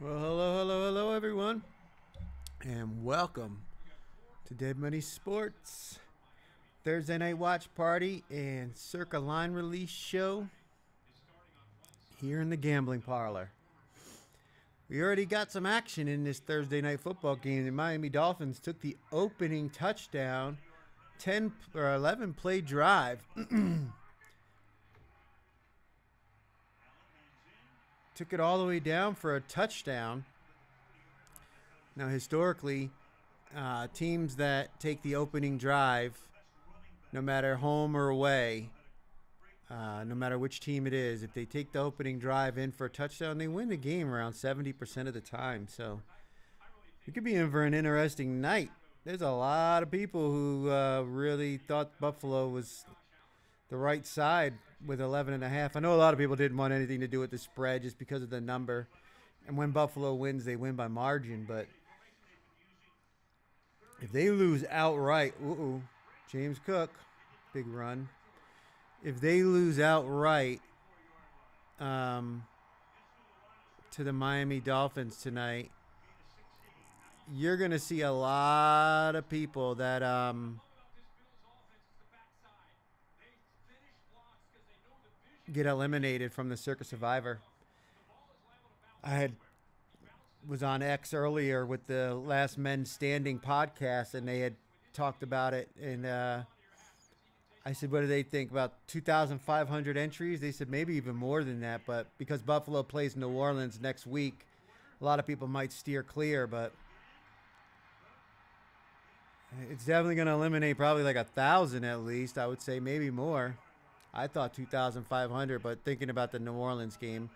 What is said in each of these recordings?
Well, hello, everyone, and welcome to Dead Money Sports Thursday night watch party and Circa line release show here in the gambling parlor. We already got some action in this Thursday night football game. The Miami Dolphins took the opening touchdown, 10 or 11 play drive. Took it all the way down for a touchdown. Now, historically, teams that take the opening drive, no matter home or away, no matter which team it is, if they take the opening drive in for a touchdown, they win the game around 70% of the time. So it could be in for an interesting night. There's a lot of people who really thought Buffalo was the right side with 11.5. I know a lot of people didn't want anything to do with the spread just because of the number. And when Buffalo wins, they win by margin. But if they lose outright, James Cook, big run. If they lose outright to the Miami Dolphins tonight, you're going to see a lot of people that get eliminated from the Circa Survivor. Was on X earlier with the Last Men Standing podcast, and they had talked about it. And I said, what do they think? About 2,500 entries? They said maybe even more than that. But because Buffalo plays New Orleans next week, a lot of people might steer clear. But it's definitely going to eliminate probably like 1,000 at least. I would say maybe more. I thought 2,500, but thinking about the New Orleans game,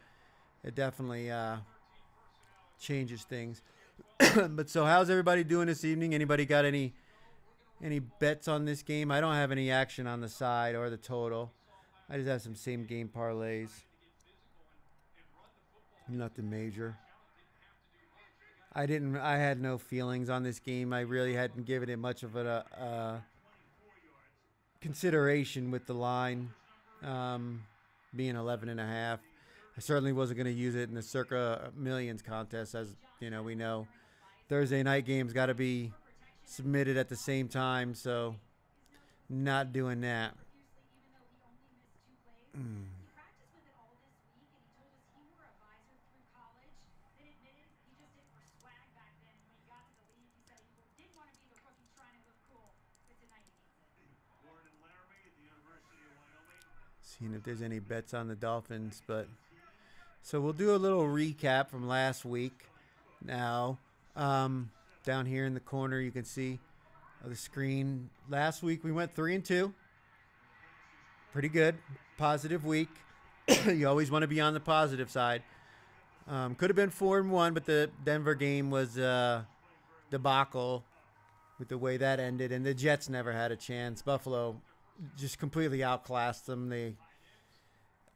it definitely changes things. But so how's everybody doing this evening? Anybody got any bets on this game? I don't have any action on the side or the total. I just have some same game parlays. Nothing major. I had no feelings on this game. I really hadn't given it much of a consideration with the line being 11.5. I certainly wasn't going to use it in the Circa Millions contest. As you know, we know Thursday night games got to be submitted at the same time, so not doing that. Seeing if there's any bets on the Dolphins, but so we'll do a little recap from last week. Now, down here in the corner, you can see the screen. Last week we went 3-2. Pretty good, positive week. You always want to be on the positive side. Could have been 4-1, but the Denver game was debacle with the way that ended, and the Jets never had a chance. Buffalo just completely outclassed them.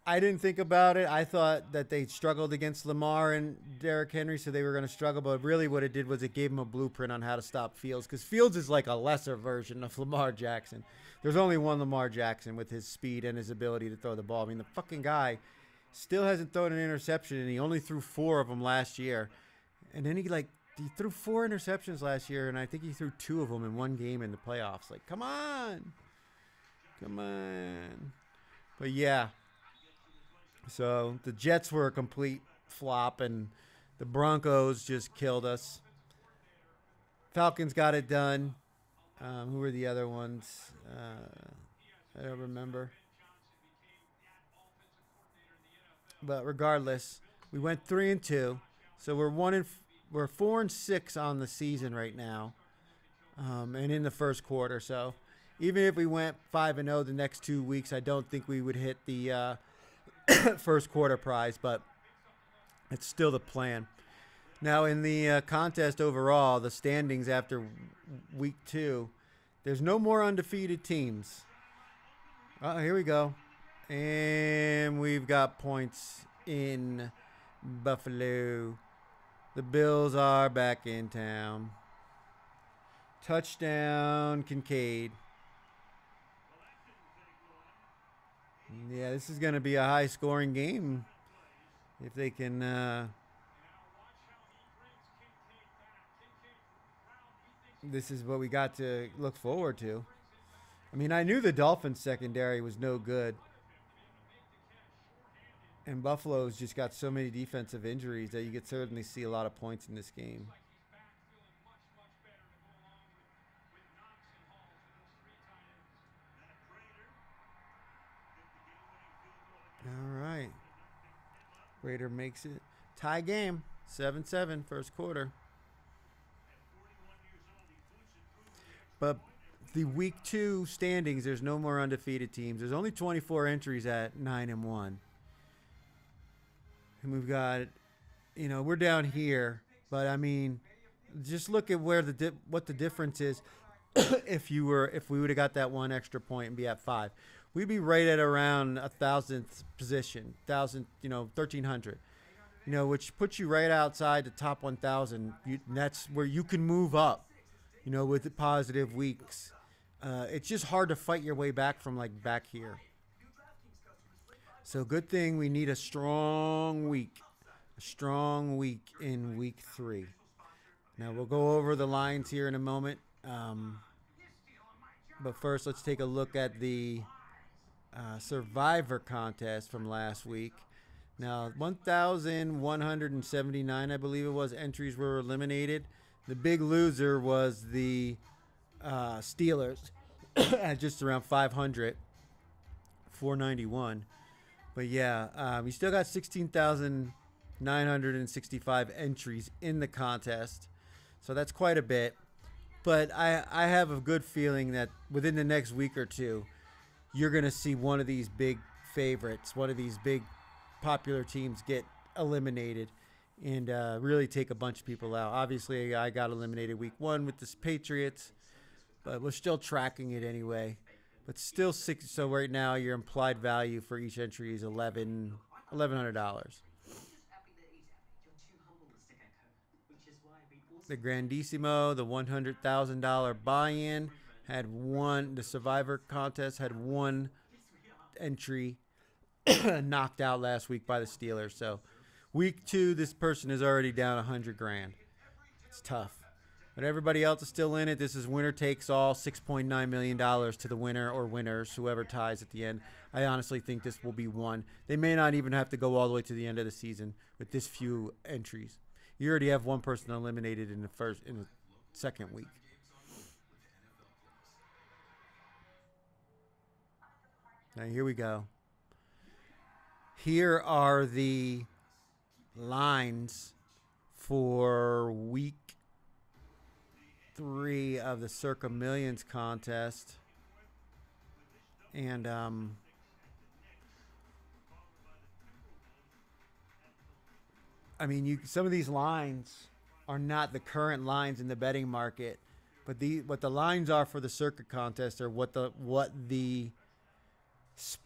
I didn't think about it. I thought that they struggled against Lamar and Derrick Henry, so they were going to struggle. But really what it did was it gave them a blueprint on how to stop Fields, because Fields is like a lesser version of Lamar Jackson. There's only one Lamar Jackson with his speed and his ability to throw the ball. I mean, the fucking guy still hasn't thrown an interception, and he only threw 4 of them last year. And then he threw 4 interceptions last year, and I think he threw 2 of them in one game in the playoffs. Like, come on. But yeah. So the Jets were a complete flop, and the Broncos just killed us. Falcons got it done. Who were the other ones? I don't remember. But regardless, we went 3-2. So we're 4-6 on the season right now, and in the first quarter. So even if we went 5-0 the next 2 weeks, I don't think we would hit the first quarter prize, but it's still the plan. Now, in the contest overall, the standings after week 2, there's no more undefeated teams. Here we go. And we've got points in Buffalo. The Bills are back in town. Touchdown, Kincaid. Yeah, this is going to be a high-scoring game if they can this is what we got to look forward to. I mean, I knew the Dolphins secondary was no good. And Buffalo's just got so many defensive injuries that you could certainly see a lot of points in this game. All right. Raider makes it. Tie game. 7-7 first quarter. But the week 2 standings, there's no more undefeated teams. There's only 24 entries at 9-1. And we've got, we're down here. But, I mean, just look at where what the difference is if we would have got that one extra point and be at 5. We'd be right at around 1,000th position, 1,300. Which puts you right outside the top 1,000. That's where you can move up, with the positive weeks. It's just hard to fight your way back from back here. So good thing we need a strong week in week 3. Now we'll go over the lines here in a moment. But first, let's take a look at the Survivor contest from last week. Now, 1,179, I believe it was, entries were eliminated. The big loser was the Steelers at just around 500, 491. But yeah, we still got 16,965 entries in the contest. So that's quite a bit. But I have a good feeling that within the next week or two, you're going to see one of these big favorites, one of these big popular teams get eliminated and really take a bunch of people out. Obviously, I got eliminated week 1 with the Patriots, but we're still tracking it anyway. But still 6. So right now, your implied value for each entry is $1,100. The Grandissimo, the $100,000 buy-in, had one. The Survivor contest had one entry knocked out last week by the Steelers. So week 2, this person is already down $100,000. It's tough. But everybody else is still in it. This is winner takes all, $6.9 million to the winner or winners, whoever ties at the end. I honestly think this will be one. They may not even have to go all the way to the end of the season with this few entries. You already have one person eliminated in the second week. Now here we go. Here are the lines for week 3 of the Circa Millions contest. And I mean, some of these lines are not the current lines in the betting market, but what the lines are for the Circa contest are what the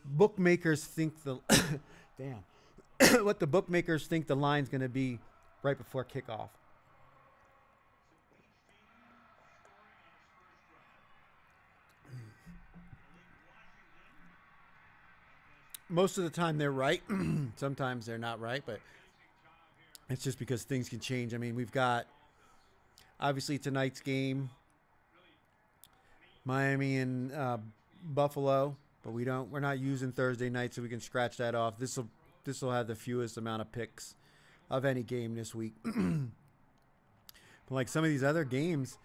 bookmakers think what the bookmakers think the line's going to be right before kickoff. Most of the time they're right. Sometimes they're not right, but it's just because things can change. I mean, we've got obviously tonight's game, Miami and Buffalo, but we're not using Thursday night, so we can scratch that off. This will have the fewest amount of picks of any game this week. But like some of these other games,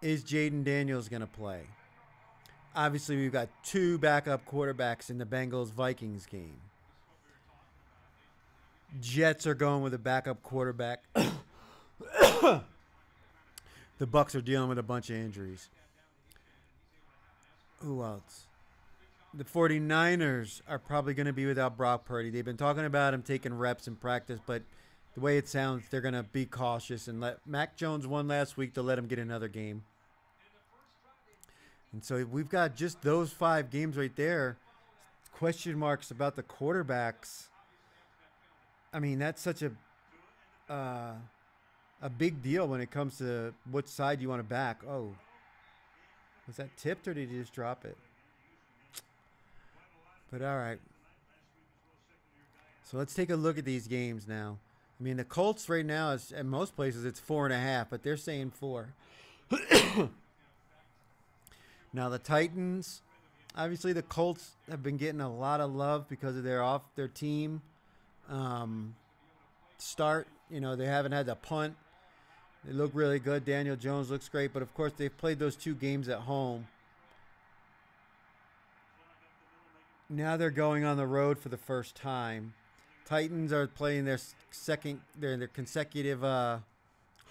is Jaden Daniels going to play? Obviously, we've got 2 backup quarterbacks in the Bengals-Vikings game. Jets are going with a backup quarterback. The Bucs are dealing with a bunch of injuries. Who else? The 49ers are probably going to be without Brock Purdy. They've been talking about him taking reps in practice, but the way it sounds, they're going to be cautious and let Mac Jones won last week to let him get another game. And so we've got just those 5 games right there. Question marks about the quarterbacks. I mean, that's such a big deal when it comes to what side you want to back. Oh, was that tipped or did he just drop it? But all right. So let's take a look at these games now. I mean, the Colts right now is at most places it's 4.5, but they're saying 4. Now the Titans, obviously the Colts have been getting a lot of love because of their team start. You know, they haven't had to punt. They look really good. Daniel Jones looks great, but of course they've played those 2 games at home. Now they're going on the road for the first time. Titans are playing their consecutive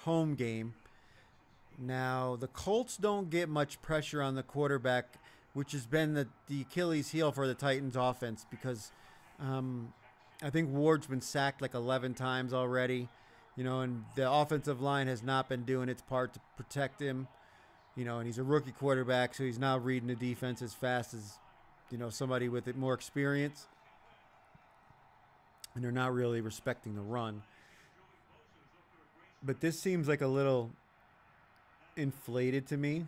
home game. Now, the Colts don't get much pressure on the quarterback, which has been the Achilles heel for the Titans offense because I think Ward's been sacked like 11 times already, you know, and the offensive line has not been doing its part to protect him, you know, and he's a rookie quarterback, so he's not reading the defense as fast as, you know, somebody with more experience, and they're not really respecting the run. But this seems like a little inflated to me.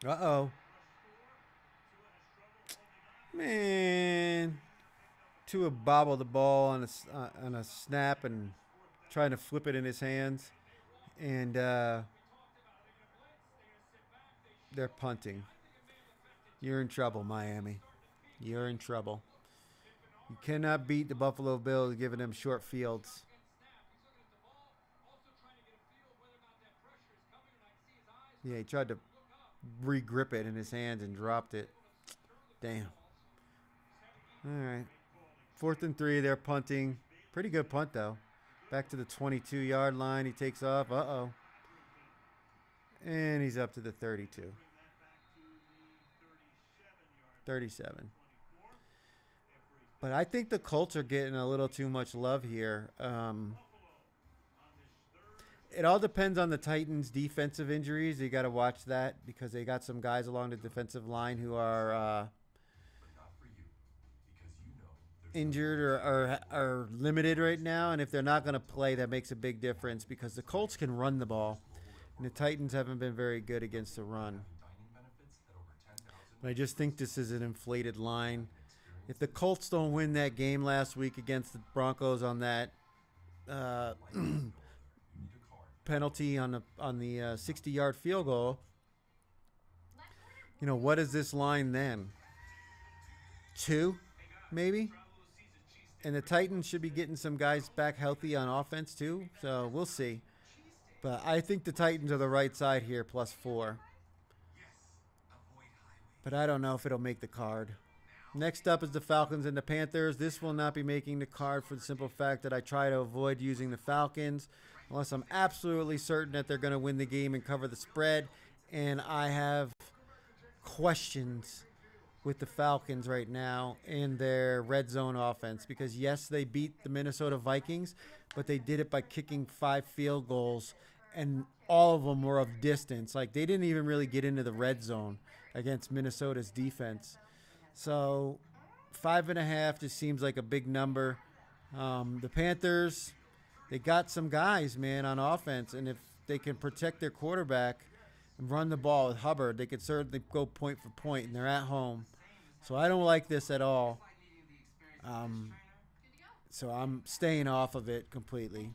Uh-oh. Man. Tua bobbled the ball on a snap and trying to flip it in his hands. And they're punting. You're in trouble, Miami. You're in trouble. You cannot beat the Buffalo Bills giving them short fields. Yeah, he tried to re-grip it in his hands and dropped it. Damn. All right. 4th and 3, they're punting. Pretty good punt, though. Back to the 22-yard line. He takes off. Uh-oh. And he's up to the 32. 37. But I think the Colts are getting a little too much love here. It all depends on the Titans' defensive injuries. You got to watch that because they got some guys along the defensive line who are injured or are limited right now. And if they're not going to play, that makes a big difference because the Colts can run the ball, and the Titans haven't been very good against the run. But I just think this is an inflated line. If the Colts don't win that game last week against the Broncos on that penalty on the 60-yard field goal, you know, what is this line then? 2, maybe? And the Titans should be getting some guys back healthy on offense too, so we'll see. But I think the Titans are the right side here, +4. But I don't know if it'll make the card. Next up is the Falcons and the Panthers. This will not be making the card for the simple fact that I try to avoid using the Falcons unless I'm absolutely certain that they're going to win the game and cover the spread. And I have questions with the Falcons right now in their red zone offense because, yes, they beat the Minnesota Vikings, but they did it by kicking 5 field goals, and all of them were of distance. Like, they didn't even really get into the red zone against Minnesota's defense. So 5.5 just seems like a big number. The Panthers, they got some guys, man, on offense, and if they can protect their quarterback and run the ball with Hubbard, they could certainly go point for point, and they're at home. So I don't like this at all. So I'm staying off of it completely.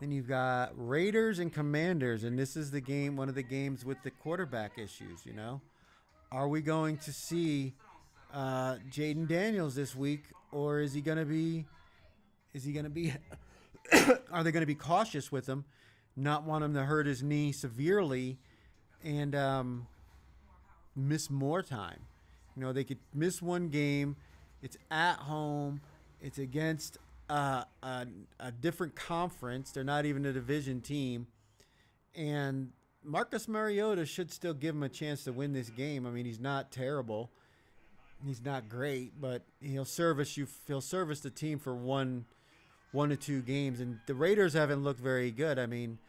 Then you've got Raiders and Commanders, and this is the game, one of the games with the quarterback issues, you know. Are we going to see Jaden Daniels this week, or is he going to be are they going to be cautious with him, not want him to hurt his knee severely and miss more time? You know, they could miss one game. It's at home. It's against a different conference. They're not even a division team. And Marcus Mariota should still give him a chance to win this game. I mean, he's not terrible. He's not great, but he'll service the team for one to 2 games. And the Raiders haven't looked very good. I mean,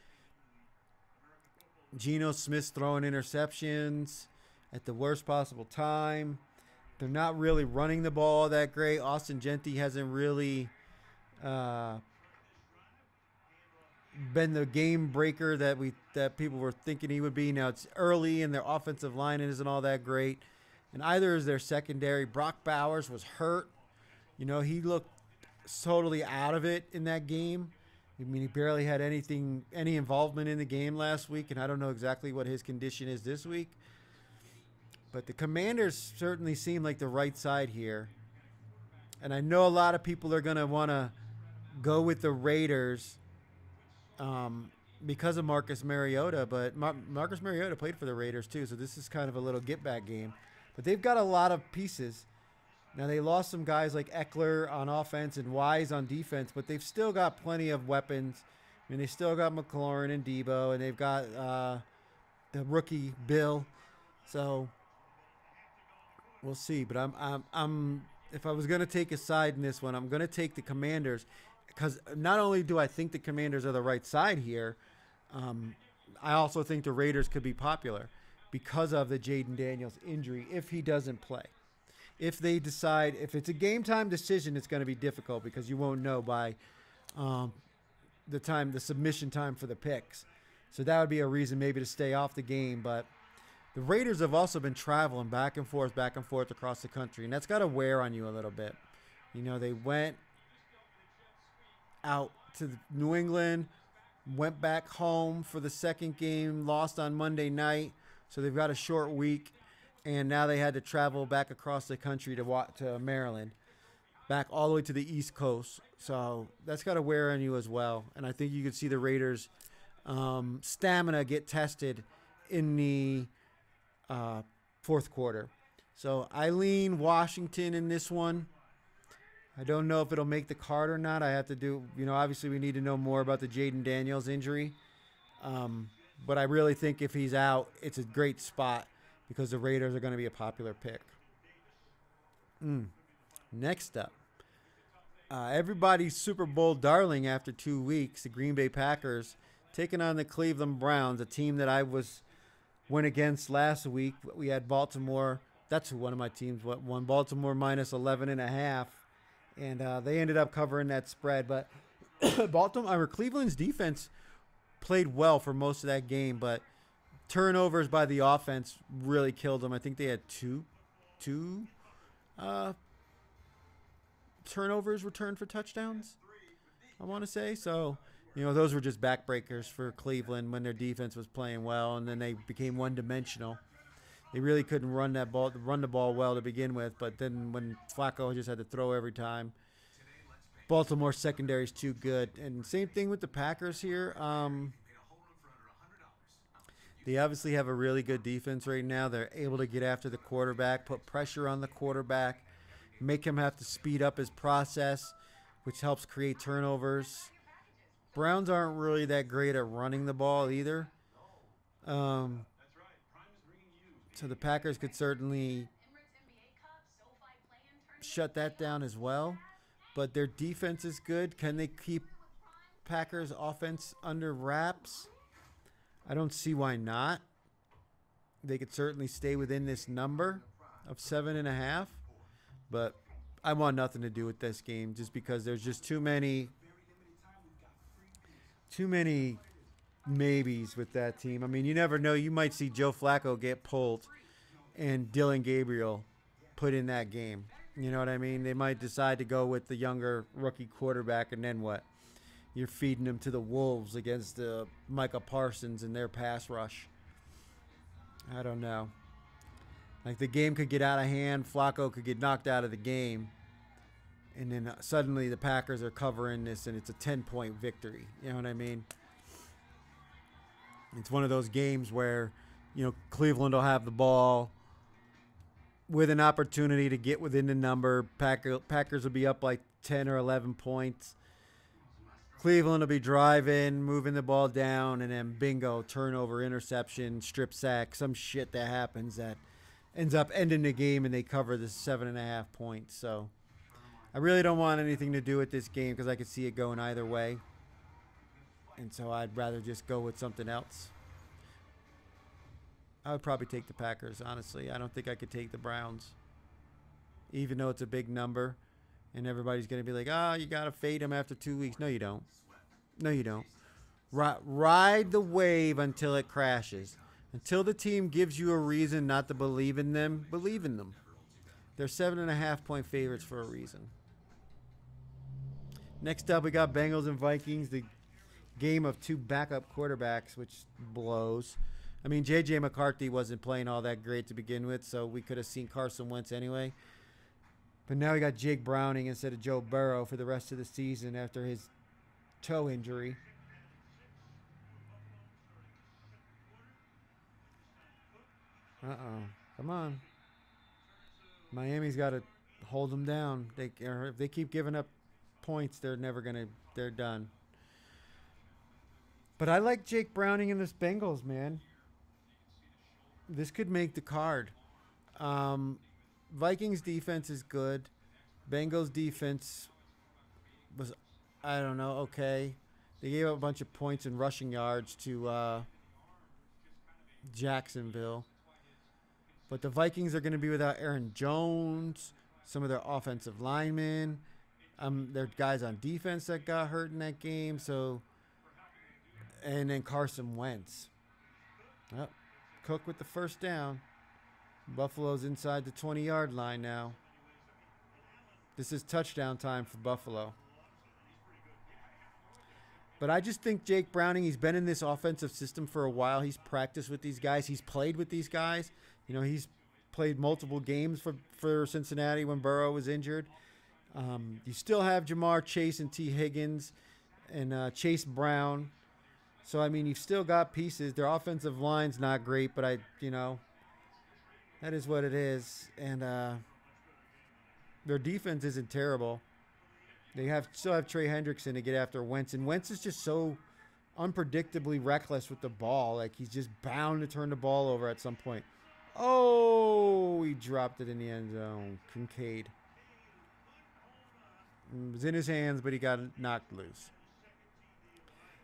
Geno Smith's throwing interceptions at the worst possible time. They're not really running the ball that great. Austin Gentry hasn't really been the game breaker that people were thinking he would be. Now it's early and their offensive line isn't all that great. And either is their secondary. Brock Bowers was hurt. You know, he looked totally out of it in that game. I mean, he barely had any involvement in the game last week, and I don't know exactly what his condition is this week. But the Commanders certainly seem like the right side here. And I know a lot of people are going to want to go with the Raiders because of Marcus Mariota. But Marcus Mariota played for the Raiders too, so this is kind of a little get-back game. But they've got a lot of pieces. Now, they lost some guys like Eckler on offense and Wise on defense, but they've still got plenty of weapons. I mean, they still got McLaurin and Debo, and they've got the rookie Bill. So we'll see. But I'm if I was going to take a side in this one, I'm going to take the Commanders because not only do I think the Commanders are the right side here, I also think the Raiders could be popular because of the Jaden Daniels injury if he doesn't play. If they decide, if it's a game time decision, it's going to be difficult because you won't know by the submission time for the picks. So that would be a reason maybe to stay off the game. But the Raiders have also been traveling back and forth across the country, and that's got to wear on you a little bit. You know, they went out to New England, went back home for the second game, lost on Monday night, so they've got a short week. And now they had to travel back across the country to Maryland, back all the way to the East Coast. So that's got to wear on you as well. And I think you could see the Raiders' stamina get tested in the fourth quarter. So I lean Washington in this one. I don't know if it'll make the card or not. I have to do, obviously we need to know more about the Jaden Daniels injury. But I really think if he's out, it's a great spot, because the Raiders are going to be a popular pick. Next up, everybody's Super Bowl darling after 2 weeks, the Green Bay Packers taking on the Cleveland Browns, a team that I went against last week. We had Baltimore. That's who one of my teams won. Baltimore minus 11.5, and they ended up covering that spread. But Cleveland's defense played well for most of that game, but turnovers by the offense really killed them. I think they had two turnovers returned for touchdowns, I want to say. So, those were just backbreakers for Cleveland when their defense was playing well, and then they became one-dimensional. They really couldn't run the ball well to begin with, but then when Flacco just had to throw every time, Baltimore's secondary is too good. And same thing with the Packers here. They obviously have a really good defense right now. They're able to get after the quarterback, put pressure on the quarterback, make him have to speed up his process, which helps create turnovers. Browns aren't really that great at running the ball either. So the Packers could certainly shut that down as well. But their defense is good. Can they keep Packers offense under wraps? I don't see why not. They could certainly stay within this number of 7.5, but I want nothing to do with this game just because there's just too many maybes with that team. I mean, you never know. You might see Joe Flacco get pulled and Dylan Gabriel put in that game. You know what I mean? They might decide to go with the younger rookie quarterback, and then what? You're feeding them to the wolves against Micah Parsons and their pass rush. I don't know. Like, the game could get out of hand. Flacco could get knocked out of the game. And then suddenly the Packers are covering this, and it's a 10-point victory. You know what I mean? It's one of those games where, Cleveland will have the ball with an opportunity to get within the number. Packers will be up like 10 or 11 points. Cleveland will be driving, moving the ball down, and then bingo, turnover, interception, strip sack, some shit that happens that ends up ending the game, and they cover the 7.5 points. So I really don't want anything to do with this game because I could see it going either way. And so I'd rather just go with something else. I would probably take the Packers, honestly. I don't think I could take the Browns, even though it's a big number. And everybody's going to be like, you got to fade them after 2 weeks. No, you don't. No, you don't. Ride the wave until it crashes. Until the team gives you a reason not to believe in them, believe in them. They're 7.5 point favorites for a reason. Next up, we got Bengals and Vikings, the game of two backup quarterbacks, which blows. I mean, J.J. McCarthy wasn't playing all that great to begin with, so we could have seen Carson Wentz anyway. But now we got Jake Browning instead of Joe Burrow for the rest of the season after his toe injury. Uh-oh. Come on. Miami's got to hold them down. If they keep giving up points, they're done. But I like Jake Browning and this Bengals, man. This could make the card. Vikings defense is good. Bengals defense was, I don't know, okay. They gave up a bunch of points and rushing yards to Jacksonville. But the Vikings are going to be without Aaron Jones, some of their offensive linemen. There are guys on defense that got hurt in that game. And then Carson Wentz. Yep. Cook with the first down. Buffalo's inside the 20-yard line now. This is touchdown time for Buffalo. But I just think Jake Browning, he's been in this offensive system for a while. He's practiced with these guys. He's played with these guys. You know, he's played multiple games for Cincinnati when Burrow was injured. You still have Jamar Chase and T. Higgins and Chase Brown. So, I mean, you've still got pieces. Their offensive line's not great, but that is what it is. And their defense isn't terrible. They still have Trey Hendrickson to get after Wentz. And Wentz is just so unpredictably reckless with the ball. Like, he's just bound to turn the ball over at some point. Oh, he dropped it in the end zone. Kincaid. It was in his hands, but he got knocked loose.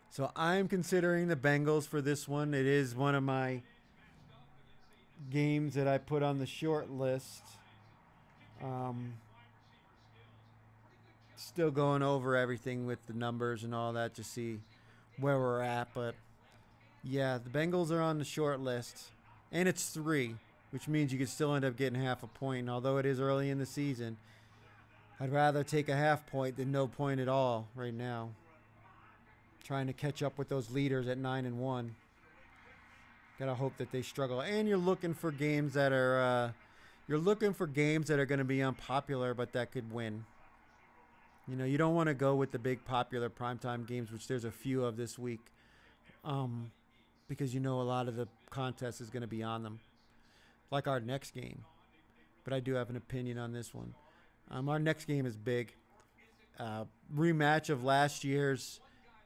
So I'm considering the Bengals for this one. It is one of my games that I put on the short list. Still going over everything with the numbers and all that to see where we're at. But, yeah, the Bengals are on the short list. And it's 3, which means you could still end up getting half a point. And although it is early in the season, I'd rather take a half point than no point at all right now. Trying to catch up with those leaders at 9-1. Gotta hope that they struggle. And you're looking for games that are going to be unpopular, but that could win. You know, you don't want to go with the big popular primetime games, which there's a few of this week, because you know a lot of the contest is going to be on them, like our next game. But I do have an opinion on this one. Our next game is big. Rematch of last year's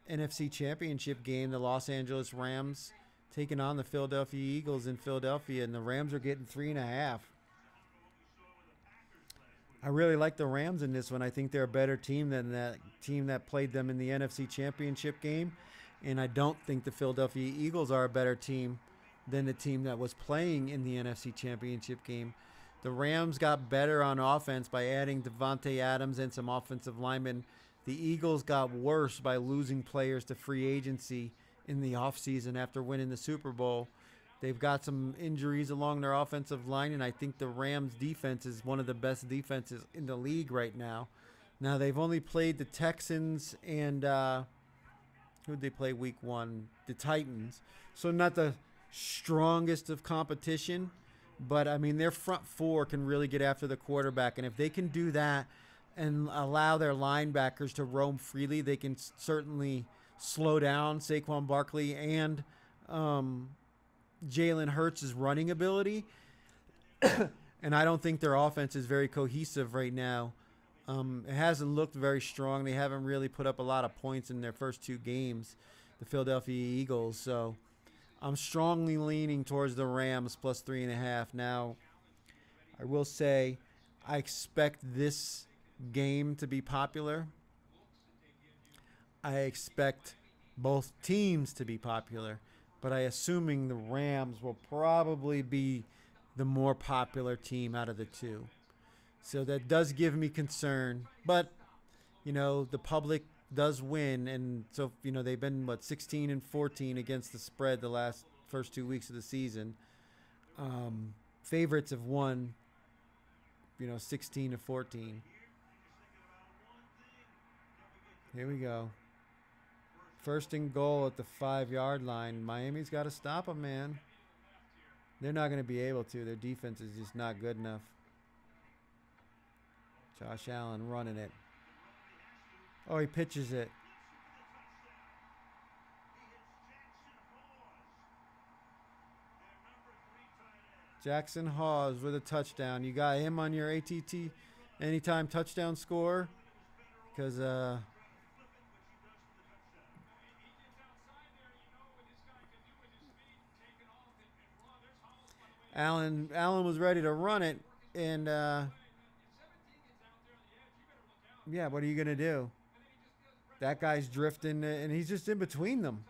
NFC Championship game, the Los Angeles Rams taking on the Philadelphia Eagles in Philadelphia, and the Rams are getting 3.5. I really like the Rams in this one. I think they're a better team than that team that played them in the NFC Championship game, and I don't think the Philadelphia Eagles are a better team than the team that was playing in the NFC Championship game. The Rams got better on offense by adding Devontae Adams and some offensive linemen. The Eagles got worse by losing players to free agency in the offseason after winning the Super Bowl. They've got some injuries along their offensive line, and I think the Rams' defense is one of the best defenses in the league right now. Now, they've only played the Texans and who'd they play week 1? The Titans. So not the strongest of competition, but, I mean, their front four can really get after the quarterback, and if they can do that and allow their linebackers to roam freely, they can certainly slow down Saquon Barkley and Jalen Hurts' running ability. And I don't think their offense is very cohesive right now. It hasn't looked very strong. They haven't really put up a lot of points in their first 2 games, the Philadelphia Eagles. So I'm strongly leaning towards the Rams plus 3.5. Now, I will say I expect this game to be popular. I expect both teams to be popular, but I'm assuming the Rams will probably be the more popular team out of the 2. So that does give me concern. But, you know, the public does win. And so, you know, they've been, 16-14 against the spread the first 2 weeks of the season. Favorites have won, 16-14. Here we go. First and goal at the 5-yard line. Miami's got to stop them, man. They're not going to be able to. Their defense is just not good enough. Josh Allen running it. Oh, he pitches it. Jackson Hawes with a touchdown. You got him on your ATT anytime touchdown score? Because Allen was ready to run it, and yeah, what are you gonna do? That guy's drifting, and he's just in between them.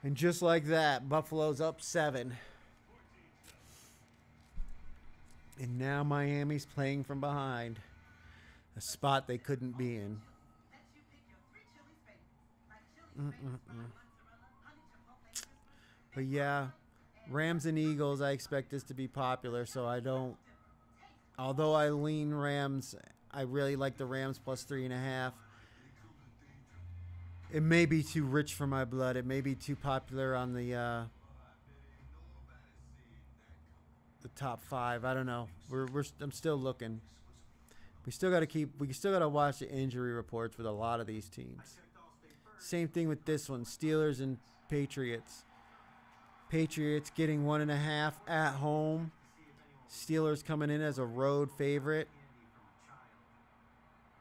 And just like that, Buffalo's up 7. And now Miami's playing from behind. A spot they couldn't be in. But yeah, Rams and Eagles, I expect this to be popular, so I don't. Although I lean Rams, I really like the Rams plus 3.5. It may be too rich for my blood. It may be too popular on the top 5. I don't know. I'm still looking. We still got to watch the injury reports with a lot of these teams. Same thing with this one, Steelers and Patriots. Patriots getting 1.5 at home. Steelers coming in as a road favorite.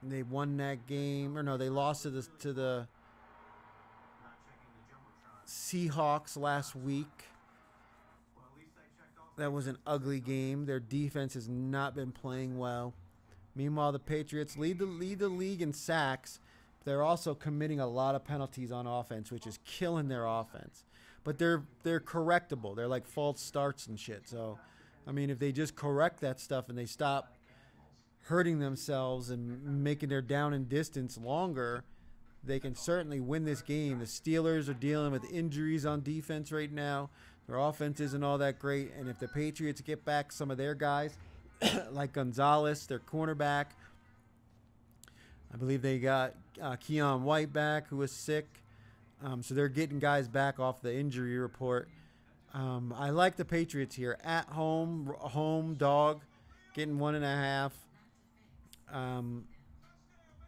They won that game, or no, they lost to the Seahawks last week. That was an ugly game. Their defense has not been playing well. Meanwhile, the Patriots lead the league in sacks. They're also committing a lot of penalties on offense, which is killing their offense. But they're correctable. They're like false starts and shit. So, I mean, if they just correct that stuff and they stop hurting themselves and making their down and distance longer, they can certainly win this game. The Steelers are dealing with injuries on defense right now. Their offense isn't all that great. And if the Patriots get back some of their guys, like Gonzalez, their cornerback, I believe they got Keon White back, who was sick. So they're getting guys back off the injury report. I like the Patriots here. At home dog, getting 1.5.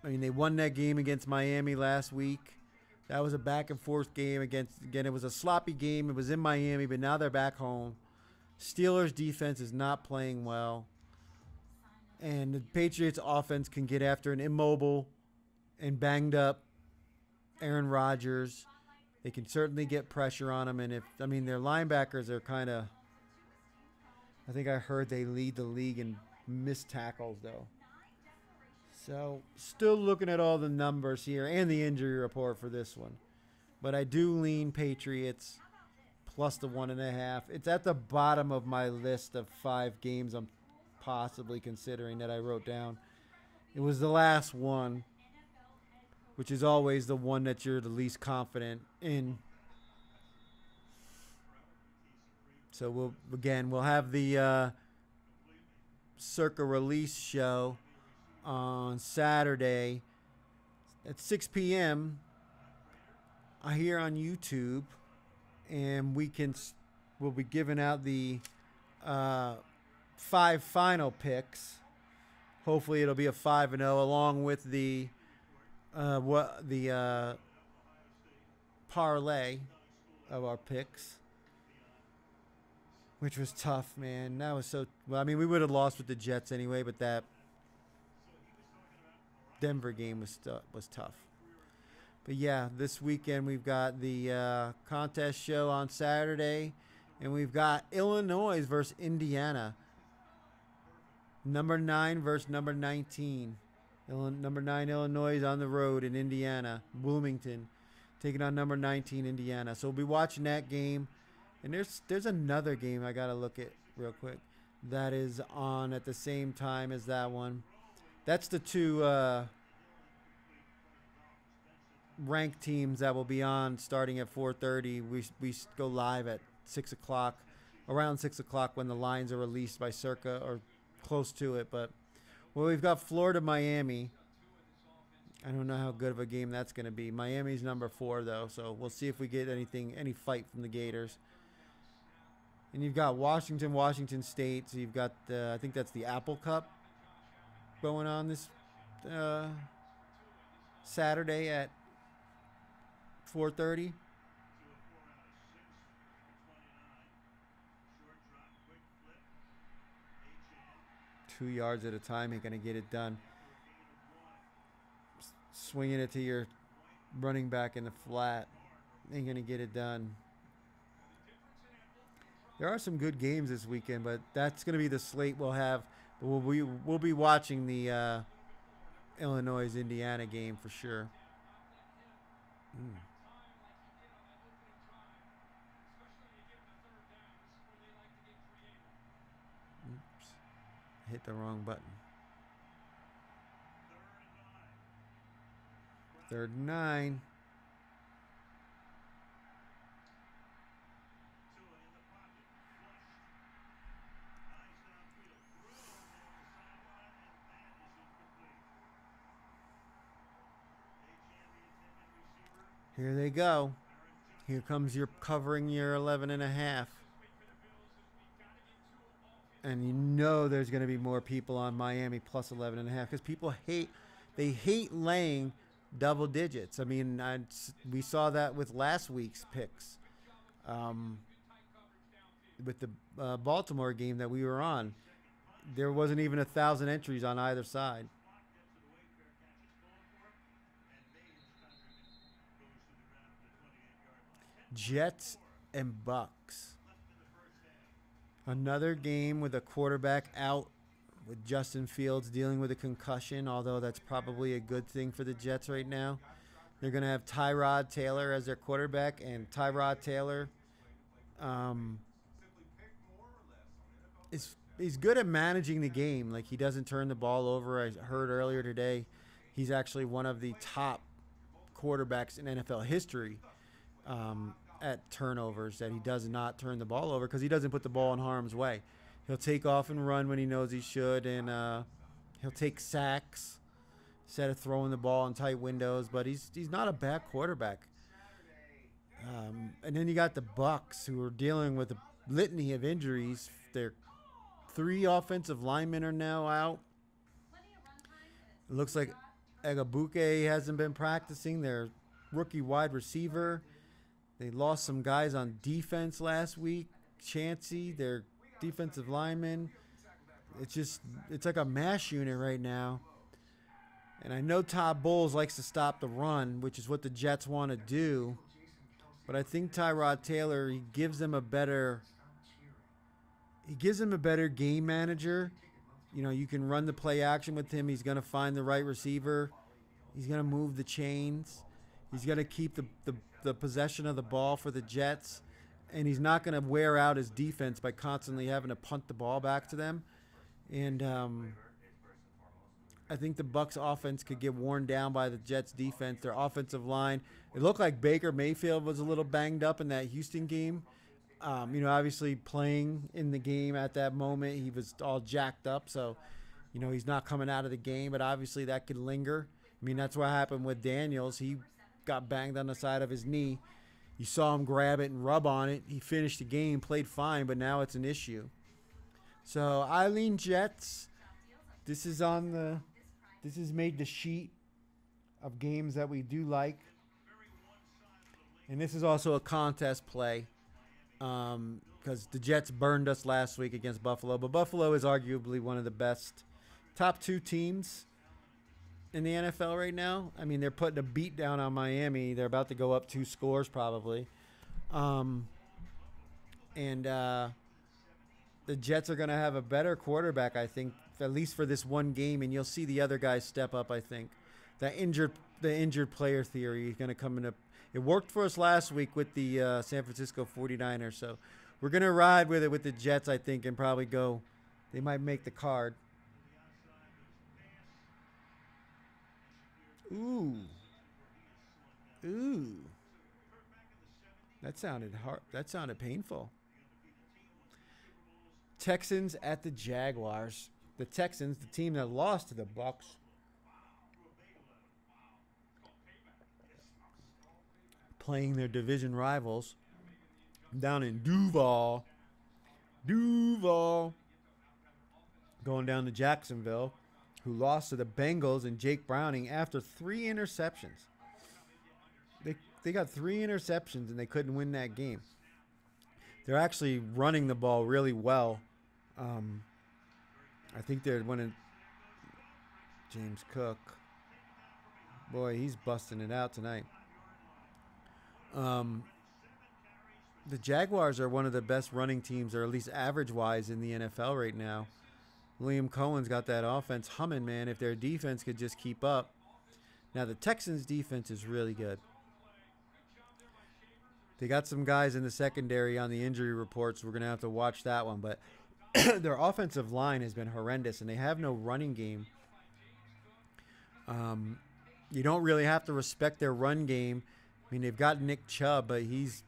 I mean, they won that game against Miami last week. That was a back-and-forth game again, it was a sloppy game. It was in Miami, but now they're back home. Steelers' defense is not playing well. And the Patriots' offense can get after an immobile and banged-up Aaron Rodgers. They can certainly get pressure on him. And their linebackers are kind of, I think I heard they lead the league in missed tackles, though. So, still looking at all the numbers here and the injury report for this one. But I do lean Patriots plus the 1.5. It's at the bottom of my list of 5 games I'm possibly considering that I wrote down. It was the last one, which is always the one that you're the least confident in. So, we'll have the Circa release show on Saturday at 6 p.m. Here on YouTube, and we'll be giving out the 5 final picks. Hopefully, it'll be a 5-0 along with the parlay of our picks, which was tough, man. That was so. Well, I mean, we would have lost with the Jets anyway, but that Denver game was tough. But yeah, this weekend we've got the contest show on Saturday, and we've got Illinois versus Indiana. Number 9 versus number 19. Number 9 Illinois is on the road in Indiana, Bloomington, taking on number 19 Indiana. So we'll be watching that game. And there's another game I gotta look at real quick that is on at the same time as that one. That's the two ranked teams that will be on starting at 4:30. We go live at 6 o'clock, around 6 o'clock when the lines are released by Circa or close to it. But well, we've got Florida, Miami. I don't know how good of a game that's going to be. Miami's number 4 though, so we'll see if we get any fight from the Gators. And you've got Washington State. So you've got I think that's the Apple Cup going on this Saturday at 4:30. Two yards at a time ain't gonna get it done. Swinging it to your running back in the flat ain't gonna get it done. There are some good games this weekend, but that's gonna be the slate we'll have. But we'll be watching the Illinois-Indiana game for sure. Oops. Hit the wrong button. 3rd and 9. Here they go. Here comes your covering your 11.5. And you know there's going to be more people on Miami plus 11.5 because people hate laying double digits. I mean, we saw that with last week's picks, with the Baltimore game that we were on. There wasn't even 1,000 entries on either side. Jets and Bucks. Another game with a quarterback out, with Justin Fields dealing with a concussion, although that's probably a good thing for the Jets right now. They're going to have Tyrod Taylor as their quarterback, and Tyrod Taylor he's good at managing the game. Like, he doesn't turn the ball over. I heard earlier today he's actually one of the top quarterbacks in NFL history at turnovers, that he does not turn the ball over because he doesn't put the ball in harm's way. He'll take off and run when he knows he should, and he'll take sacks instead of throwing the ball in tight windows. But he's not a bad quarterback. And then you got the Bucks, who are dealing with a litany of injuries. Their 3 offensive linemen are now out. It looks like Agabuke hasn't been practicing. Their rookie wide receiver. They lost some guys on defense last week. Chancey, their defensive lineman. It's like a mash unit right now. And I know Todd Bowles likes to stop the run, which is what the Jets want to do. But I think Tyrod Taylor, he gives them a better game manager. You know, you can run the play action with him. He's going to find the right receiver. He's going to move the chains. He's going to keep the possession of the ball for the Jets. And he's not going to wear out his defense by constantly having to punt the ball back to them. And I think the Bucs offense could get worn down by the Jets defense. Their offensive line, it looked like Baker Mayfield was a little banged up in that Houston game. Obviously playing in the game at that moment, he was all jacked up. So, he's not coming out of the game, but obviously that could linger. I mean, that's what happened with Daniels. He got banged on the side of his knee. You saw him grab it and rub on it. He finished the game, played fine, but now it's an issue. So I lean Jets. This is made the sheet of games that we do like. And this is also a contest play because the Jets burned us last week against Buffalo. But Buffalo is arguably one of the best top 2 teams in the NFL right now. I mean, they're putting a beat down on Miami. They're about to go up 2 scores probably. The Jets are going to have a better quarterback, I think, at least for this one game, and you'll see the other guys step up, I think. The injured player theory is going to come in. It worked for us last week with the San Francisco 49ers, so We're going to ride with it with the Jets, I think, and probably go. They might make the card. Ooh. Ooh. That sounded hard. That sounded painful. Texans at the Jaguars. The Texans, the team that lost to the Bucks, playing their division rivals down in Duval. Going down to Jacksonville, who lost to the Bengals and Jake Browning after 3 interceptions. They got 3 interceptions and they couldn't win that game. They're actually running the ball really well. I think they're winning. James Cook. Boy, he's busting it out tonight. The Jaguars are one of the best running teams, or at least average-wise, in the NFL right now. Liam Cohen's got that offense humming, man, if their defense could just keep up. Now, the Texans' defense is really good. They got some guys in the secondary on the injury reports. We're going to have to watch that one. But their offensive line has been horrendous, and they have no running game. You don't really have to respect their run game. I mean, they've got Nick Chubb, but he's,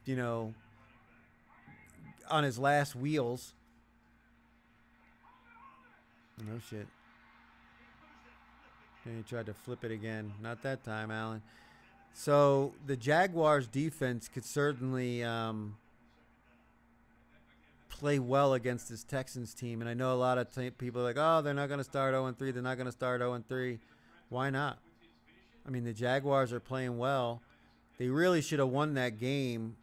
on his last wheels. No shit. And he tried to flip it again. Not that time, Allen. So the Jaguars' defense could certainly play well against this Texans team. And I know a lot of people are like, oh, they're not going to start 0-3. They're not going to start 0-3. Why not? I mean, the Jaguars are playing well. They really should have won that game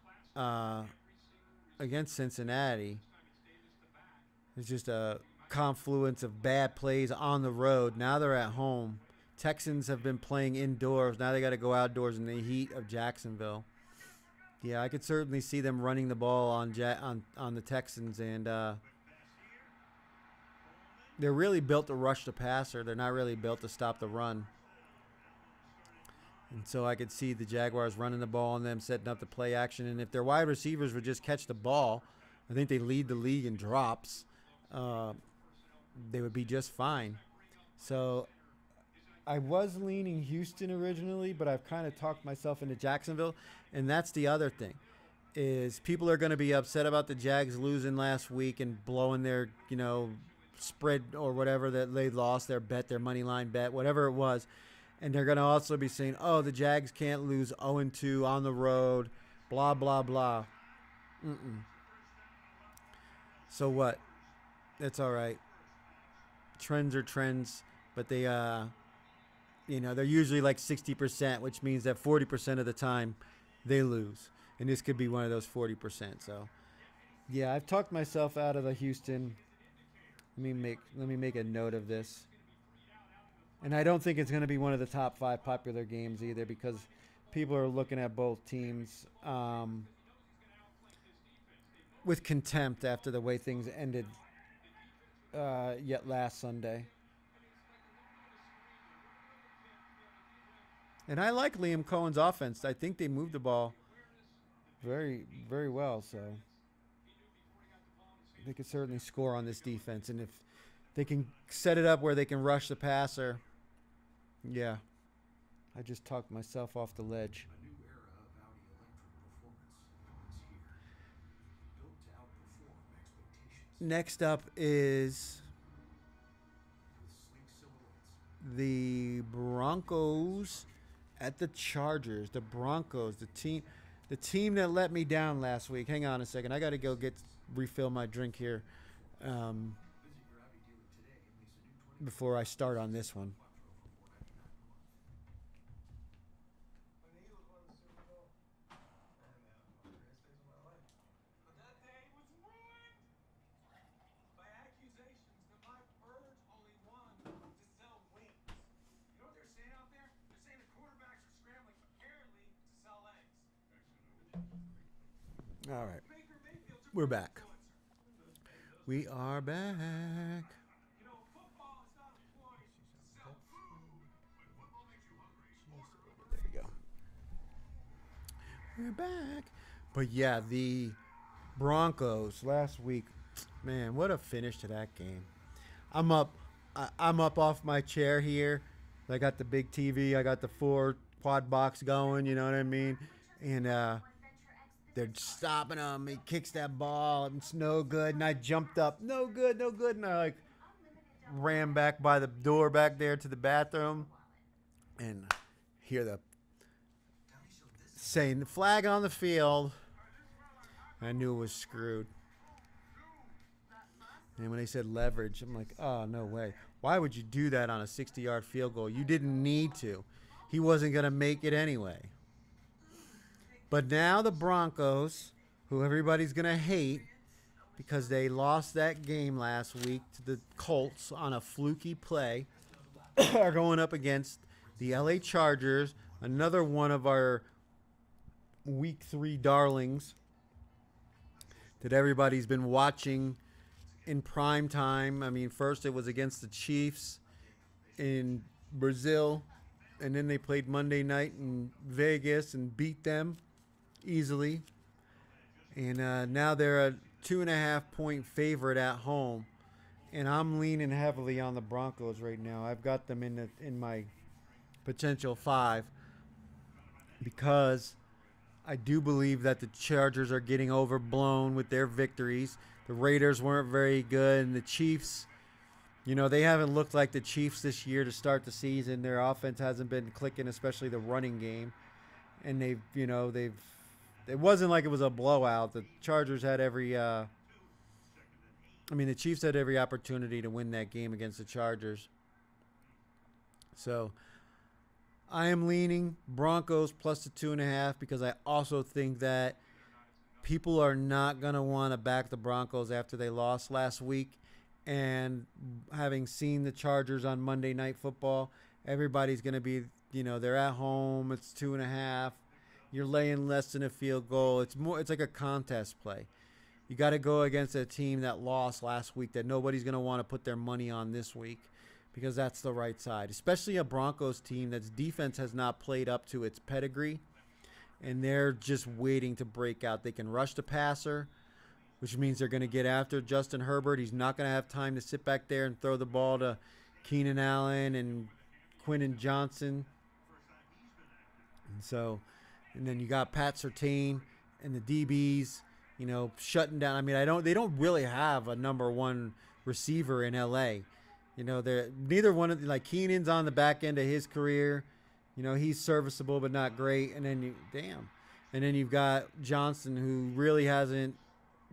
against Cincinnati. It's just a confluence of bad plays on the road. Now they're at home. Texans have been playing indoors. Now they got to go outdoors in the heat of Jacksonville. Yeah, I could certainly see them running the ball on the Texans, and they're really built to rush the passer. They're not really built to stop the run. And so I could see the Jaguars running the ball on them, setting up the play action. And if their wide receivers would just catch the ball, I think they lead the league in drops. They would be just fine. So I was leaning Houston originally, but I've kind of talked myself into Jacksonville. And that's the other thing, is people are going to be upset about the Jags losing last week and blowing their, spread or whatever that they lost, their bet, their money line bet, whatever it was. And they're going to also be saying, oh, the Jags can't lose 0-2 on the road, blah, blah, blah. So what? That's all right. Trends are trends, but they, they're usually like 60%, which means that 40% of the time they lose. And this could be one of those 40%. So, yeah, I've talked myself out of the Houston. Let me make a note of this. And I don't think it's going to be one of the top 5 popular games either, because people are looking at both teams with contempt after the way things ended yet last Sunday. And I like Liam Cohen's offense. I think they moved the ball very, very well. So they could certainly score on this defense. And if they can set it up where they can rush the passer, yeah. I just talked myself off the ledge. Next up is the Broncos at the Chargers. The Broncos, the team that let me down last week. Hang on a second. I got to go refill my drink here before I start on this one. All right. We're back. We are back. There we go. We're back. But yeah, the Broncos last week. Man, what a finish to that game. I'm up. I'm up off my chair here. I got the big TV. I got the 4 quad box going. You know what I mean? And they're stopping him. He kicks that ball. It's no good. And I jumped up. No good. No good. And I ran back by the door back there to the bathroom, and hear the saying the flag on the field. I knew it was screwed. And when they said leverage, I'm like, oh, no way. Why would you do that on a 60-yard field goal? You didn't need to. He wasn't going to make it anyway. But now the Broncos, who everybody's going to hate because they lost that game last week to the Colts on a fluky play, are going up against the LA Chargers, another one of our Week 3 darlings that everybody's been watching in prime time. I mean, first it was against the Chiefs in Brazil, and then they played Monday night in Vegas and beat them easily. And now they're a 2.5-point favorite at home, and I'm leaning heavily on the Broncos right now. I've got them in my potential 5 because I do believe that the Chargers are getting overblown with their victories. The Raiders weren't very good, and the Chiefs, they haven't looked like the Chiefs this year to start the season. Their offense hasn't been clicking, especially the running game. And it wasn't like it was a blowout. The Chargers had the Chiefs had every opportunity to win that game against the Chargers. So I am leaning Broncos plus the 2.5 because I also think that people are not going to want to back the Broncos after they lost last week. And having seen the Chargers on Monday Night Football, everybody's going to be, they're at home. It's 2.5. You're laying less than a field goal. It's like a contest play. You got to go against a team that lost last week that nobody's going to want to put their money on this week because that's the right side, especially a Broncos team that's defense has not played up to its pedigree. And they're just waiting to break out. They can rush the passer, which means they're going to get after Justin Herbert. He's not going to have time to sit back there and throw the ball to Keenan Allen and Quentin Johnson. And then you got Pat Surtain and the DBs, shutting down. I mean, they don't really have a number 1 receiver in LA. They're neither one of Keenan's on the back end of his career. He's serviceable but not great. And then you've got Johnson, who really hasn't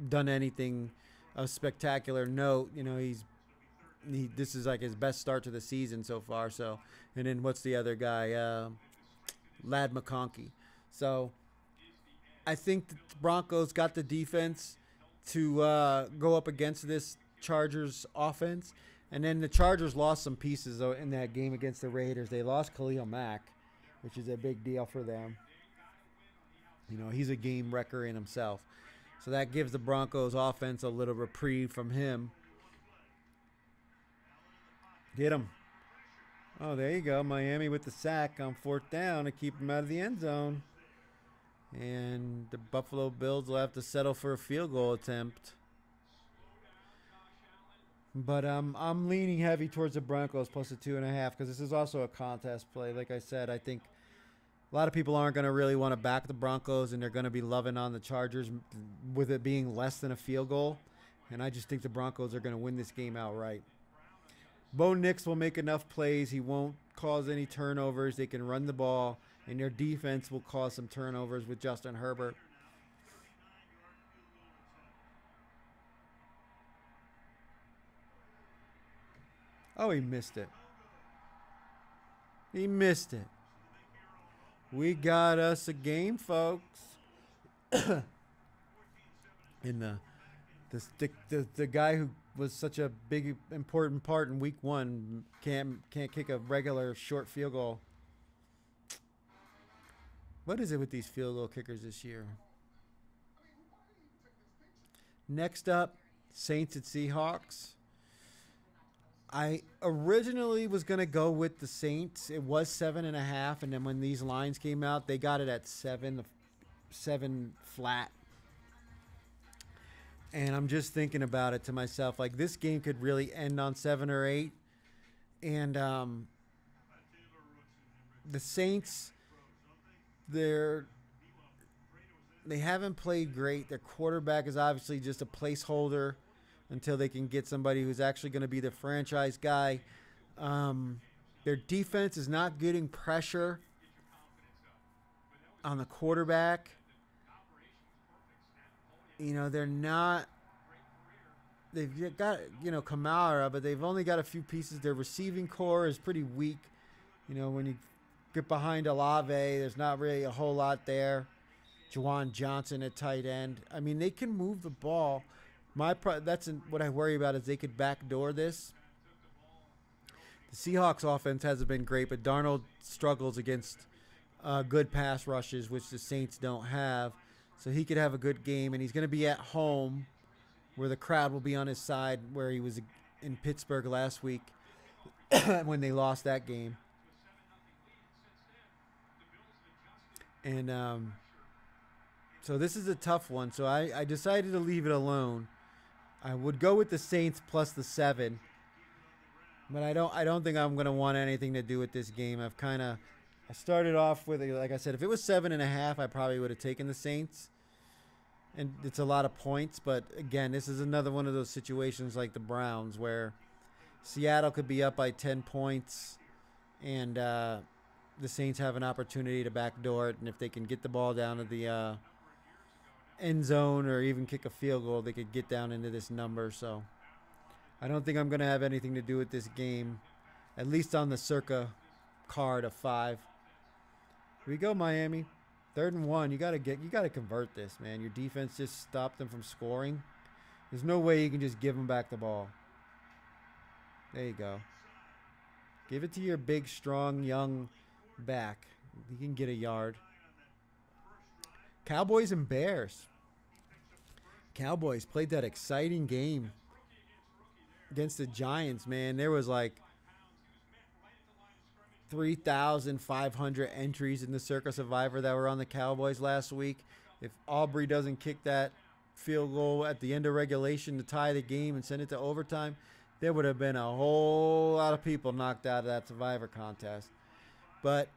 done anything of spectacular note. This is like his best start to the season so far. So, and then what's the other guy? Lad McConkey. So I think the Broncos got the defense to go up against this Chargers offense. And then the Chargers lost some pieces in that game against the Raiders. They lost Khalil Mack, which is a big deal for them. He's a game wrecker in himself. So that gives the Broncos offense a little reprieve from him. Get him. Oh, there you go. Miami with the sack on 4th down to keep him out of the end zone. And the Buffalo Bills will have to settle for a field goal attempt. But I'm leaning heavy towards the Broncos plus the 2.5 because this is also a contest play. Like I said, I think a lot of people aren't going to really want to back the Broncos, and they're going to be loving on the Chargers with it being less than a field goal. And I just think the Broncos are going to win this game outright. Bo Nix will make enough plays. He won't cause any turnovers. They can run the ball, and their defense will cause some turnovers with Justin Herbert. Oh, he missed it. He missed it. We got us a game, folks. And the guy who was such a big important part in week 1 can't kick a regular short field goal. What is it with these field goal kickers this year? Next up, Saints at Seahawks. I originally was going to go with the Saints. It was 7.5, and then when these lines came out, they got it at 7 flat. And I'm just thinking about it to myself, like this game could really end on 7 or 8. And the Saints, they haven't played great. Their quarterback is obviously just a placeholder until they can get somebody who's actually going to be the franchise guy. Their defense is not getting pressure on the quarterback. You know, they're not. They've got, Kamara, but they've only got a few pieces. Their receiving core is pretty weak. You know, when you get behind Olave, there's not really a whole lot there. Juwan Johnson at tight end. I mean, they can move the ball. That's what I worry about is they could backdoor this. The Seahawks offense hasn't been great, but Darnold struggles against good pass rushes, which the Saints don't have. So he could have a good game, and he's going to be at home where the crowd will be on his side, where he was in Pittsburgh last week when they lost that game. And so this is a tough one. So I decided to leave it alone. I would go with the Saints plus the 7. But I don't think I'm going to want anything to do with this game. I started off with, like I said, if it was 7.5, I probably would have taken the Saints. And it's a lot of points. But, again, this is another one of those situations like the Browns where Seattle could be up by 10 points. And the Saints have an opportunity to backdoor it. And if they can get the ball down to the end zone or even kick a field goal, they could get down into this number. So I don't think I'm going to have anything to do with this game, at least on the Circa card of 5. Here we go, Miami. 3rd and 1. You got to convert this, man. Your defense just stopped them from scoring. There's no way you can just give them back the ball. There you go. Give it to your big, strong, young back. He can get a yard. Cowboys and Bears. Cowboys played that exciting game against the Giants, man. There was like 3,500 entries in the Circa Survivor that were on the Cowboys last week. If Aubrey doesn't kick that field goal at the end of regulation to tie the game and send it to overtime, there would have been a whole lot of people knocked out of that Survivor contest. But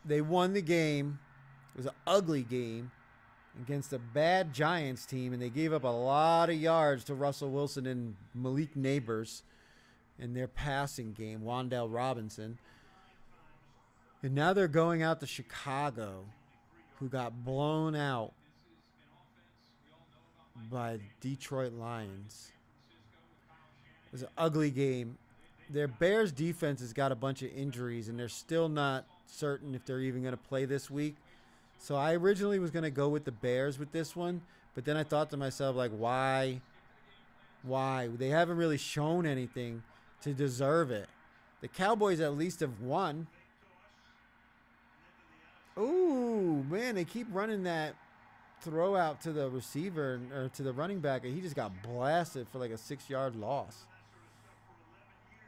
they won the game. It was an ugly game against a bad Giants team, and they gave up a lot of yards to Russell Wilson and Malik Neighbors in their passing game, Wan'Dale Robinson. And now they're going out to Chicago, who got blown out by Detroit Lions. It was an ugly game. Their Bears defense has got a bunch of injuries, and they're still not certain if they're even going to play this week. So I originally was going to go with the Bears with this one, but then I thought to myself, like, why? They haven't really shown anything to deserve it. The Cowboys at least have won. Ooh, man, they keep running that throw out to the receiver or to the running back, and he just got blasted for like a 6-yard loss.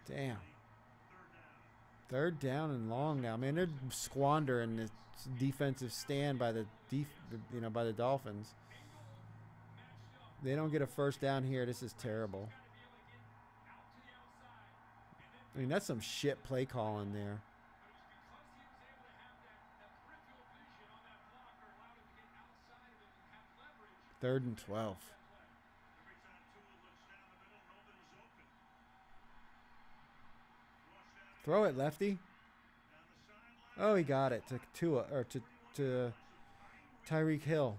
Damn. 3rd down and long now. Man, they're squandering this defensive stand by the by the Dolphins. They don't get a first down here. This is terrible. I mean, that's some shit play calling there. 3rd and 12. Throw it, lefty. Oh, he got it to Tua or to Tyreek Hill.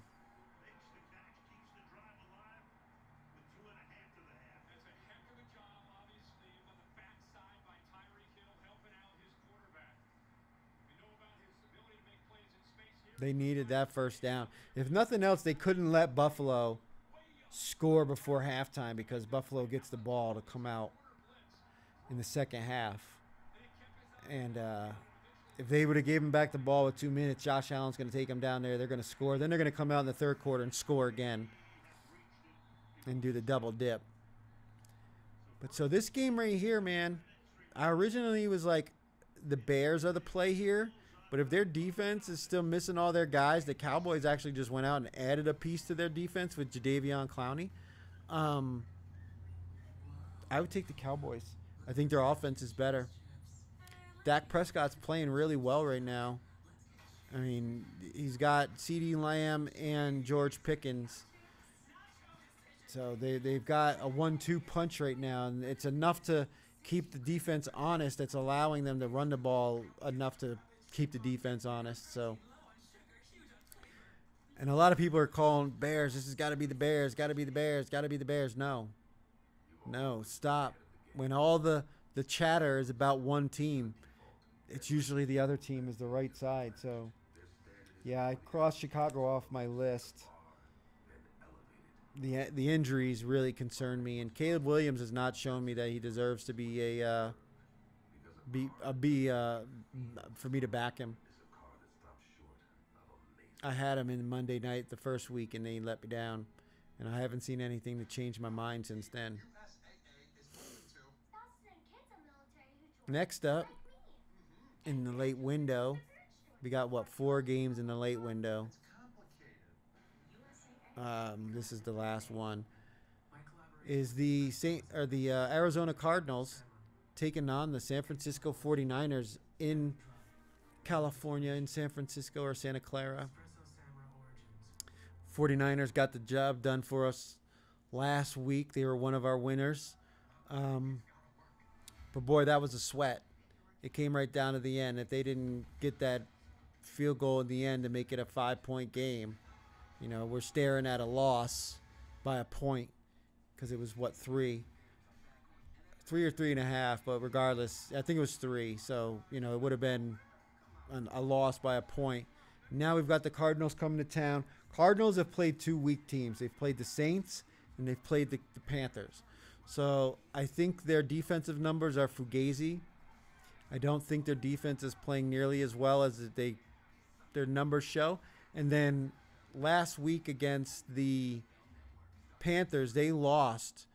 They needed that first down. If nothing else, they couldn't let Buffalo score before halftime because Buffalo gets the ball to come out in the second half. And if they would have given back the ball with 2 minutes, Josh Allen's going to take them down there. They're going to score. Then they're going to come out in the 3rd quarter and score again and do the double dip. But so this game right here, man, I originally was like, the Bears are the play here. But if their defense is still missing all their guys, the Cowboys actually just went out and added a piece to their defense with Jadeveon Clowney. Um, I would take the Cowboys. I think their offense is better. Dak Prescott's playing really well right now. I mean, he's got CeeDee Lamb and George Pickens. So they've got a 1-2 punch right now, and it's enough to keep the defense honest. It's allowing them to run the ball enough to keep the defense honest. So, and a lot of people are calling Bears. This has got to be the Bears. Got to be the Bears. Got to be the Bears. No, stop. When all the chatter is about one team, it's usually the other team is the right side. So, yeah, I crossed Chicago off my list. The injuries really concern me, and Caleb Williams has not shown me that he deserves to be for me to back him. I had him in Monday night the first week, and they let me down, and I haven't seen anything to change my mind since then. Next up, in the late window, we got 4 games in the late window. This is the last one. Is the Arizona Cardinals taking on the San Francisco 49ers in California, in San Francisco or Santa Clara? 49ers got the job done for us last week. They were one of our winners. But boy, that was a sweat. It came right down to the end. If they didn't get that field goal in the end to make it a 5-point game, we're staring at a loss by a point, because it was 3 or 3.5, but regardless, I think it was 3. So, it would have been a loss by a point. Now we've got the Cardinals coming to town. Cardinals have played 2 weak teams. They've played the Saints and they've played the Panthers. So I think their defensive numbers are fugazi. I don't think their defense is playing nearly as well as their numbers show. And then last week against the Panthers, they lost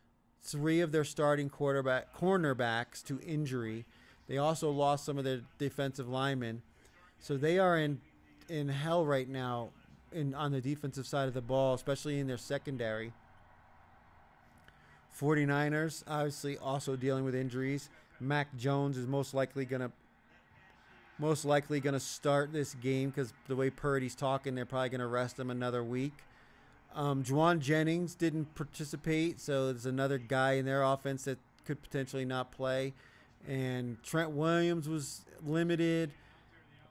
3 of their starting cornerbacks to injury. They also lost some of their defensive linemen. So they are in hell right now on the defensive side of the ball, especially in their secondary. 49ers obviously also dealing with injuries. Mac Jones is most likely gonna start this game, because the way Purdy's talking, they're probably gonna rest him another week. Juwan Jennings didn't participate, so there's another guy in their offense that could potentially not play. And Trent Williams was limited.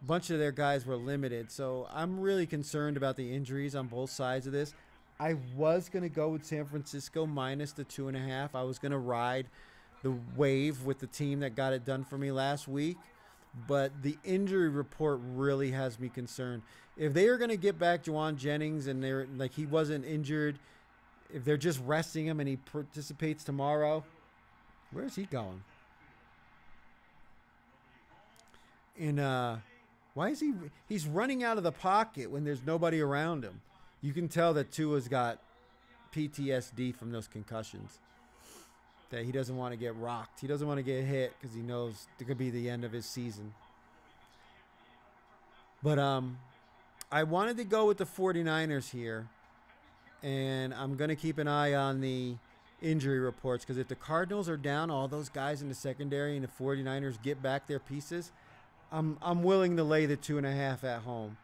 A bunch of their guys were limited. So I'm really concerned about the injuries on both sides of this. I was going to go with San Francisco minus the 2.5. I was going to ride the wave with the team that got it done for me last week. But the injury report really has me concerned. If they are going to get back Juwan Jennings and they're like, he wasn't injured, if they're just resting him and he participates tomorrow, where's he going? And why is he's running out of the pocket when there's nobody around him? You can tell that Tua's got PTSD from those concussions, that he doesn't want to get rocked. He doesn't want to get hit because he knows it could be the end of his season. But I wanted to go with the 49ers here, and I'm going to keep an eye on the injury reports, because if the Cardinals are down all those guys in the secondary and the 49ers get back their pieces, I'm willing to lay the 2.5 at home.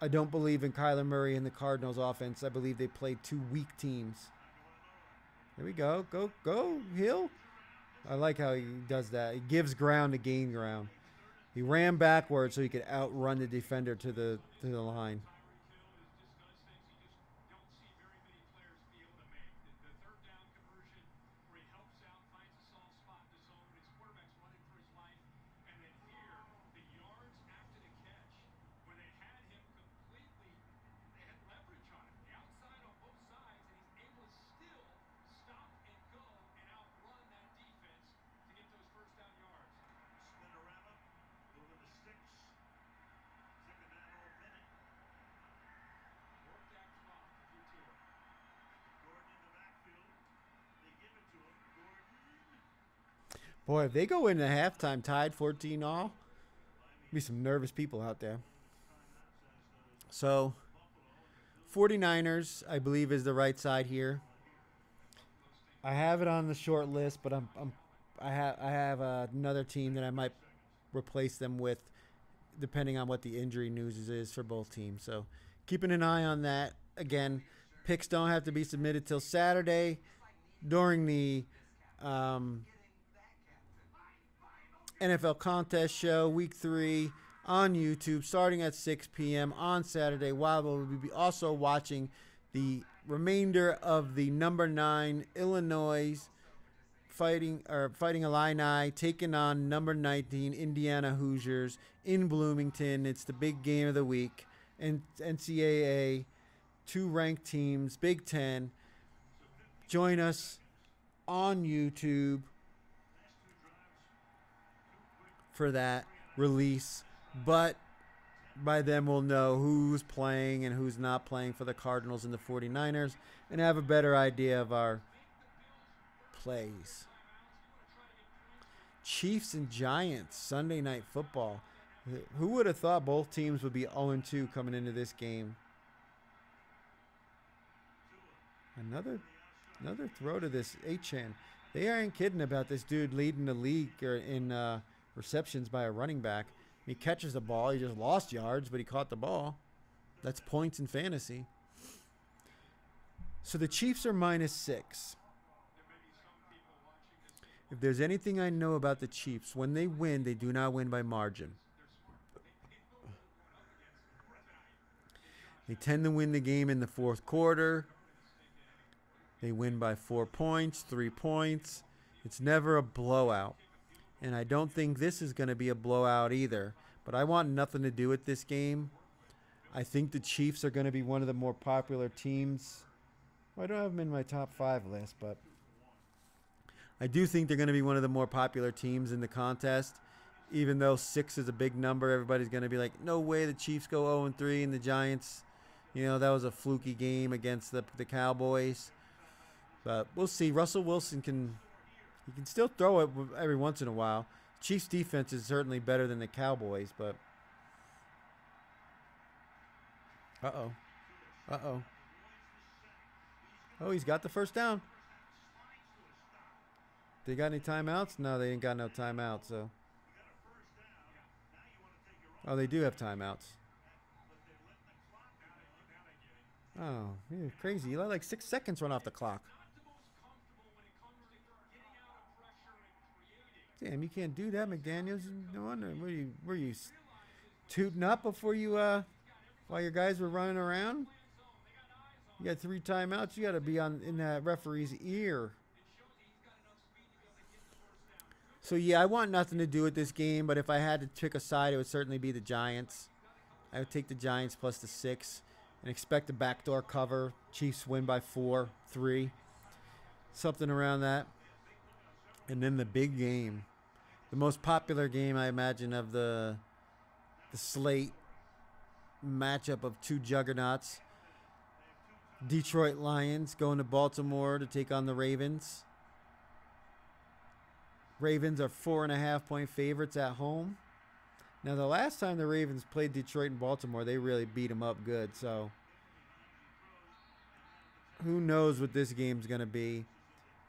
I don't believe in Kyler Murray and the Cardinals offense. I believe they played 2 weak teams. There we go. Go, Hill. I like how he does that. He gives ground to gain ground. He ran backwards so he could outrun the defender to the line. Boy, if they go into halftime tied 14-all, be some nervous people out there. So, 49ers, I believe, is the right side here. I have it on the short list, but I have another team that I might replace them with, depending on what the injury news is for both teams. So keeping an eye on that. Again, picks don't have to be submitted till Saturday during the NFL contest show, week 3, on YouTube, starting at 6 p.m. on Saturday, while we'll be also watching the remainder of the number 9 Illinois Fighting Illini taking on number 19 Indiana Hoosiers in Bloomington. It's the big game of the week. And NCAA, 2 ranked teams, Big Ten. Join us on YouTube for that release. But by then we'll know who's playing and who's not playing for the Cardinals and the 49ers and have a better idea of our plays. Chiefs and Giants, Sunday Night Football. Who would have thought both teams would be 0-2 coming into this game? Another throw to this Achan. They aren't kidding about this dude leading the league in receptions by a running back. He catches the ball. He just lost yards, but he caught the ball. That's points in fantasy. So the Chiefs are -6. If there's anything I know about the Chiefs, when they win, they do not win by margin. They tend to win the game in the fourth quarter. They win by 4 points, 3 points. It's never a blowout. And I don't think this is going to be a blowout either. But I want nothing to do with this game. I think the Chiefs are going to be one of the more popular teams. Well, I don't have them in my top 5 list, but I do think they're going to be one of the more popular teams in the contest. Even though 6 is a big number, everybody's going to be like, no way the Chiefs go 0-3 and the Giants, that was a fluky game against the Cowboys. But we'll see. Russell Wilson can still throw it every once in a while. Chiefs defense is certainly better than the Cowboys, but Uh-oh. Oh, he's got the first down. They got any timeouts? No, they ain't got no timeouts, so. Oh, they do have timeouts. Oh, you're crazy. You let like 6 seconds run off the clock. Damn, you can't do that, McDaniels. No wonder. Were you tooting up before you, while your guys were running around? You got 3 timeouts. You got to be in that referee's ear. So, yeah, I want nothing to do with this game, but if I had to pick a side, it would certainly be the Giants. I would take the Giants plus the 6 and expect a backdoor cover. Chiefs win by 4, 3, something around that. And then the big game, the most popular game, I imagine, of the slate, matchup of 2 juggernauts. Detroit Lions going to Baltimore to take on the Ravens. Ravens are 4.5-point favorites at home. Now, the last time the Ravens played Detroit and Baltimore, they really beat them up good. So, who knows what this game's going to be.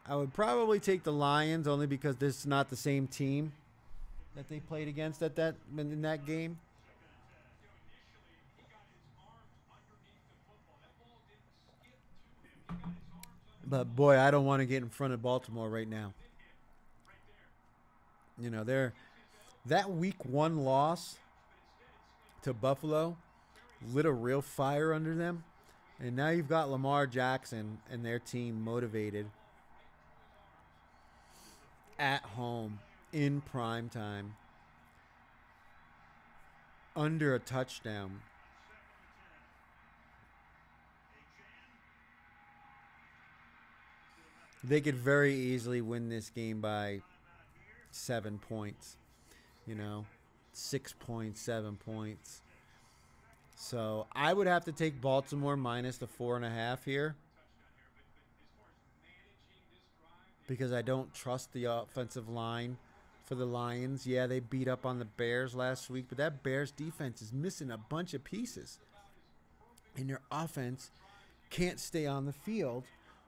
I would probably take the Lions only because this is not the same team that they played against in that game. But, boy, I don't want to get in front of Baltimore right now. That week 1 loss to Buffalo lit a real fire under them. And now you've got Lamar Jackson and their team motivated at home in prime time under a touchdown. They could very easily win this game by 7 points, 6 points, 7 points. So I would have to take Baltimore minus the 4.5 here because I don't trust the offensive line for the Lions. Yeah, they beat up on the Bears last week, but that Bears defense is missing a bunch of pieces. and your offense can't stay on the field,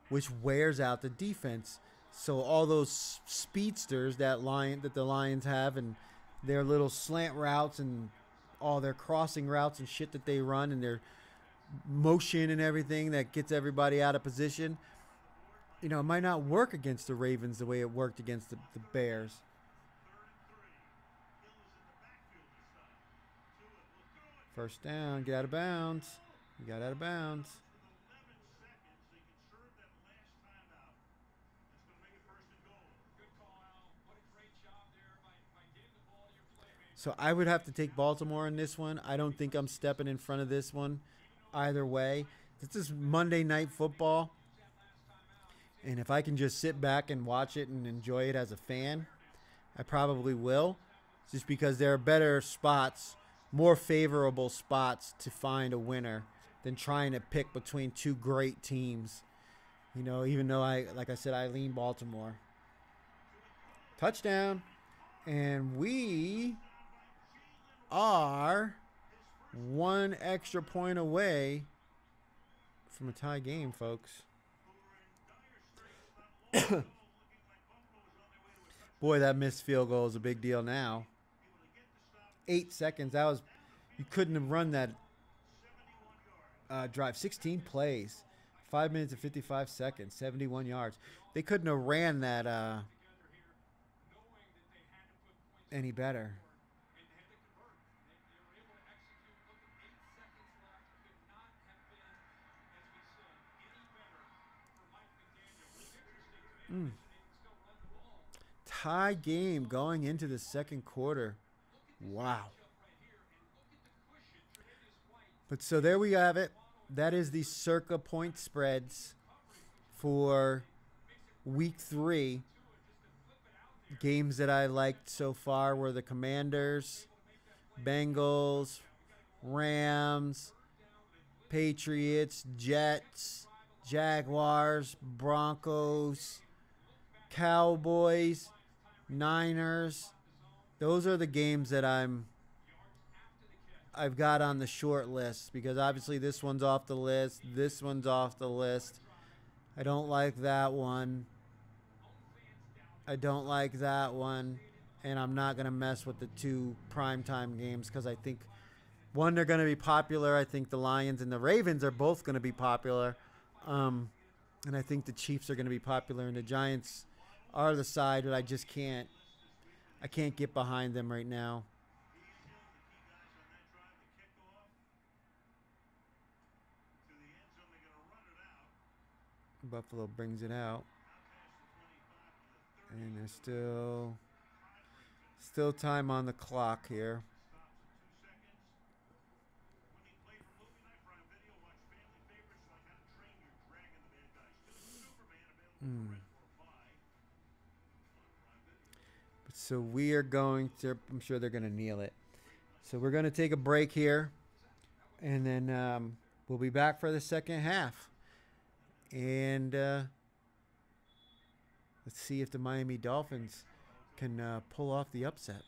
which wears out the defense. So all those speedsters that the Lions have, and their little slant routes and all their crossing routes and shit that they run, and their motion and everything that gets everybody out of position, it might not work against the Ravens the way it worked against the Bears. First down, get out of bounds. You got out of bounds. So I would have to take Baltimore in this one. I don't think I'm stepping in front of this one either way. This is Monday Night Football. And if I can just sit back and watch it and enjoy it as a fan, I probably will. Just because there are better spots, more favorable spots to find a winner than trying to pick between two great teams. Even though like I said, I lean Baltimore. Touchdown. And we are one extra point away from a tie game, folks. Boy, that missed field goal is a big deal now. 8 seconds. You couldn't have run that drive. 16 plays. 5 minutes and 55 seconds. 71 yards. They couldn't have ran that any better. Tie game going into the second quarter. Wow. But so there we have it. That is the Circa point spreads for week 3. Games that I liked so far were the Commanders, Bengals, Rams, Patriots, Jets, Jaguars, Broncos, Cowboys, Niners. Those are the games that I've got on the short list, because obviously this one's off the list. This one's off the list. I don't like that one. I don't like that one. And I'm not going to mess with the 2 primetime games because I think, one, they're going to be popular. I think the Lions and the Ravens are both going to be popular. And I think the Chiefs are going to be popular, and the Giants are the side that I just can't get behind them right now. Buffalo brings it out. And there's still time on the clock here. So we are going to, I'm sure they're going to kneel it. So we're going to take a break here, and then we'll be back for the second half. And let's see if the Miami Dolphins can pull off the upset.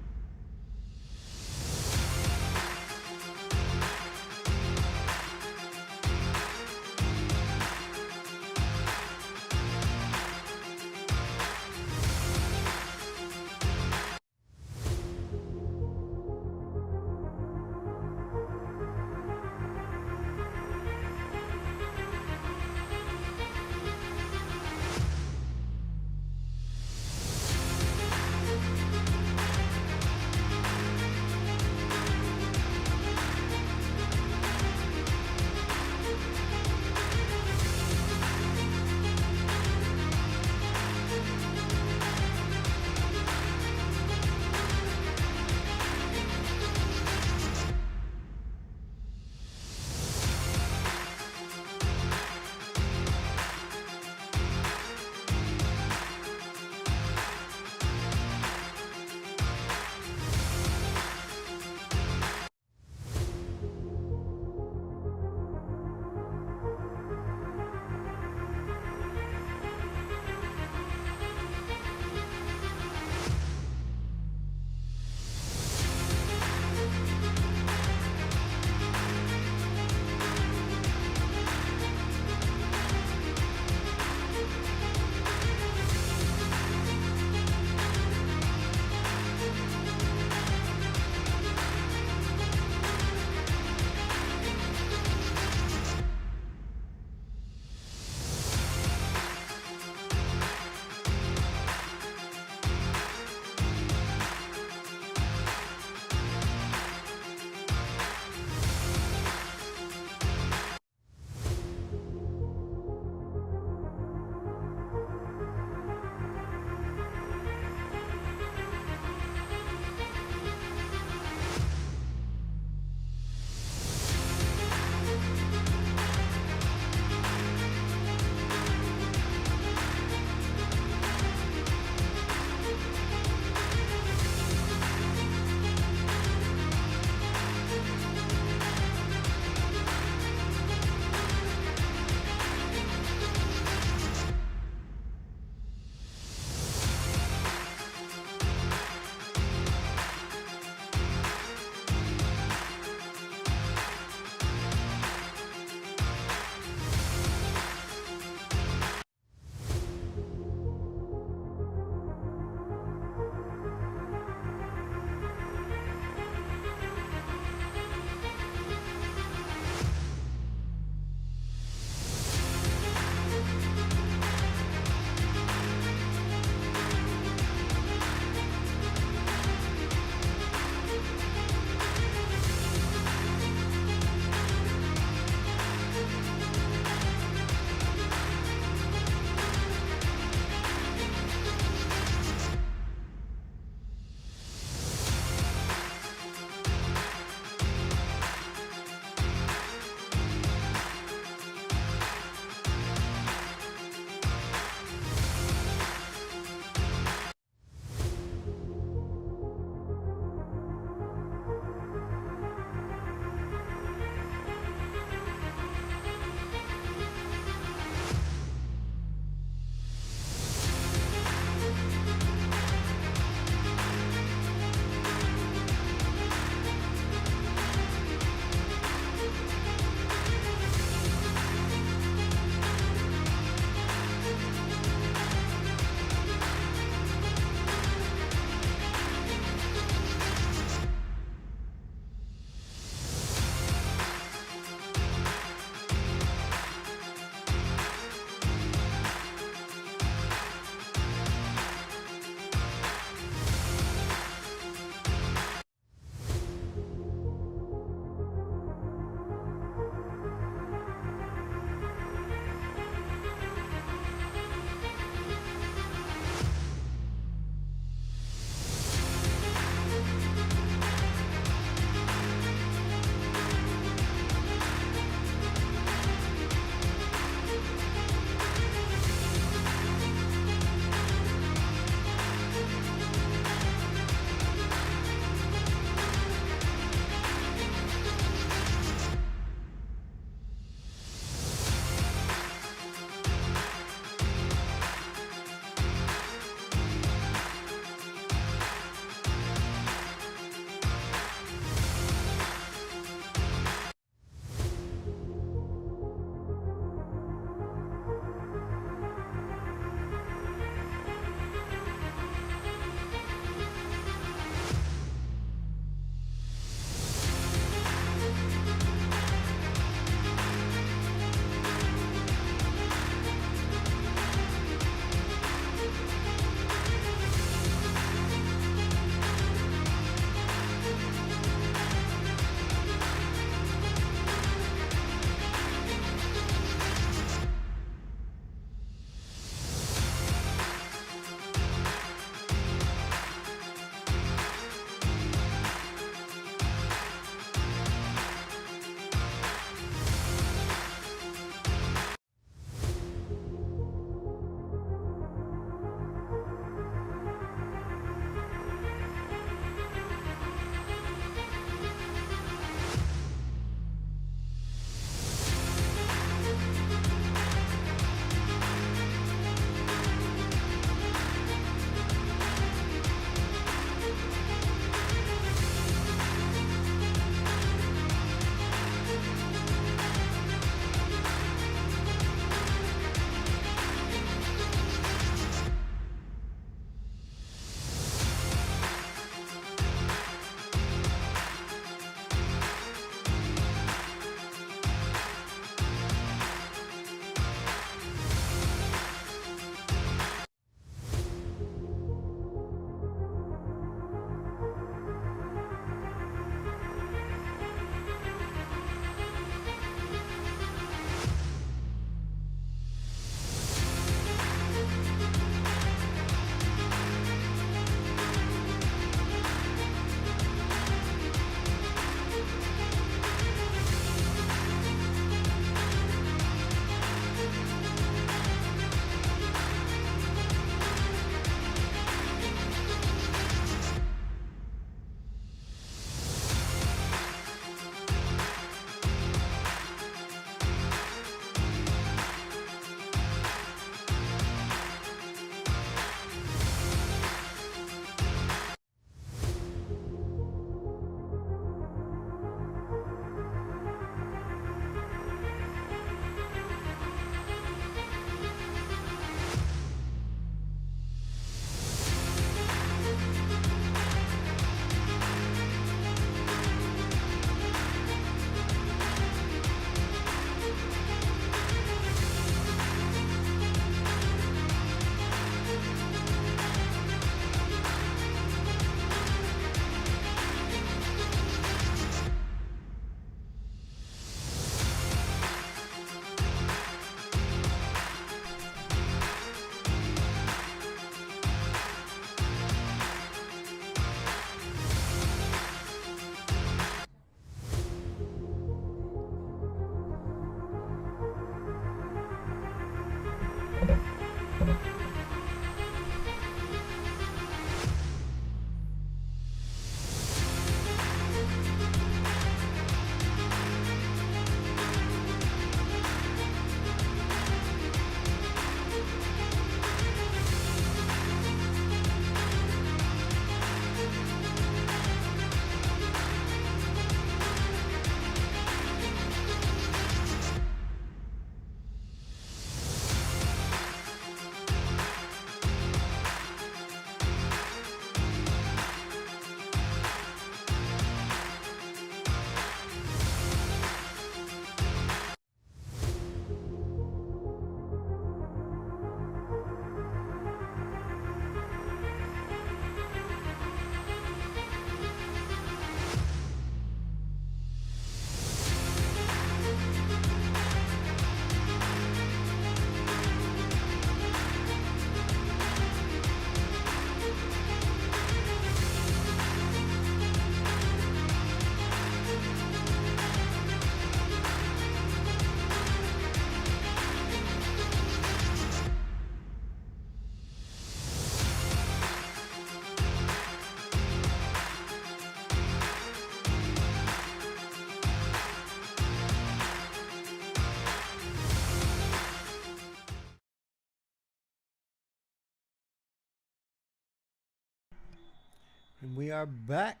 And we are back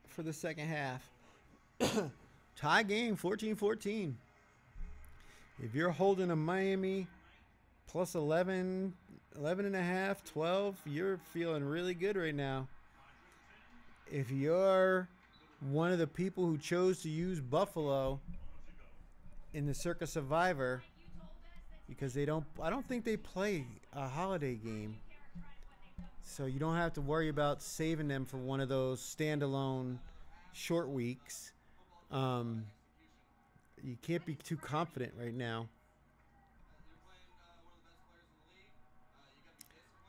for the second half. Tie game, 14-14. If you're holding a Miami plus 11, 11 and a half, 12, you're feeling really good right now. If you're one of the people who chose to use Buffalo in the Circa Survivor, because I don't think they play a holiday game. So you don't have to worry about saving them for one of those standalone short weeks. You can't be too confident right now.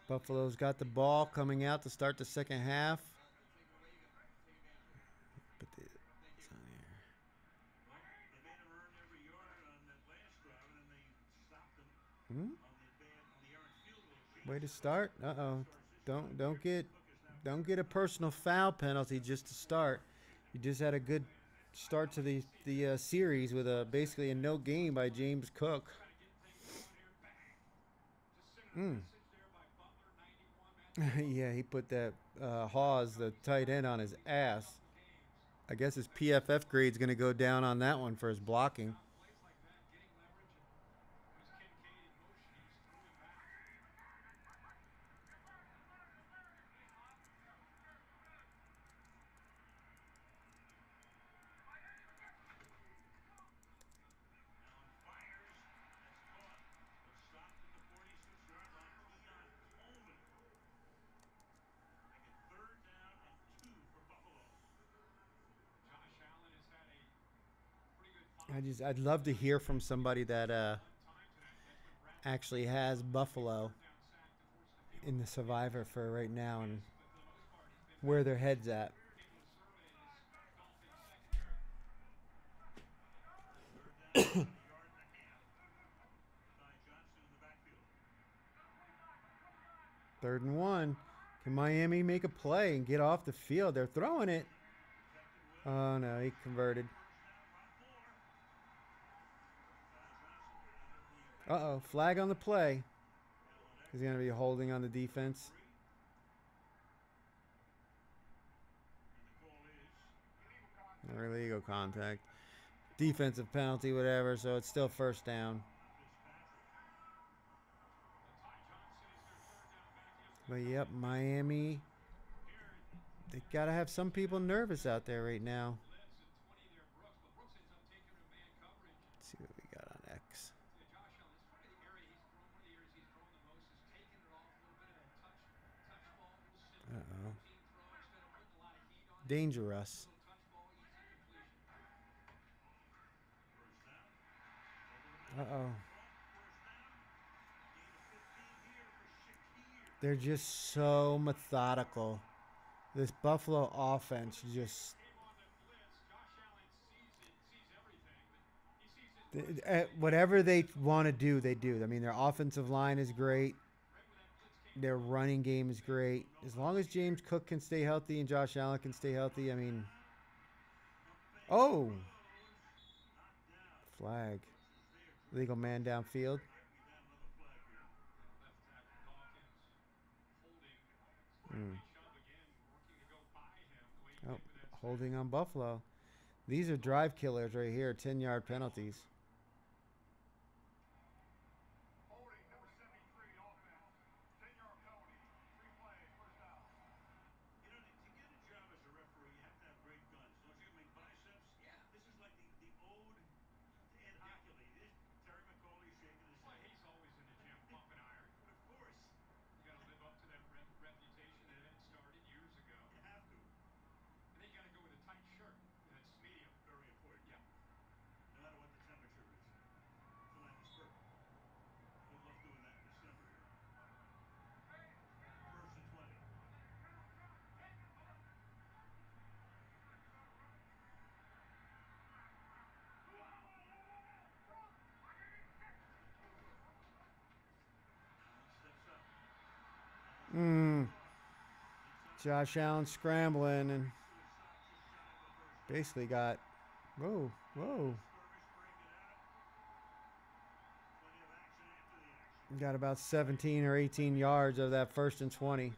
Buffalo's got the ball coming out to start the second half. Way to start. Uh-oh. Don't get a personal foul penalty just to start. You just had a good start to the series with basically a no game by James Cook. Yeah, he put that Hawes, the tight end, on his ass. I guess his PFF grade's going to go down on that one for his blocking. I'd love to hear from somebody that actually has Buffalo in the Survivor for right now and where their head's at. Third and 1. Can Miami make a play and get off the field? They're throwing it. Oh, no, he converted. Uh-oh, flag on the play. He's going to be holding on the defense. Illegal contact. Defensive penalty, whatever, so it's still first down. But, yep, Miami. They got to have some people nervous out there right now. Let's see what we got on X. Uh-oh. Dangerous. Uh-oh. They're just so methodical. This Buffalo offense just... whatever they want to do, they do. I mean, their offensive line is great. Their running game is great. As long as James Cook can stay healthy and Josh Allen can stay healthy, I mean... Oh! Flag. Legal man downfield. Oh, holding on Buffalo. These are drive killers right here. 10-yard penalties. Josh Allen scrambling and basically got... Whoa. Got about 17 or 18 yards of that 1st and 20.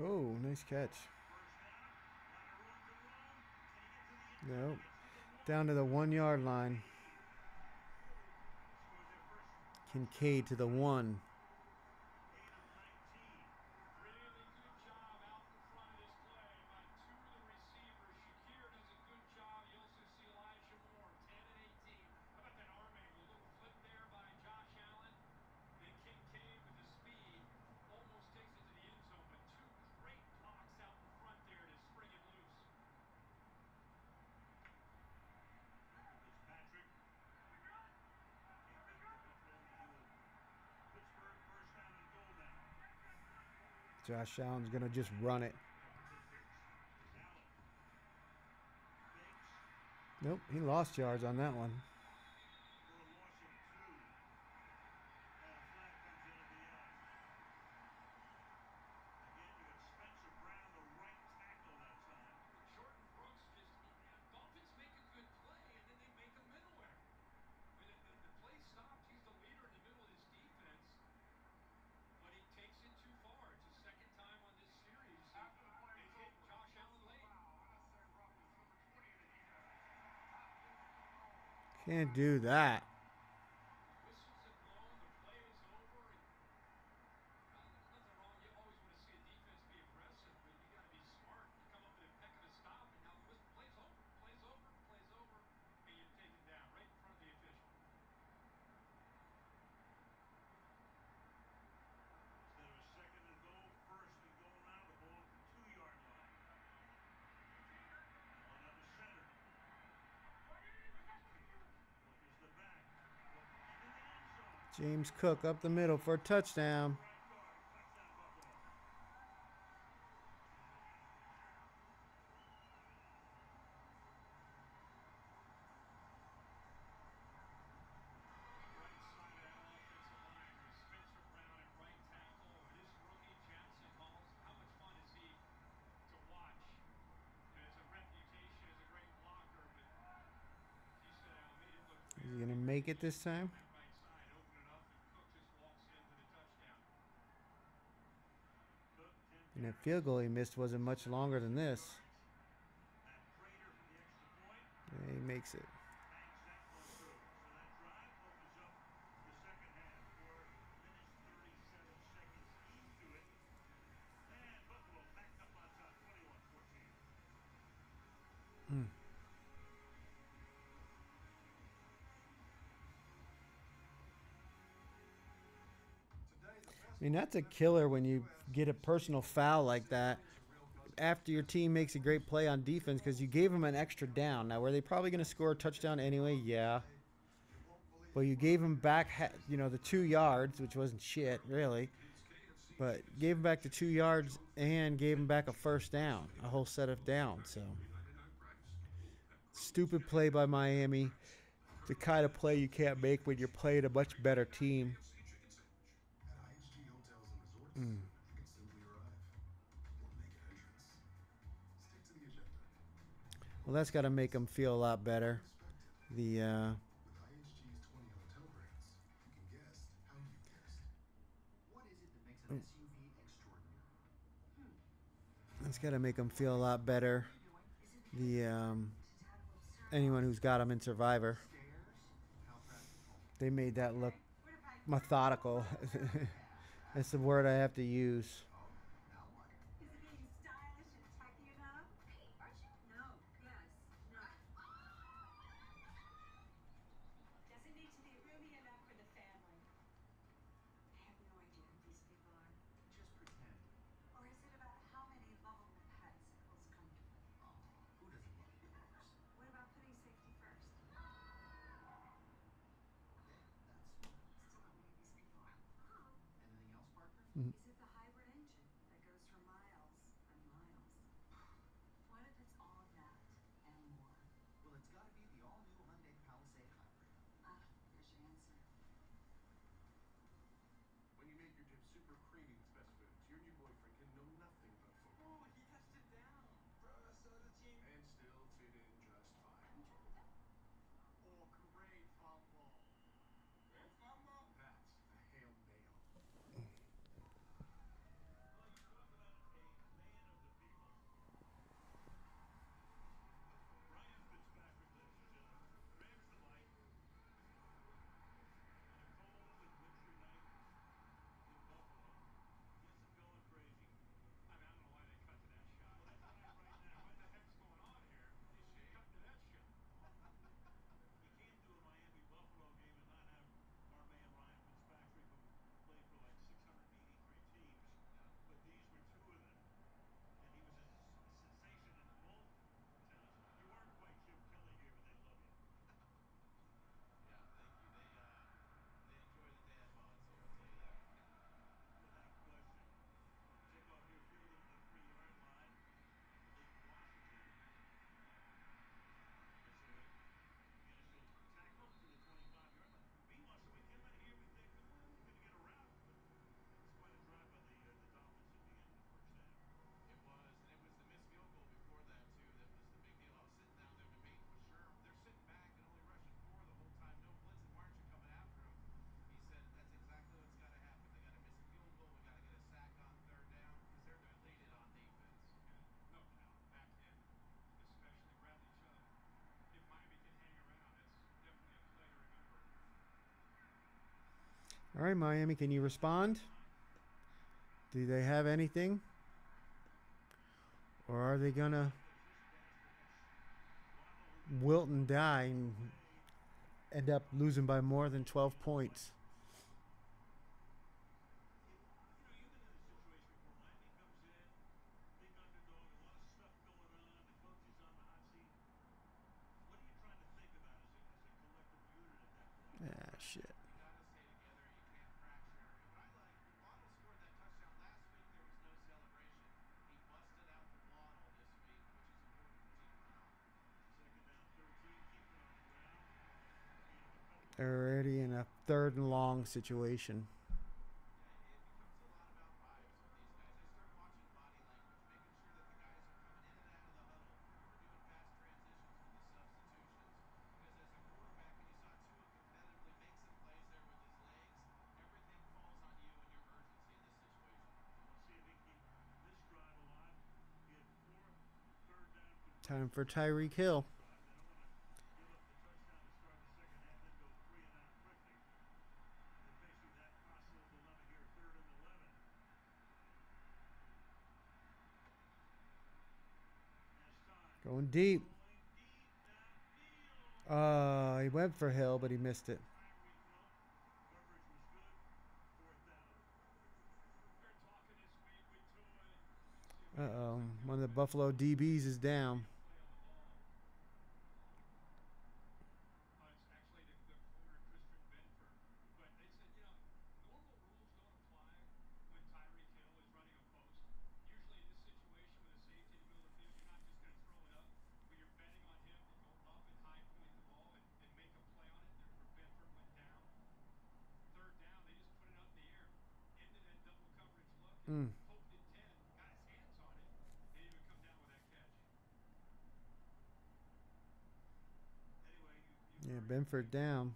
Oh, nice catch. Nope. Down to the 1 yard line. Kincaid to the 1. Josh Allen's going to just run it. Nope, he lost yards on that one. Can't do that. James Cook up the middle for a touchdown. Is he going to make it this time? And that field goal he missed wasn't much longer than this. Yeah, he makes it. I mean, that's a killer when you get a personal foul like that after your team makes a great play on defense because you gave them an extra down. Now, were they probably going to score a touchdown anyway? Yeah. Well, you gave them back, the 2 yards, which wasn't shit, really. But gave them back the 2 yards and gave them back a first down, a whole set of downs. So, stupid play by Miami. The kind of play you can't make when you're playing a much better team. Well, that's got to make them feel a lot better. That's got to make them feel a lot better. Anyone who's got them in Survivor, they made that look methodical. That's the word I have to use. All right, Miami, can you respond? Do they have anything? Or are they going to wilt and die and end up losing by more than 12 points? Ah, shit. Already in a third and long situation. Time for Tyreek Hill. Going deep. He went for Hill, but he missed it. Uh-oh. One of the Buffalo DBs is down. Mm. Yeah, Benford down.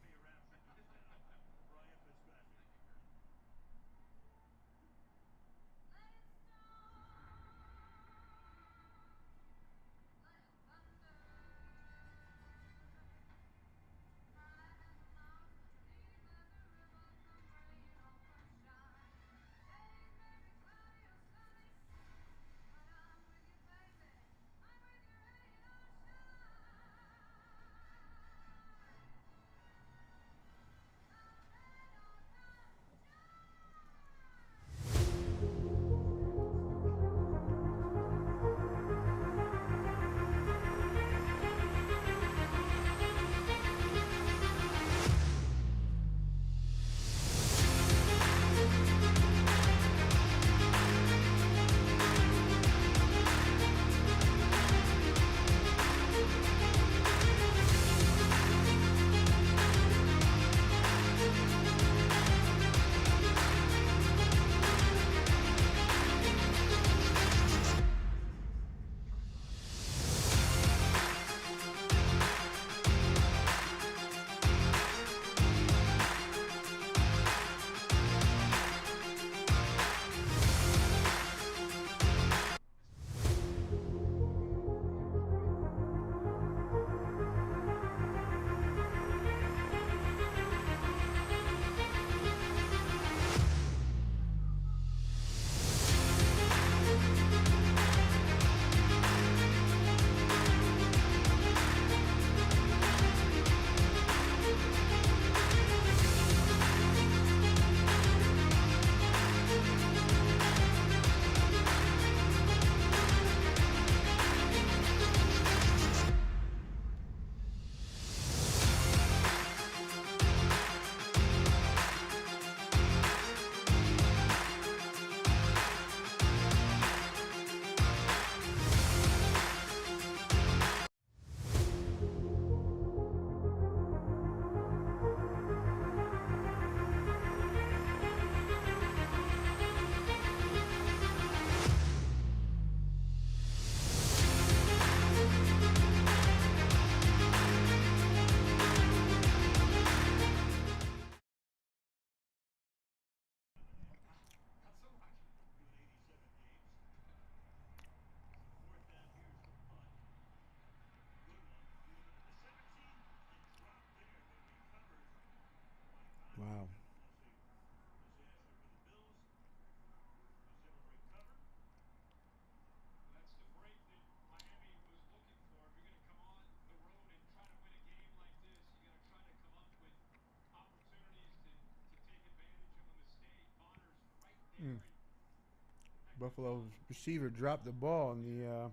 Buffalo receiver dropped the ball on the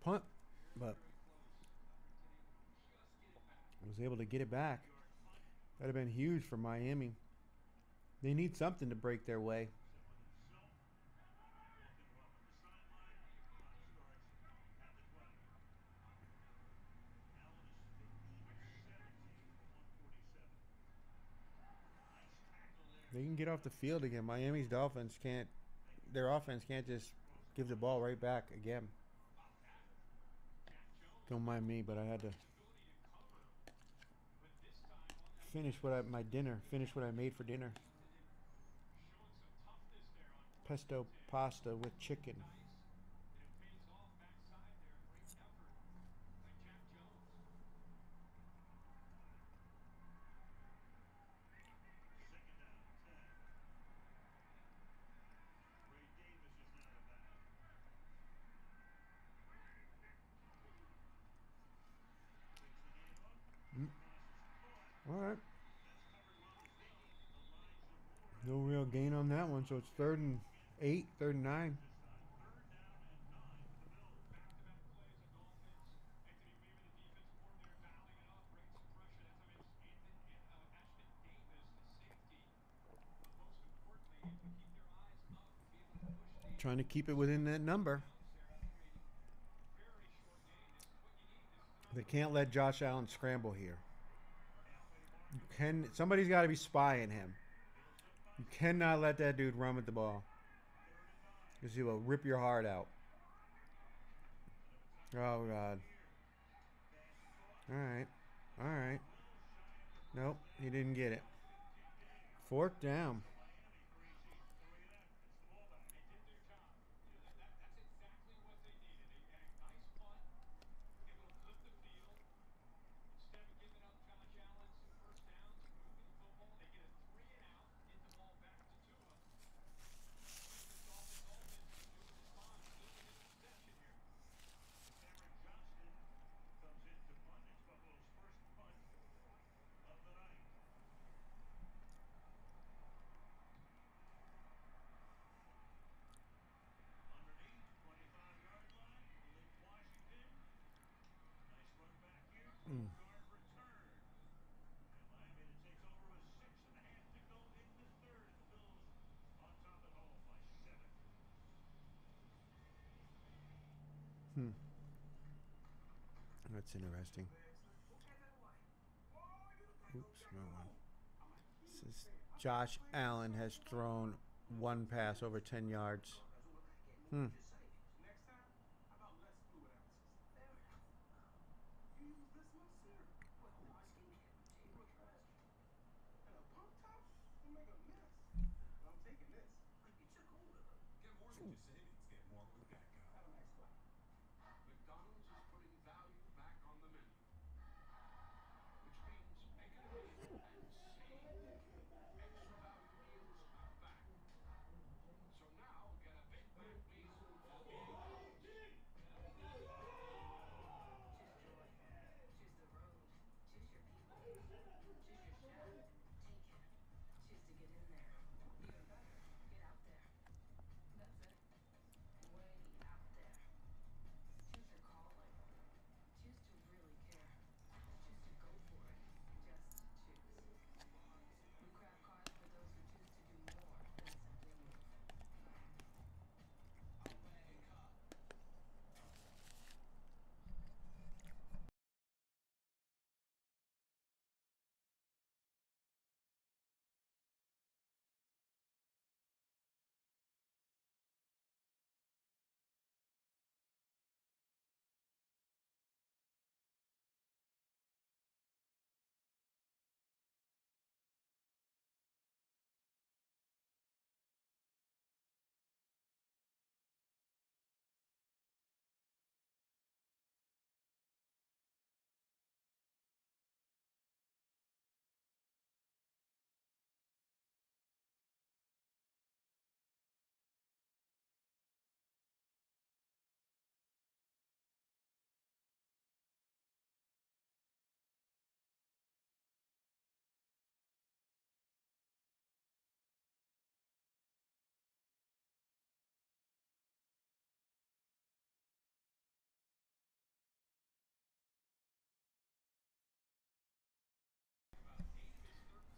punt, but was able to get it back. That'd have been huge for Miami. They need something to break their way. They can get off the field again. Miami's Dolphins can't. Their offense can't just give the ball right back again. Don't mind me, but I had to finish what I made for dinner. Pesto pasta with chicken. All right. No real gain on that one, so it's 3rd and 8, 3rd and 9. Trying to keep it within that number. They can't let Josh Allen scramble here. Somebody's got to be spying him. You cannot let that dude run with the ball, because he will rip your heart out. Oh, God. All right. All right. Nope, he didn't get it. 4th down. That's interesting. Oops, wrong one. This is Josh Allen has thrown one pass over 10 yards.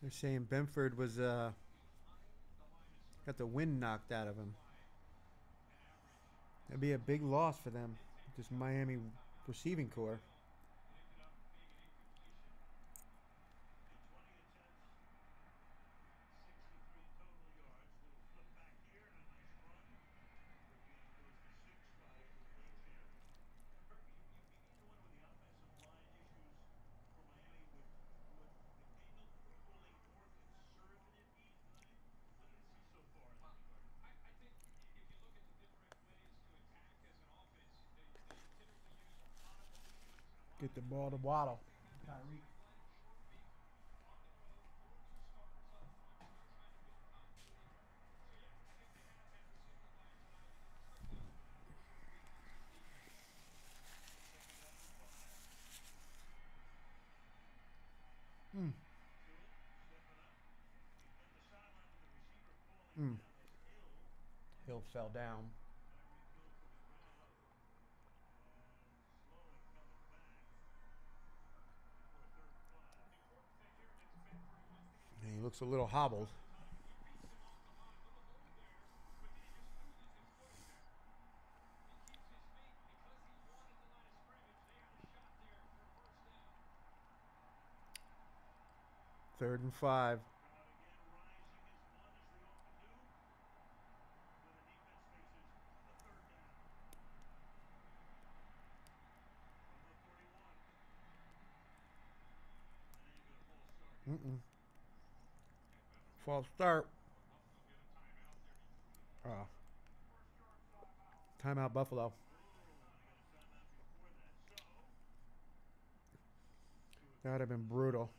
They're saying Benford was got the wind knocked out of him. That'd be a big loss for them. This Miami receiving core. Get the ball to Waddle. Tyreek. Mm. Mm. Hill fell down. And he looks a little hobbled. Third and 5. Mm-mm. False start. Timeout Buffalo. That would have been brutal.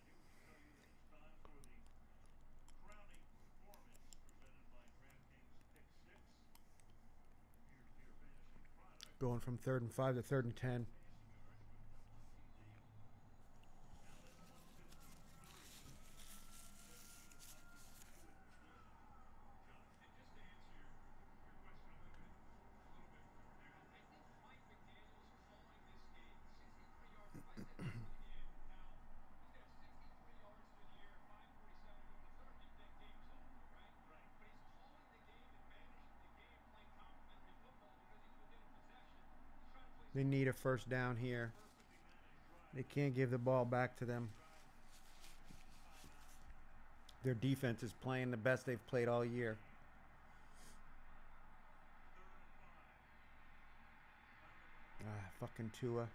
Going from 3rd and 5 to 3rd and 10. They need a first down here. They can't give the ball back to them. Their defense is playing the best they've played all year. Fucking Tua.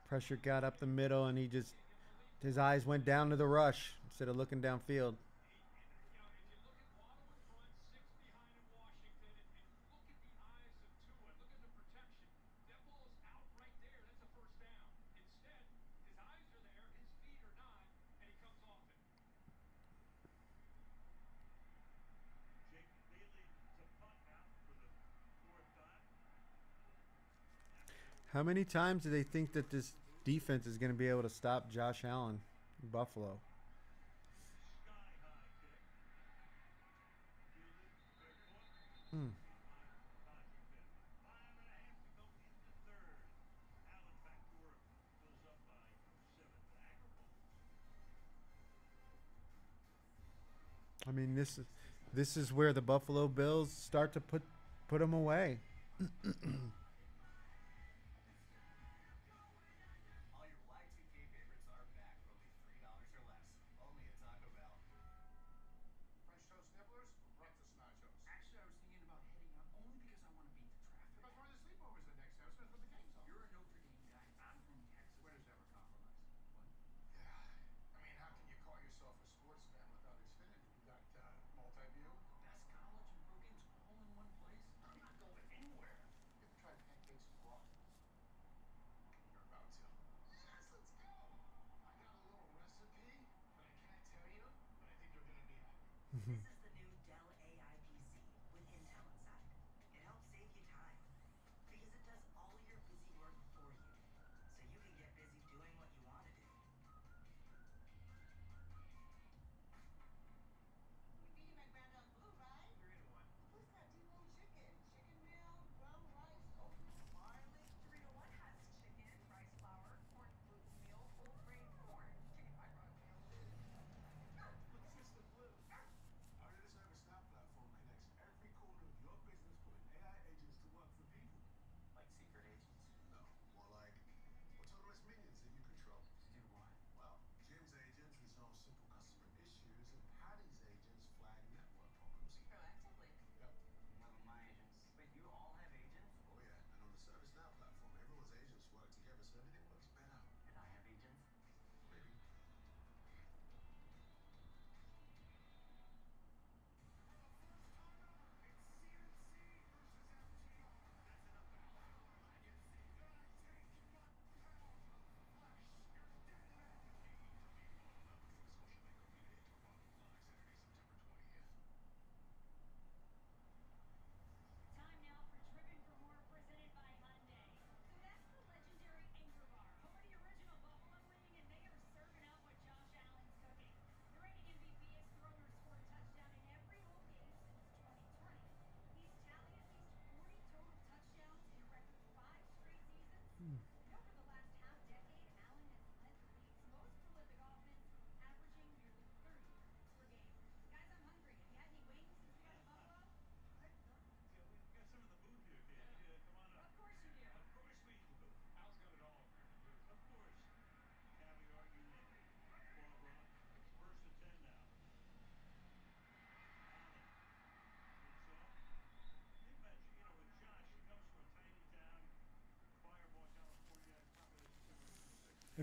Pressure got up the middle, and his eyes went down to the rush instead of looking downfield. How many times do they think that this defense is going to be able to stop Josh Allen in Buffalo? Hmm. I mean, this is where the Buffalo Bills start to put them away.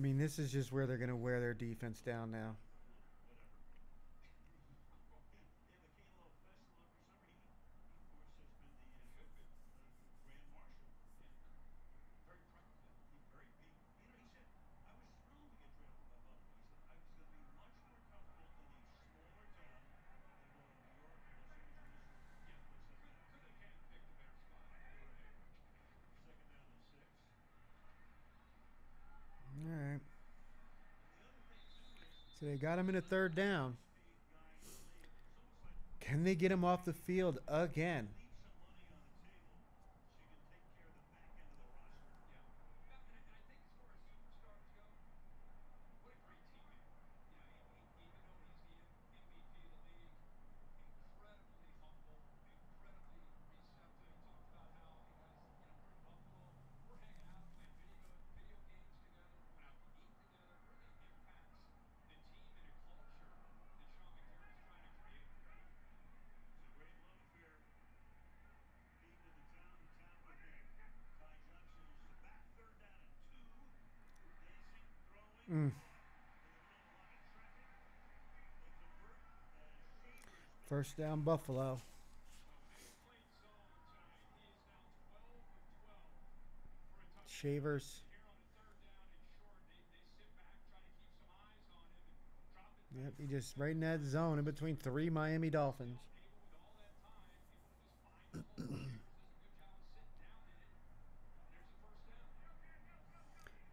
I mean, this is just where they're going to wear their defense down now. All right. So they got him in a third down. Can they get him off the field again? First down, Buffalo. Shavers. Yep, he just right in that zone in between three Miami Dolphins.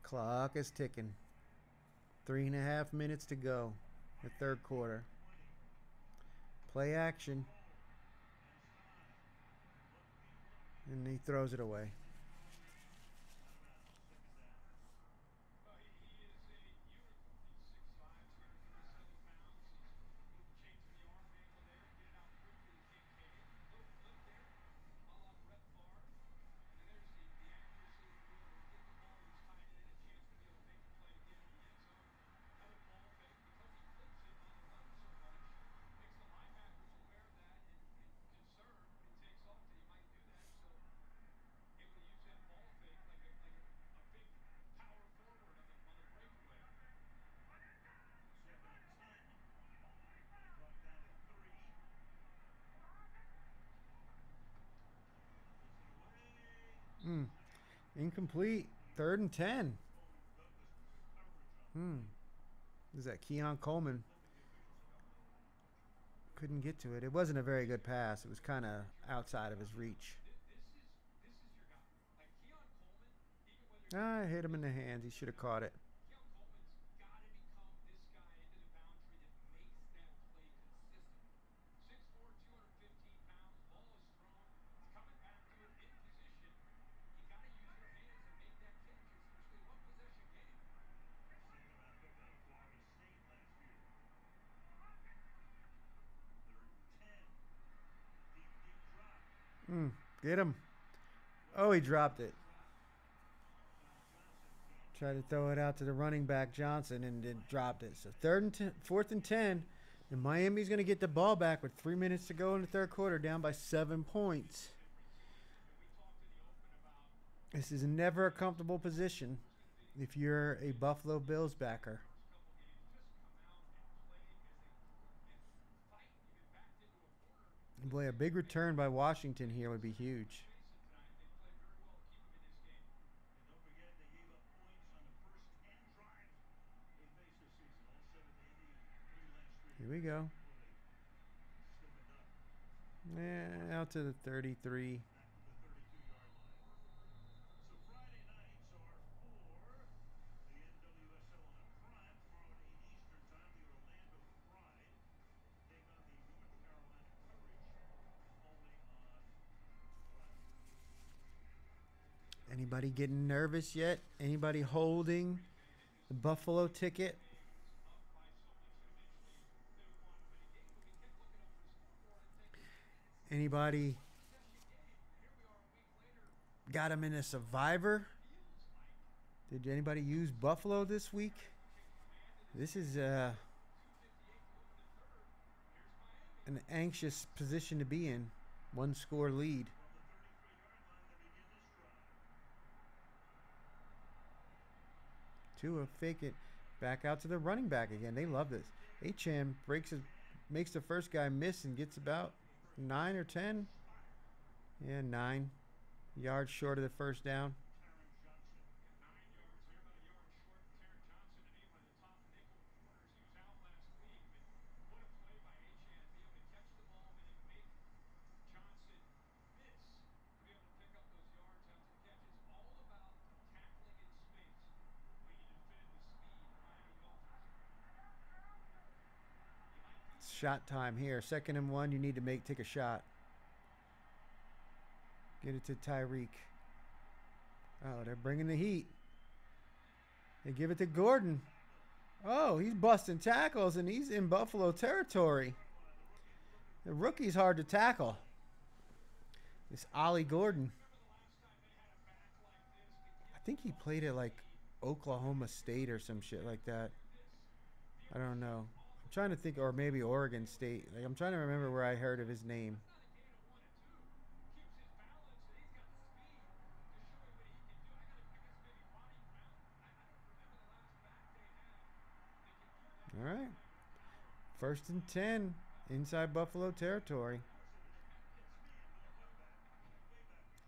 Clock is ticking. 3.5 minutes to go. The third quarter. Play action. And he throws it away. Incomplete. 3rd and 10. Is that Keon Coleman? Couldn't get to it. It wasn't a very good pass. It was kind of outside of his reach. I hit him in the hands. He should have caught it. Get him. Oh, he dropped it. Tried to throw it out to the running back Johnson and then dropped it. So 4th and 10. And Miami's going to get the ball back with 3 minutes to go in the third quarter, down by 7 points. This is never a comfortable position if you're a Buffalo Bills backer. Boy, a big return by Washington here would be huge. Here we go. Out to the 33. Anybody getting nervous yet? Anybody holding the Buffalo ticket? Anybody got him in a survivor? Did anybody use Buffalo this week? This is an anxious position to be in. 1-score lead. Tua fake it. Back out to the running back again. They love this. Acham makes the first guy miss and gets about 9 or 10. Yeah, 9 yards short of the first down. It's shot time here. 2nd and 1. You need to take a shot. Get it to Tyreek. Oh, they're bringing the heat. They give it to Gordon. Oh, he's busting tackles, and he's in Buffalo territory. The rookie's hard to tackle. This Ollie Gordon. I think he played at like Oklahoma State or some shit like that. I don't know. I'm trying to think, or maybe Oregon State. Like, I'm trying to remember where I heard of his name. All right. 1st and 10 inside Buffalo territory.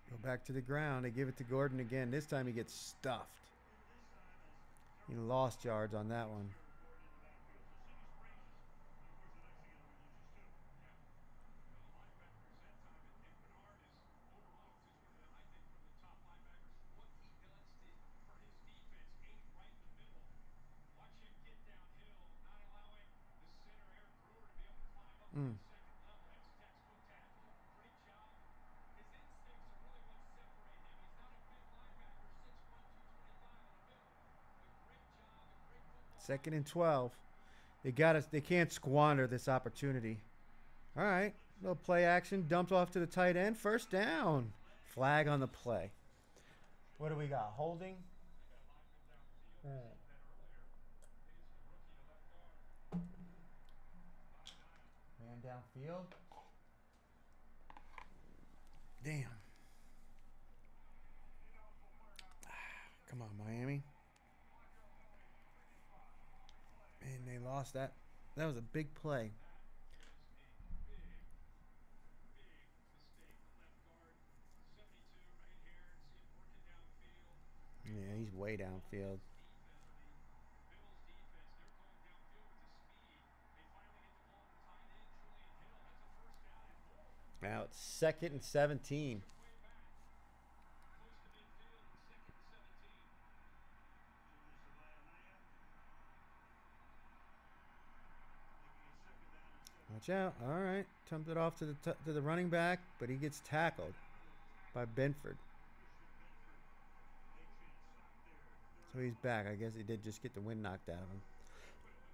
Go back to the ground. They give it to Gordon again. This time he gets stuffed. He lost yards on that one. Mm. Second and 12. They got us. They can't squander this opportunity. All right. Little play action. Dumped off to the tight end. First down. Flag on the play. What do we got? Holding. Man downfield. Damn. Come on, Miami. And they lost that. That was a big play. Yeah, he's way downfield. Now it's 2nd and 17. Watch out. All right. Dumped it off to the running back, but he gets tackled by Benford. So he's back. I guess he did just get the wind knocked out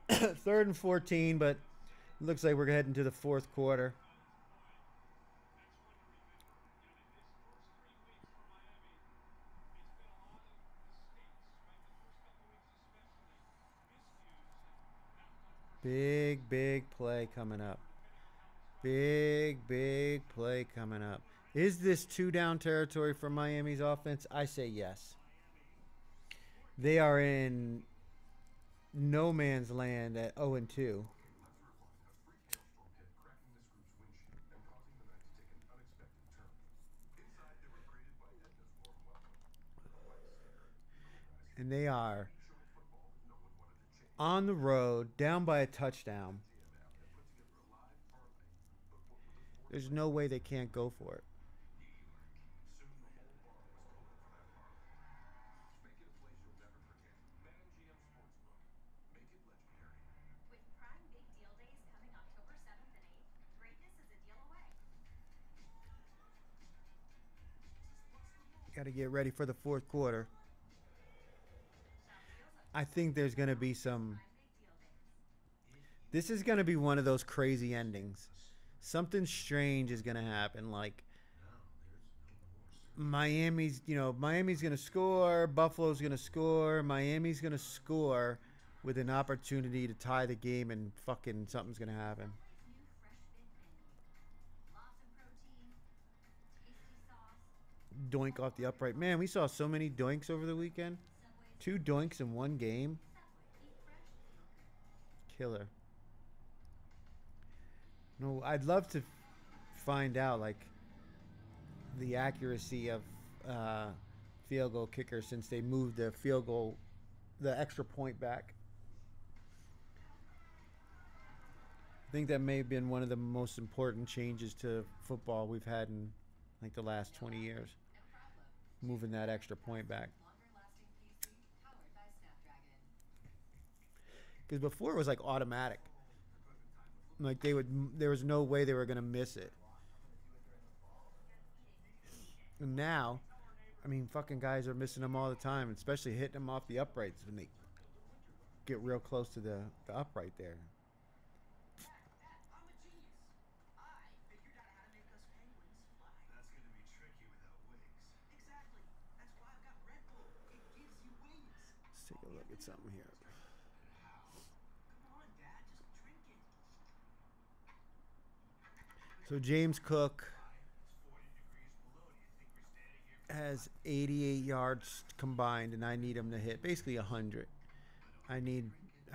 of him. 3rd and 14, but it looks like we're heading to the 4th quarter. Big play coming up. Big play coming up. Is this 2-down territory for Miami's offense? I say yes. They are in no man's land at 0-2. And they are on the road, down by a touchdown. There's no way they can't go for it. Got to get ready for the 4th quarter. I think there's going to be some. This is going to be one of those crazy endings. Something strange is going to happen. Like Miami's going to score. Buffalo's going to score. Miami's going to score with an opportunity to tie the game, and fucking something's going to happen. Doink off the upright. Man, we saw so many doinks over the weekend. 2 doinks in one game. Killer. No, I'd love to find out like the accuracy of field goal kickers since they moved the field goal, the extra point back. I think that may have been one of the most important changes to football we've had in like the last 20 years. Moving that extra point back. Because before it was like automatic. Like there was no way they were going to miss it. And now, I mean, fucking guys are missing them all the time, especially hitting them off the uprights when they get real close to the upright there. Let's take a look at something here. So James Cook has 88 yards combined, and I need him to hit basically 100. I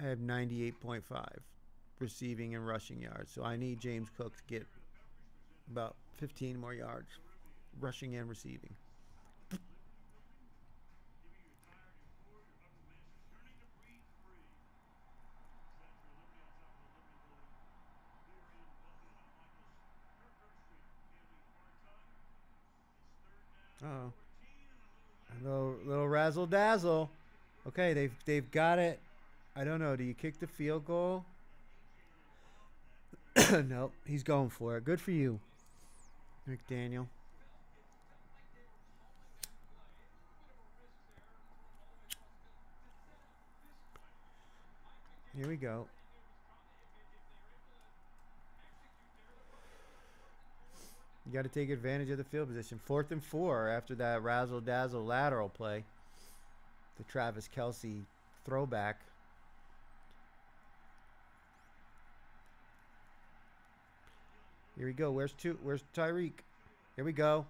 have 98.5 receiving and rushing yards, so I need James Cook to get about 15 more yards, rushing and receiving. Oh, a little razzle dazzle. Okay, they've got it. I don't know. Do you kick the field goal? Nope, he's going for it. Good for you, McDaniel. Here we go. You got to take advantage of the field position. 4th and 4 after that razzle-dazzle lateral play. The Travis Kelce throwback. Here we go. Where's Tyreek? Here we go.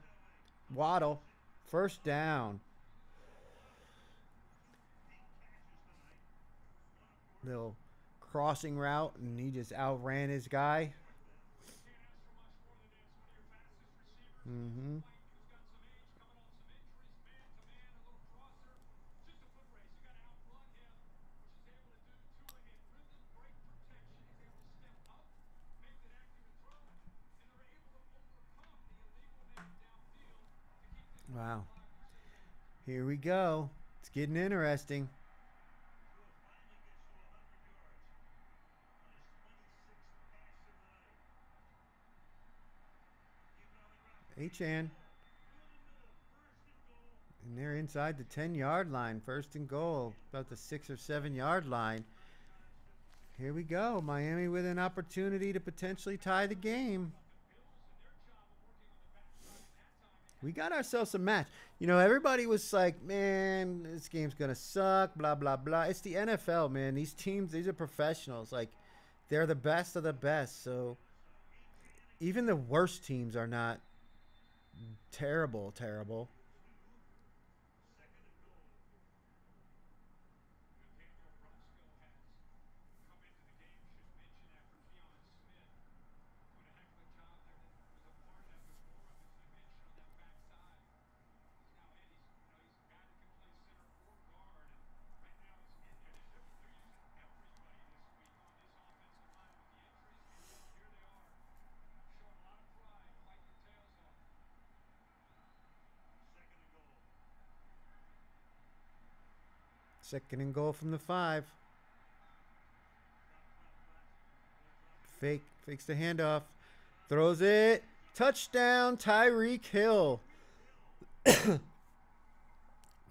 Waddle. First down. Little crossing route, and he just outran his guy. Mm-hmm. Wow. Here we go. It's getting interesting. H-An. And they're inside the 10-yard line. 1st and goal. About the 6 or 7-yard line. Here we go. Miami with an opportunity to potentially tie the game. We got ourselves a match. You know, everybody was like, man, this game's going to suck, blah, blah, blah. It's the NFL, man. These teams, these are professionals. Like, they're the best of the best. So, even the worst teams are not terrible. Second and goal from the 5. Fakes the handoff. Throws it. Touchdown, Tyreek Hill.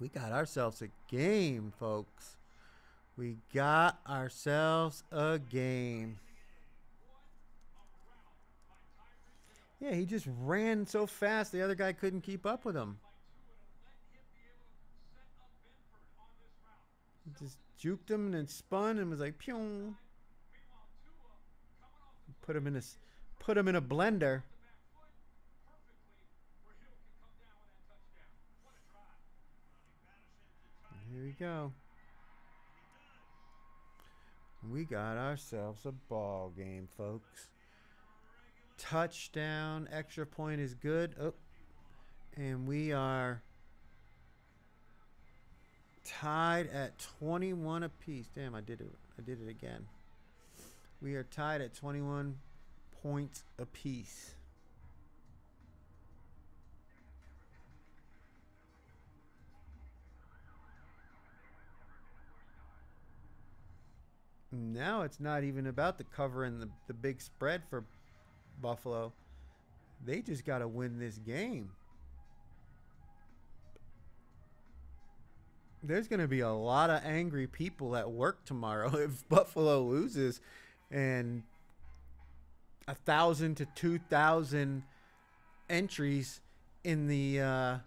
We got ourselves a game, folks. We got ourselves a game. Yeah, he just ran so fast the other guy couldn't keep up with him. He just juked him and then spun and was like, pew. Put him in a blender. Here we go. We got ourselves a ball game, folks. Touchdown, extra point is good. Oh, and we are tied at 21 apiece. Damn, I did it. I did it again. We are tied at 21 points apiece. Now it's not even about the cover and the big spread for Buffalo. They just got to win this game. There's going to be a lot of angry people at work tomorrow if Buffalo loses, and 1,000 to 2,000 entries in the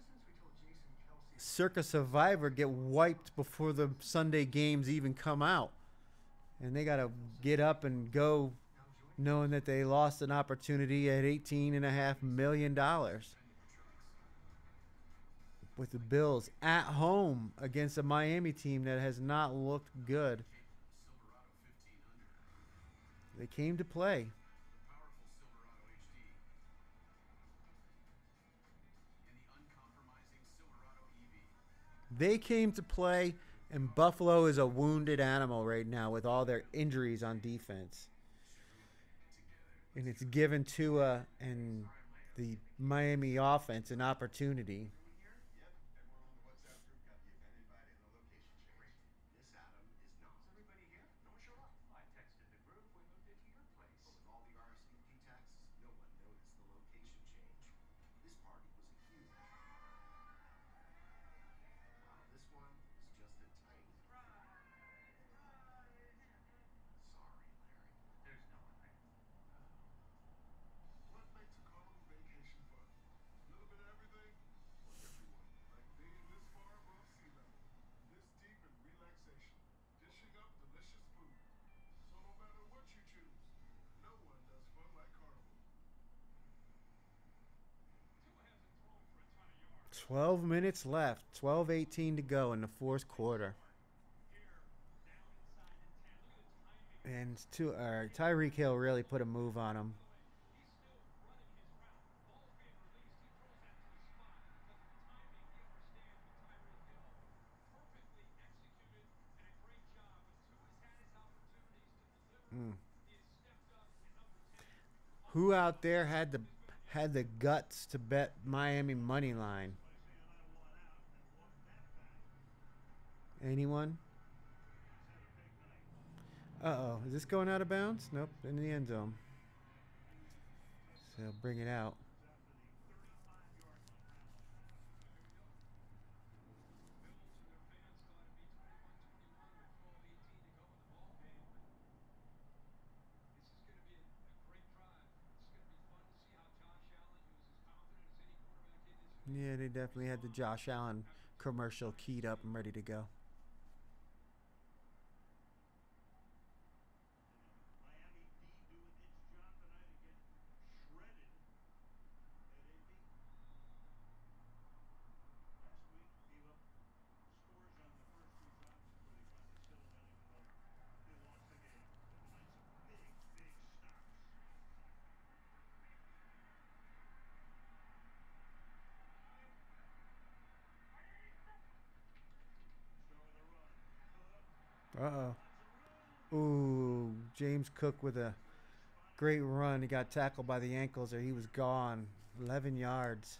Circa Survivor get wiped before the Sunday games even come out. And they got to get up and go knowing that they lost an opportunity at $18.5 million with the Bills at home against a Miami team that has not looked good. They came to play. They came to play, and Buffalo is a wounded animal right now with all their injuries on defense. And it's given Tua and the Miami offense an opportunity. Of 12 minutes left. 12:18 to go in the fourth quarter. And Tyreek Hill really put a move on him. Mm. Who out there had the guts to bet Miami money line? Anyone? Uh-oh. Is this going out of bounds? Nope. In the end zone. So bring it out. Yeah, they definitely had the Josh Allen commercial keyed up and ready to go. Uh-oh. Ooh, James Cook with a great run. He got tackled by the ankles or he was gone. 11 yards.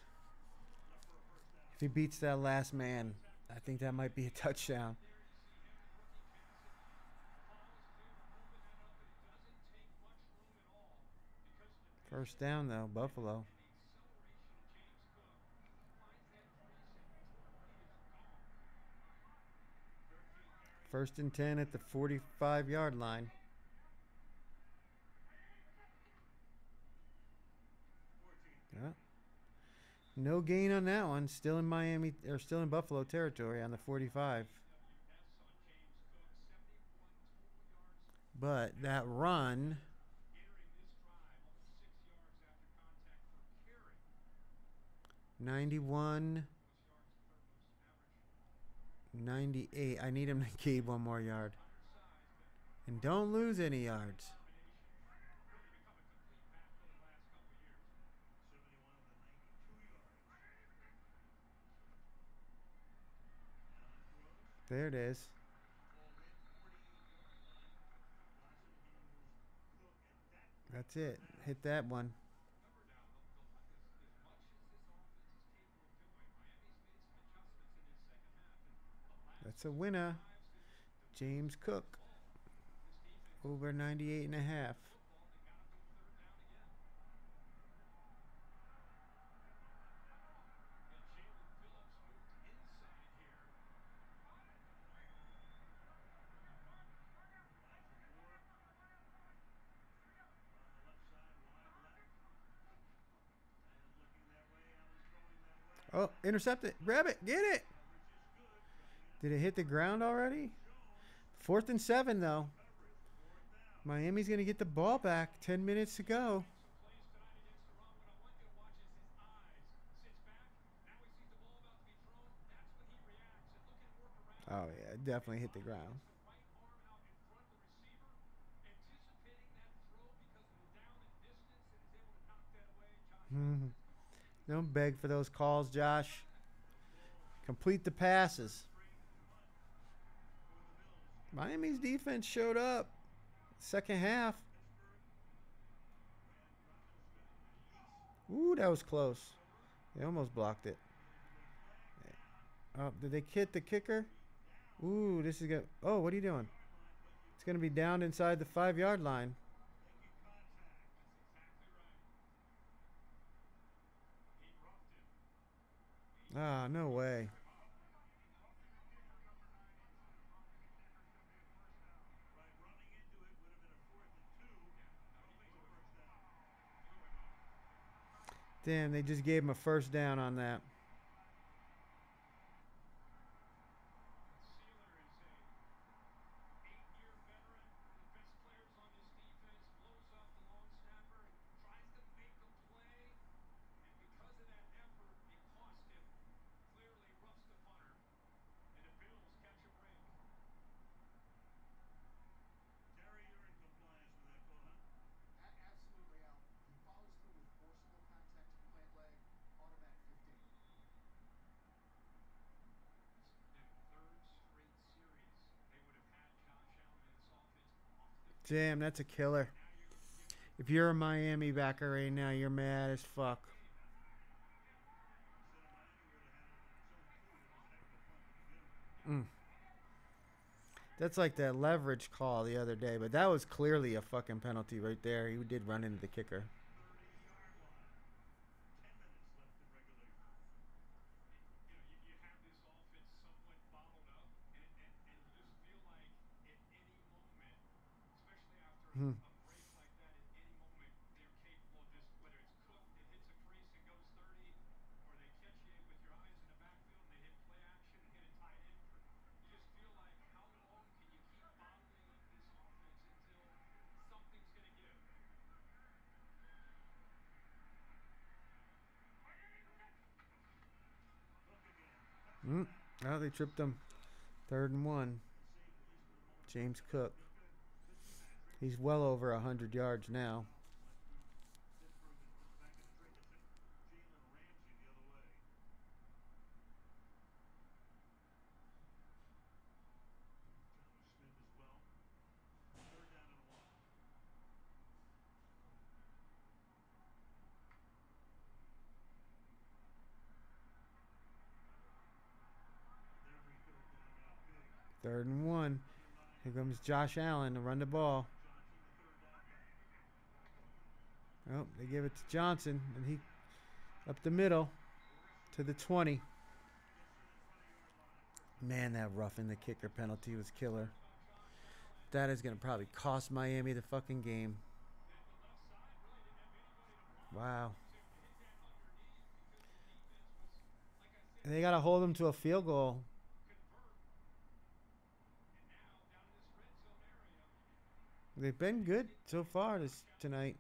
If he beats that last man, I think that might be a touchdown. First down, though, Buffalo. First and 10 at the 45-yard line. Yeah. No gain on that one. Still in Miami, or still in Buffalo territory on the 45. But that run, 91 98. I need him to gain one more yard. And don't lose any yards. There it is. That's it. Hit that one. That's a winner. James Cook. Over 98 and a half. Oh, intercept it. Grab it. Get it. Did it hit the ground already? 4th and 7, though. Miami's going to get the ball back. 10 minutes to go. Oh, yeah. It definitely hit the ground. Don't beg for those calls, Josh. Complete the passes. Miami's defense showed up. Second half. Ooh, that was close. They almost blocked it. Oh, did they hit the kicker? Ooh, this is good. Oh, what are you doing? It's going to be down inside the 5-yard line. Ah, no way. Damn, they just gave him a first down on that. Damn, that's a killer. If you're a Miami backer right now, you're mad as fuck. That's like that leverage call the other day, but that was clearly a fucking penalty right there. He did run into the kicker. Oh, they tripped him. 3rd and 1. James Cook. He's well over 100 yards now. Third and 1. Here comes Josh Allen to run the ball. Oh, they give it to Johnson, and he up the middle to the 20. Man, that roughing the kicker penalty was killer. That is going to probably cost Miami the fucking game. Wow. And they got to hold them to a field goal. They've been good so far tonight.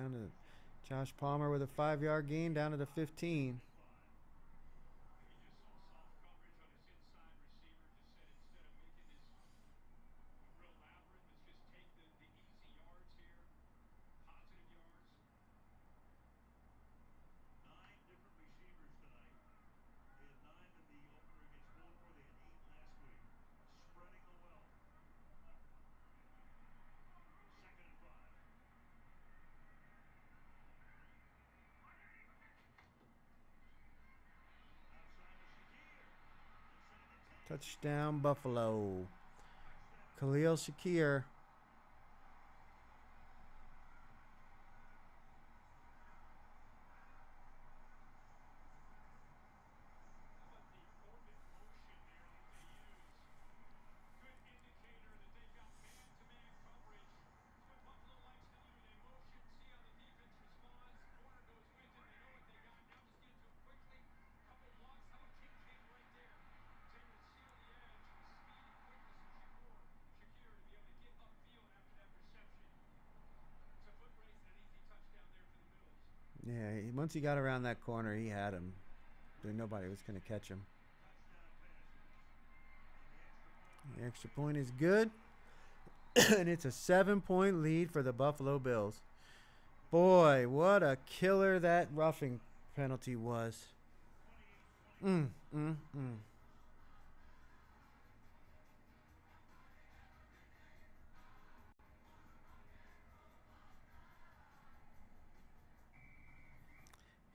Down to Josh Palmer with a 5-yard gain down to the 15. Touchdown, Buffalo. Khalil Shakir. Yeah, once he got around that corner, he had him. Nobody was going to catch him. The extra point is good. And it's a 7-point lead for the Buffalo Bills. Boy, what a killer that roughing penalty was.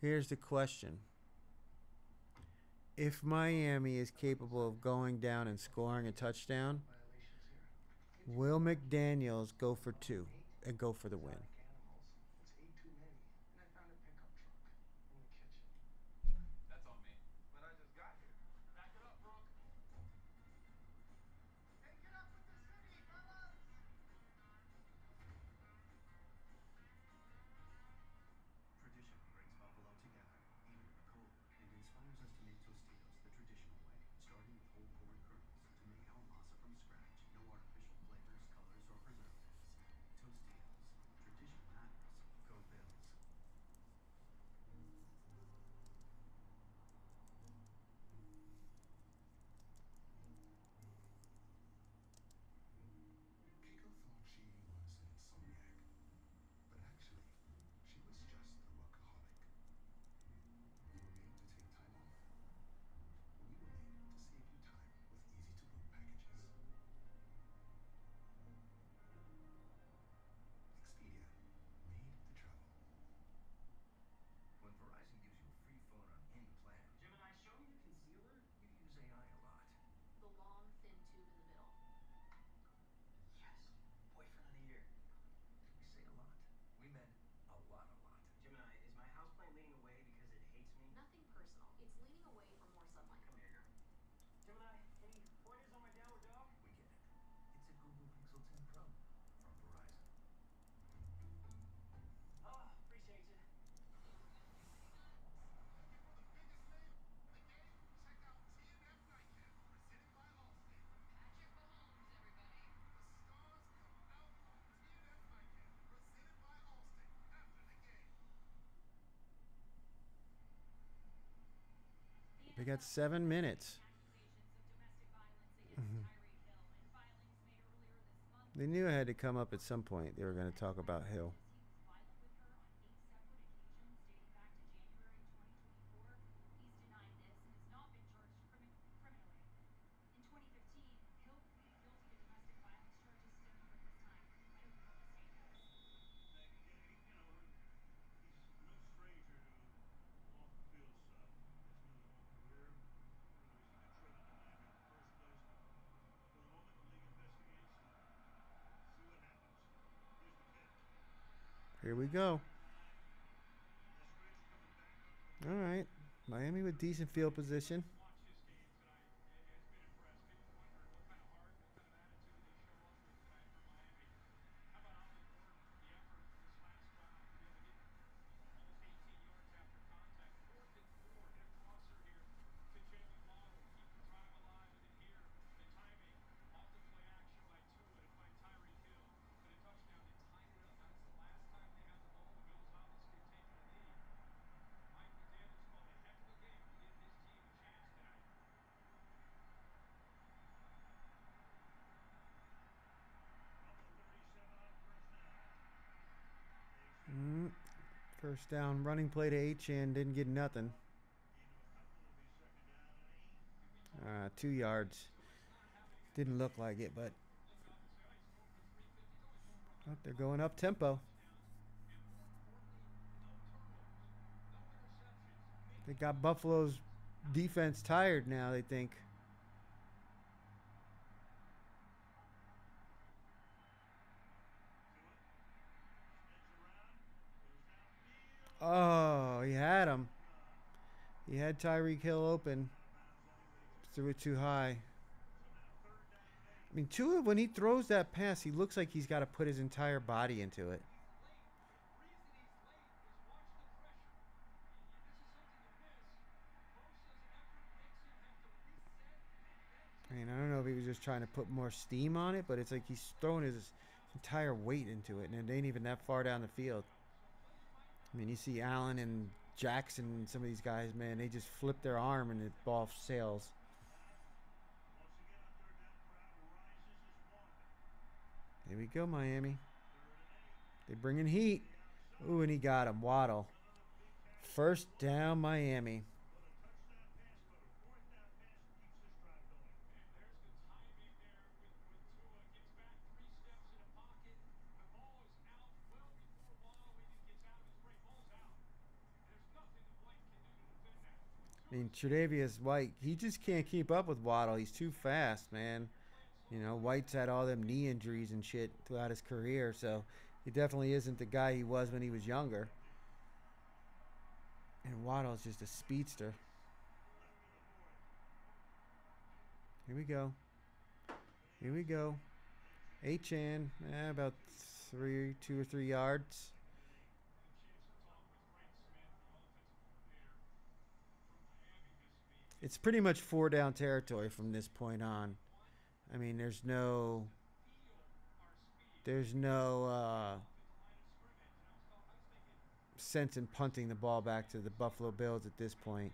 Here's the question. If Miami is capable of going down and scoring a touchdown, will McDaniels go for 2 and go for the win? That's on me. But I just got here. Back it up, Brooke. Take it up with the city, fellas! Tradition brings Buffalo together, even in the cold, and inspires us to make Tostitos the traditional way, starting with whole corn kernels to make our masa from scratch. No artificial flavors, colors, or preservatives. Tostitos. Tradition matters. Go Bills. Keiko thought she was an insomniac, but actually, she was just a workaholic. You were made to take time off. We were made to save you time with easy-to-book packages. Expedia, made to travel. When Verizon gives you a free phone on any plan, Gemini, show me the concealer. you use AI a lot. The long, thin tube in the middle. Yes, boyfriend of the year. Did we say a lot? We meant a lot, a lot. Gemini, is my houseplant leaning away because it hates me? Nothing personal. It's leaning away for more sunlight. Come here, girl. Gemini, any pointers on my downward dog? We get it. It's a Google Pixel 10 Pro from Verizon. Ah, appreciate you. Looking for the biggest name in the game? Check out TNF Nightcap, presented by Allstate. Patrick Mahomes, everybody. The stars come out on TNF Nightcap, presented by Allstate. After the game. We got 7 minutes. They knew it had to come up at some point. They were going to talk about Hill. Thank you, Kenny. You know, he's no stranger to off-the-field stuff. Has nearly a whole career. One of the reasons they traded to Miami in the first place. For the moment, the league investigates and see what happens. Here's the catch. Here we go. That's Rich coming back up the All right. Miami with decent field position. watch his game tonight has been impressed. People wondering what kind of heart, what kind of attitude they show up with tonight for Miami. How about Ollie Gordon? The effort this last drive to be able to get almost 18 yards after contact. 4th and 4. Hit a crosser here to Jalen Waddle. Keep the drive alive with it here. The timing off the play action by Tua to find Tyreek Hill for the touchdown to tie it up. That's the last time they had the ball. The Bills First down running play to H-Chan. Didn't get nothing. 2 yards. Didn't look like it, but oh, they're going up tempo. They got Buffalo's defense tired now, they think. Oh, he had him. He had Tyreek Hill open. Threw it too high. I mean, Tua, when he throws that pass, he looks like he's got to put his entire body into it. I mean, I don't know if he was just trying to put more steam on it, but it's like he's throwing his entire weight into it, and it ain't even that far down the field. I mean, you see Allen and Jackson and some of these guys, man, they just flip their arm and the ball sails. Here we go, Miami. They bring in heat. Ooh, and he got him. Waddle. First down, Miami. I mean, Tre'Davious White, he just can't keep up with Waddle. He's too fast, man. You know, White's had all them knee injuries and shit throughout his career, so he definitely isn't the guy he was when he was younger. And Waddle's just a speedster. Here we go. Here we go. H-Chan, about 2 or 3 yards. It's pretty much 4 down territory from this point on. I mean, there's no sense in punting the ball back to the Buffalo Bills at this point.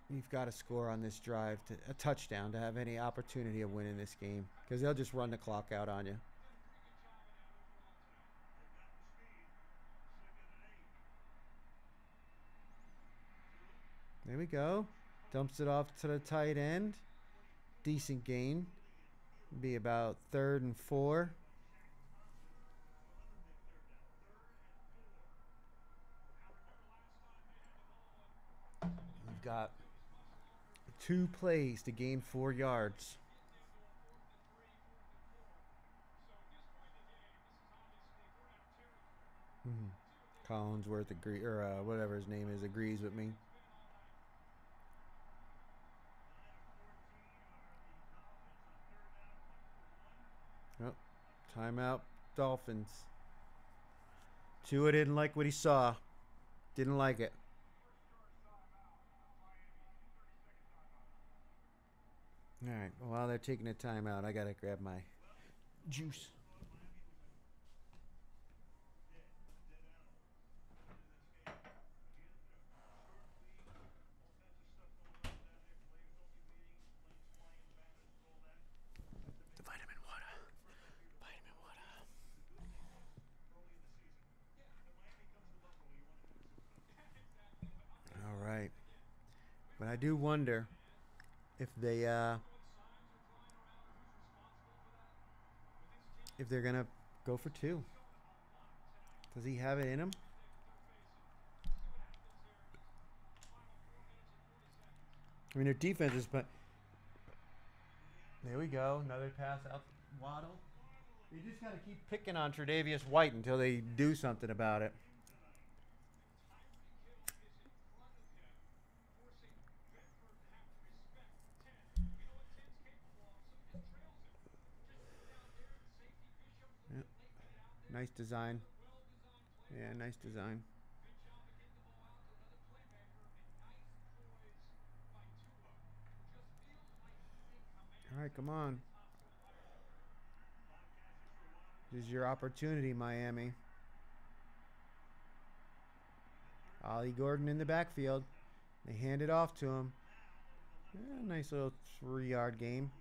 You've got to score on this drive, a touchdown, to have any opportunity of winning this game, because they'll just run the clock out on you. There we go. Dumps it off to the tight end. Decent gain. Be about 3rd and 4. We've got 2 plays to gain 4 yards. Collinsworth agree, or whatever his name is, agrees with me. Oh, timeout, Dolphins. Tua didn't like what he saw. Didn't like it. All right. Well, while they're taking a timeout, I gotta grab my juice. The vitamin water. Vitamin water. All right. But I do wonder if they're gonna go for 2. Does he have it in him? I mean, their defense is, but there we go. Another pass out. Waddle. You just gotta keep picking on Tre'Davious White until they do something about it. Nice design. Yeah, nice design. All right, come on. This is your opportunity, Miami. Ollie Gordon in the backfield. They hand it off to him. Yeah, nice little 3-yard game.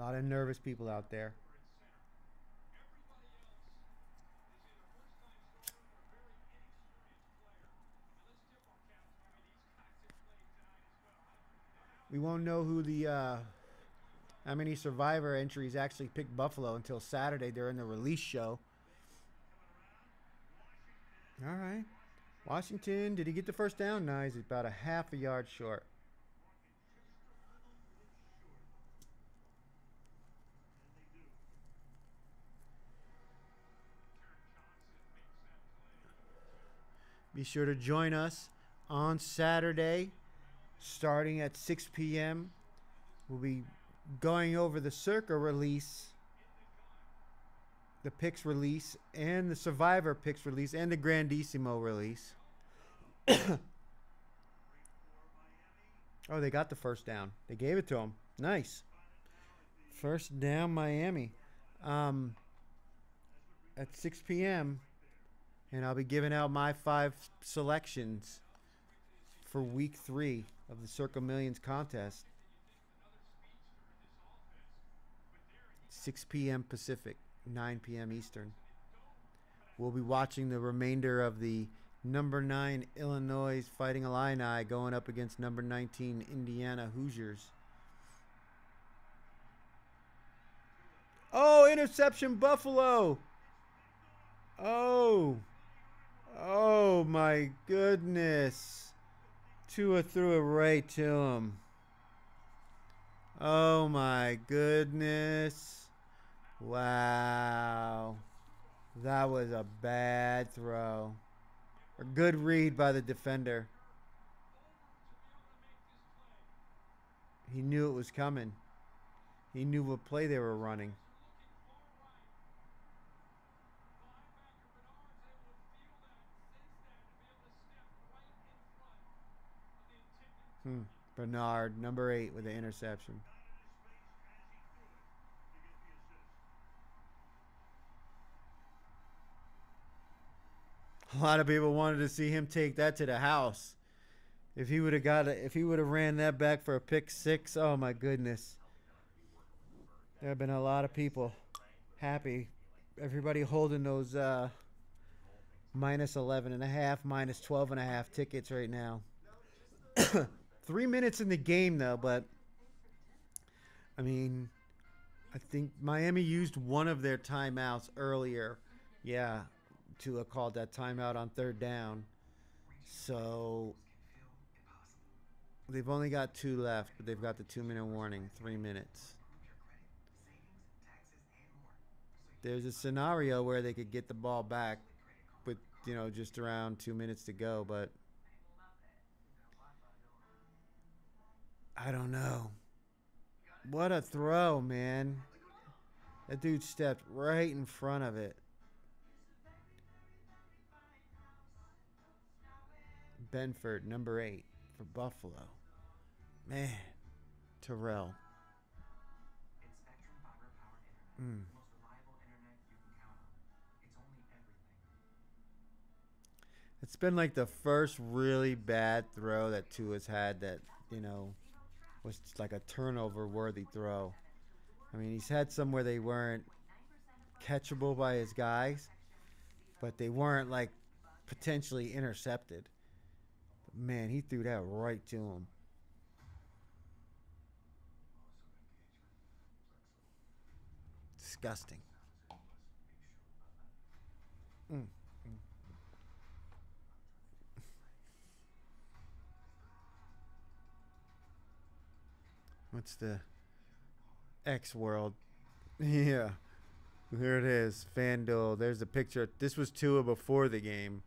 lot of nervous people out there. Everybody else is either a first-time starter or a very inexperienced player. And let's tip our caps how many of these guys have played tonight as well. We won't know who the how many Survivor entries actually picked Buffalo until Saturday during the release show. All right. Washington, did he get the first down? No, he's about a half a yard short. Be sure to join us on Saturday starting at 6 p.m. We'll be going over the Circa release, the picks release, and the Survivor picks release, and the Grandissimo release. Oh, they got the first down. They gave it to him. Nice. First down, Miami. At 6 p.m. And I'll be giving out my 5 selections for week 3 of the Circa Millions contest. 6 p.m. Pacific, 9 p.m. Eastern. We'll be watching the remainder of the number 9 Illinois Fighting Illini going up against number 19 Indiana Hoosiers. Oh, interception, Buffalo. Oh my goodness. Tua threw it right to him. Oh my goodness. Wow. That was a bad throw. A good read by the defender. He knew it was coming. He knew what play they were running. Bernard, number 8 with the interception. A lot of people wanted to see him take that to the house. If he would have ran that back for a pick 6, oh my goodness. There have been a lot of people happy. Everybody holding those minus 11.5, minus 12.5 tickets right now. 3 minutes in the game though, but I mean, I think Miami used one of their timeouts earlier. Yeah, Tua called that timeout on 3rd down. So they've only got 2 left, but they've got the 2-minute warning, 3 minutes. There's a scenario where they could get the ball back with, just around 2 minutes to go, but I don't know. What a throw, man. That dude stepped right in front of it. Benford, number 8 for Buffalo. Man, Terrell. It's been like the first really bad throw that Tua's had that, was like a turnover-worthy throw. I mean, he's had some where they weren't catchable by his guys, but they weren't, like, potentially intercepted. But, man, he threw that right to him. Disgusting. What's the X World? Yeah. Here it is. FanDuel. There's the picture. This was Tua before the game.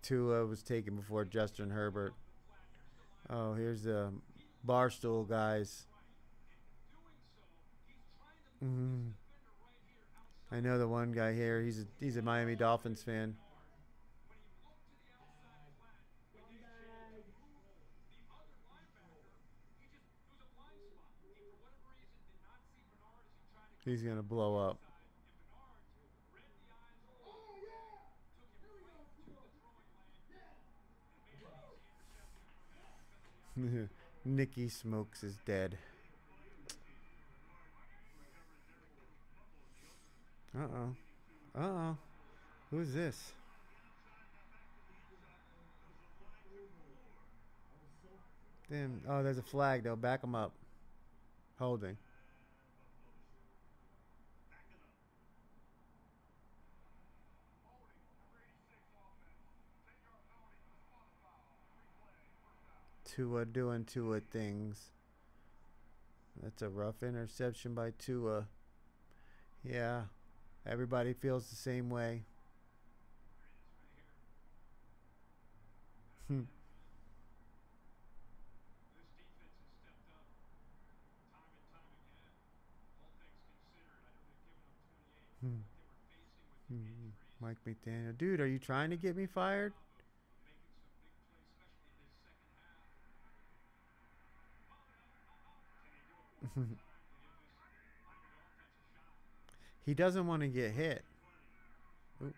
Tua was taken before Justin Herbert. Oh, here's the Barstool guys. I know the one guy here. He's a Miami Dolphins fan. He's going to blow up. Nicky Smokes is dead. Uh-oh. Uh-oh. Who's this? Damn. Oh, there's a flag, though. Back him up. Holding. Holding, number 86 offense. 10-yard penalty for the spotted foul. Replay, first down. Tua doing Tua things. That's a rough interception by Tua. Yeah. Everybody feels the same way. This defense has stepped up time and time again. All things considered, I know they've given up 28, but what they were facing with the injuries, Mike McDaniel. Dude, are you trying to get me fired? of making some big plays, especially in this second half. Can they do it one more time to give this Miami offense a shot? He doesn't want to get hit. Oop.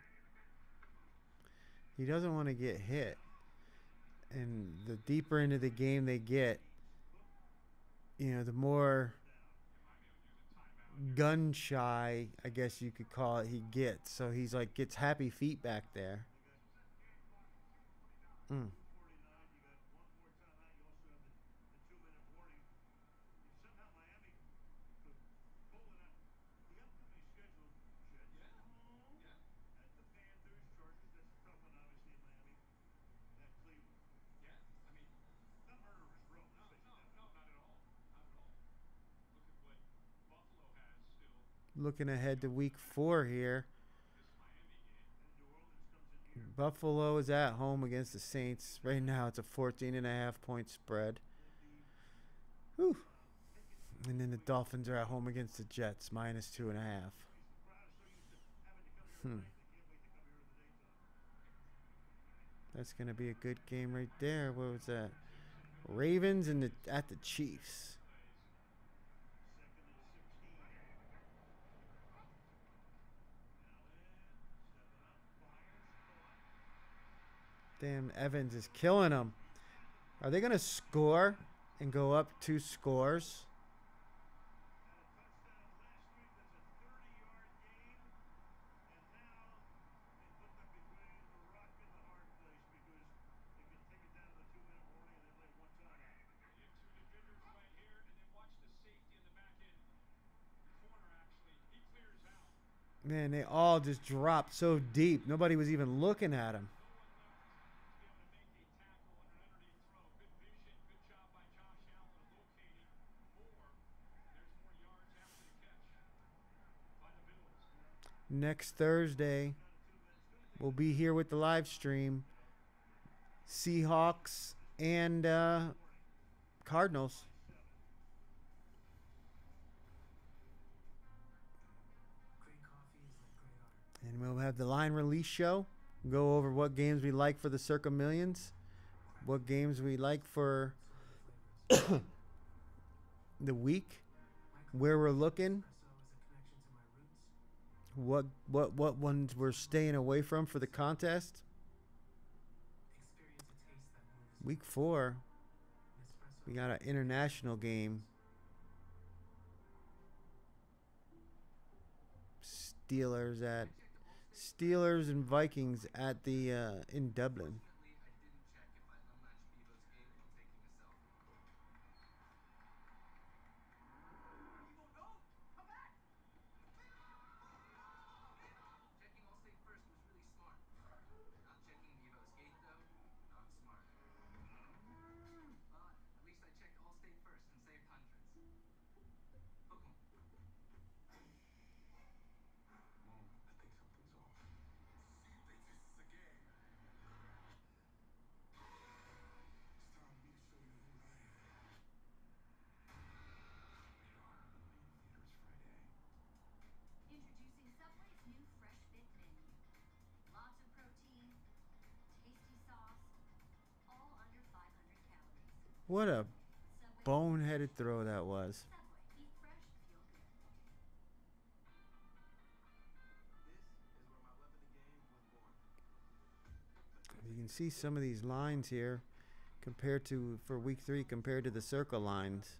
He doesn't want to get hit. And the deeper into the game they get, you know, the more gun shy, I guess you could call it, he gets. So he's like, gets happy feet back there. Mm. Yeah, I mean, Not murderer's row. no, not at all. Not at all. Look at what Buffalo has still Looking ahead to week 4 here. this Miami game. Buffalo is at home against the Saints. Right now it's a 14.5 point spread. Whew. And then the Dolphins are at home against the Jets, -2.5. That's going to be a good game right there. What was that? Ravens and at the Chiefs. Damn, Evans is killing them. Are they going to score and go up 2 scores? You have two defenders right here, and then watch the safety in the back end. The corner, actually, he clears out. Man, they all just dropped so deep. Nobody was even looking at him. No one left to be able to make a tackle on an underneath throw. Good vision, good job by Josh Allen locating Moore. There's more yards after the catch by the Bills. Next Thursday, we'll be here with the live stream. Seahawks and Cardinals. Great coffee is like great art. And we'll have the line release show. Go over what games we like for the Circa Millions. What games we like for the week. Where we're looking. Espresso is a connection to my roots. What ones we're staying away from for the contest. Experience a taste that moves. Week 4, Nespresso we got an international game. Steelers and Vikings at the in Dublin. Unfortunately, I didn't check if I unlatched Bevo's gate while taking a selfie. Evo, no! Come back! Checking Allstate first was really smart. Not checking Bevo's gate, though, not smart. Well, at least I checked Allstate first and saved hundreds. Hook 'em. Mom, I think something's off. She thinks this is a game. It's time for me to show you who I am. Rated R. Only in theaters Friday. Introducing Subway's new Fresh Fit menu. Lots of protein, tasty sauce, all under 500 calories. What a Subway. boneheaded throw that was. Subway. Eat fresh, feel good. This is where my love of the game was born. You can see some of these lines here. compared to for week 3 compared to the Circa lines.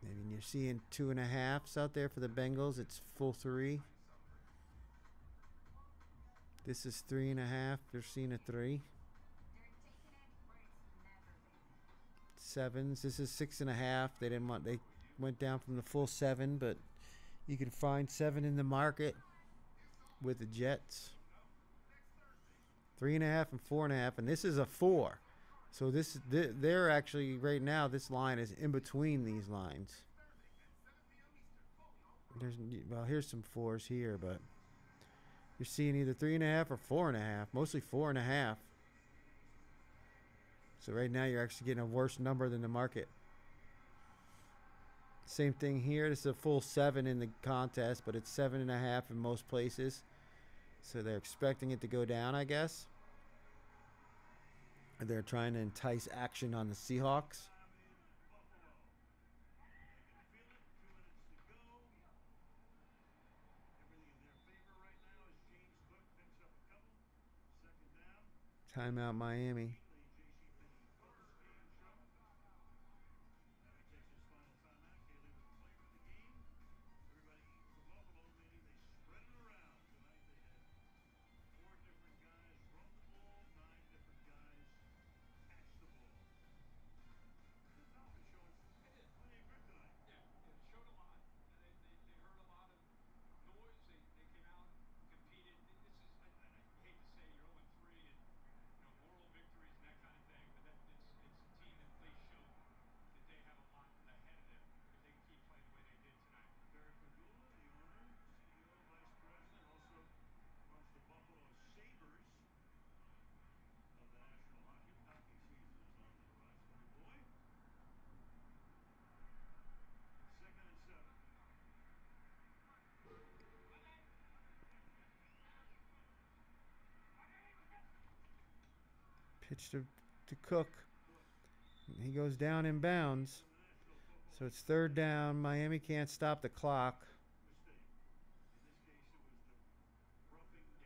And you're seeing 2.5s out there for the Bengals. It's full 3. This is 3.5. You're seeing a 3. They're taking it where it's never been. 7s. This is 6.5. They didn't want. They went down from the full 7, but you can find 7 in the market with the Jets. 3.5 and 4.5, and this is a 4. So they're actually right now. This line is in between these lines. Here's some 4s here, but you're seeing either 3.5 or 4.5. Mostly 4.5. So right now you're actually getting a worse number than the market. Same thing here. This is a full 7 in the contest, but it's 7.5 in most places. So they're expecting it to go down, I guess. They're trying to entice action on the Seahawks. Timeout Miami. Showed a lot. They heard a lot of noise. They came out, competed. This is I hate to say you're 0-3 and moral victories and that kind of thing, but it's a team that they showed that they have a lot ahead of them if they can keep playing the way they did tonight. Barry Pagula, the owner, CEO, vice president, also runs the Buffalo Sabres of the National Hockey season is on the horizon. Oh boy. 2nd and 7. Pitch to Cook. He goes down in bounds. So it's 3rd down. Miami can't stop the clock. Mistake. In this case, it was the roughing, the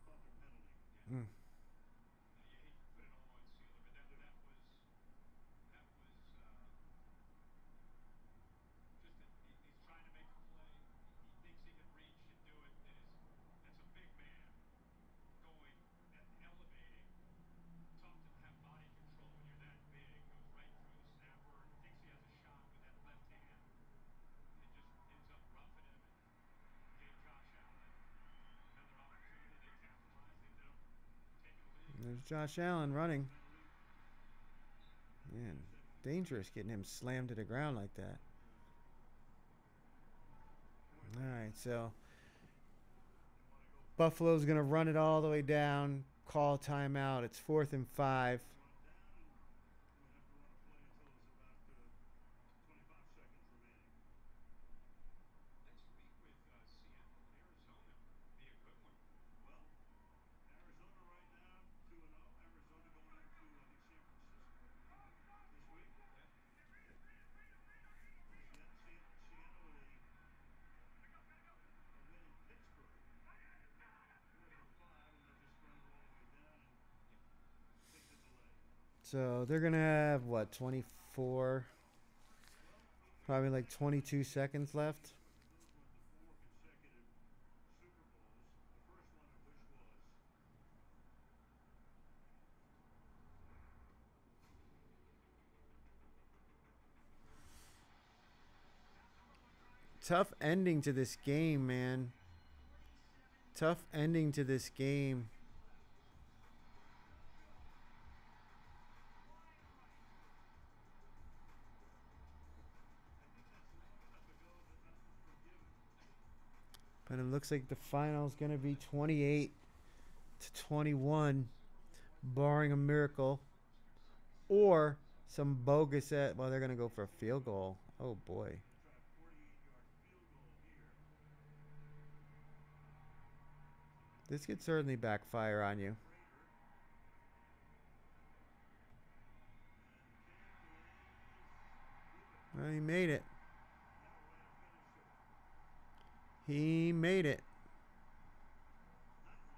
punter penalty. Mm. You hate to put it all on Sealer, but that was just he's trying to make a play. He thinks he can reach and do it. That's a big man going elevating. Tough to have body control when you're that big. Goes right through the snapper and thinks he has a shot with that left hand, and just ends up roughing him and gave Josh Allen another opportunity. They capitalized. They ended up taking the lead. There's Josh Allen running. Man, dangerous getting him slammed to the ground like that. All right, so Buffalo's going to run it all the way down, call timeout. It's 4th and 5. Next week with Seattle and Arizona be a good one. Well, Arizona right now 2-0. Arizona going into San Francisco this week. Yeah. Seattle with a win in Pittsburgh. 4th and 5, and they just run it all the way down and take the delay. So they're going to have, what, 24? Probably like 22 seconds left. Those were the 4 consecutive Super Bowls, the first one of which was Tough ending to this game, man. Tough ending to this game. But it looks like the final is going to be 28-21, barring a miracle. Or some bogus well, they're going to go for a field goal. Oh, boy. try a 48-yard field goal here. This could certainly backfire on you. Well, he made it. He made it.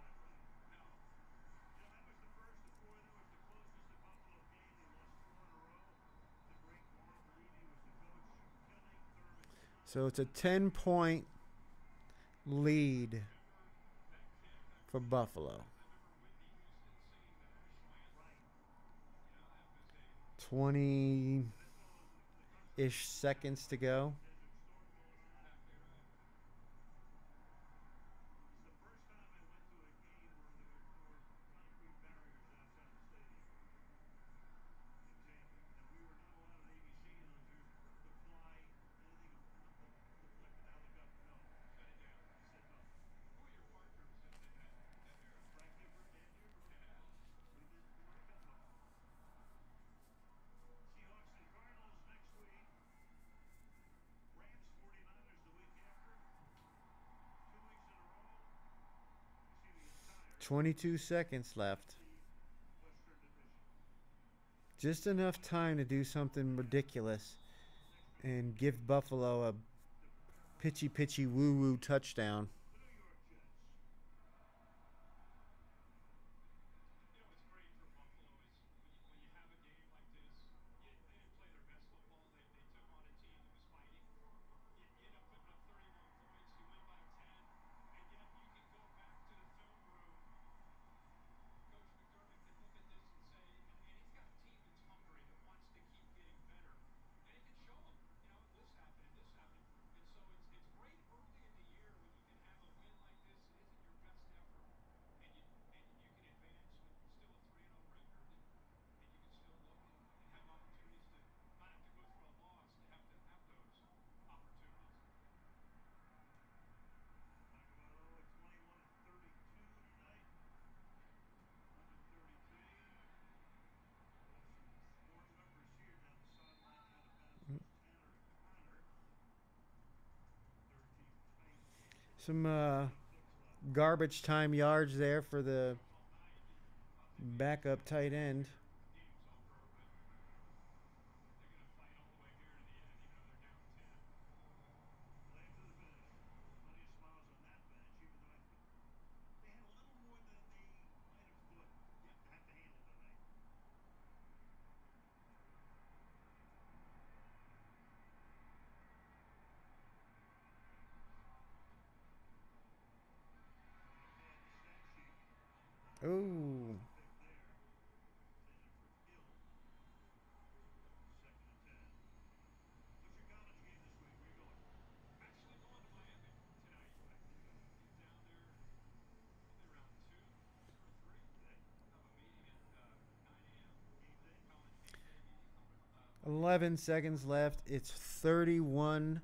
Not quite right. No. That was the first of 4. That was the closest that Buffalo came So it's a 10-point lead for Buffalo. 20-ish seconds to go. It's the first time I went to a game where there were concrete barriers outside the stadium. In Tampa. And we were not allowed an ABC announcer to fly anything to flick with the helicopter. No. Shut it down. He said no. Who were your partners in that era? Frank Gifford, Dan Huber. Yeah. We didn't cut no. Seahawks and Cardinals next week. Rams 49ers the week after. 2 weeks in a row. You see the entire 22 seconds left. Western Division. Just enough time to do something ridiculous and give Buffalo a pitchy woo-woo touchdown. The New York Jets. You know what's great for Buffalo is when you have a game like this, they didn't play their best football. They took on a team that was fighting. You end up putting up 31 points. You win by 10. And yet you can go back to the film room. Coach McDermott can look at this and say, and he's got a team that's hungry, that wants to keep getting better. And he can show them, this happened and this happened. And so it's great early in the year when you can have a win like this. It isn't your best effort. And you can advance with still a 3-0 record, and you can still look and have opportunities to not have to go through a loss to have those opportunities. Tagovailoa at 21 and 32 tonight. 133. We have some board members here down the sideline out of bounds. Tanner Connor. 13 tight. Some garbage time yards there for the backup tight end. Game's over, but they're going to fight all the way here to the end, even though they're down 10. Play to the finish. Plenty of smiles on that bench, even though I think they had a little more than they might have thought to have to handle tonight. Oh, Pick there. Intended for Hill. 2nd and 10. What's your college game this week? Where you going? Actually going to Miami tonight. Get down there probably around 2 or 3. Okay. Have a meeting at 9 a.m. Game day. College game day meeting. 11 seconds left. It's 31-21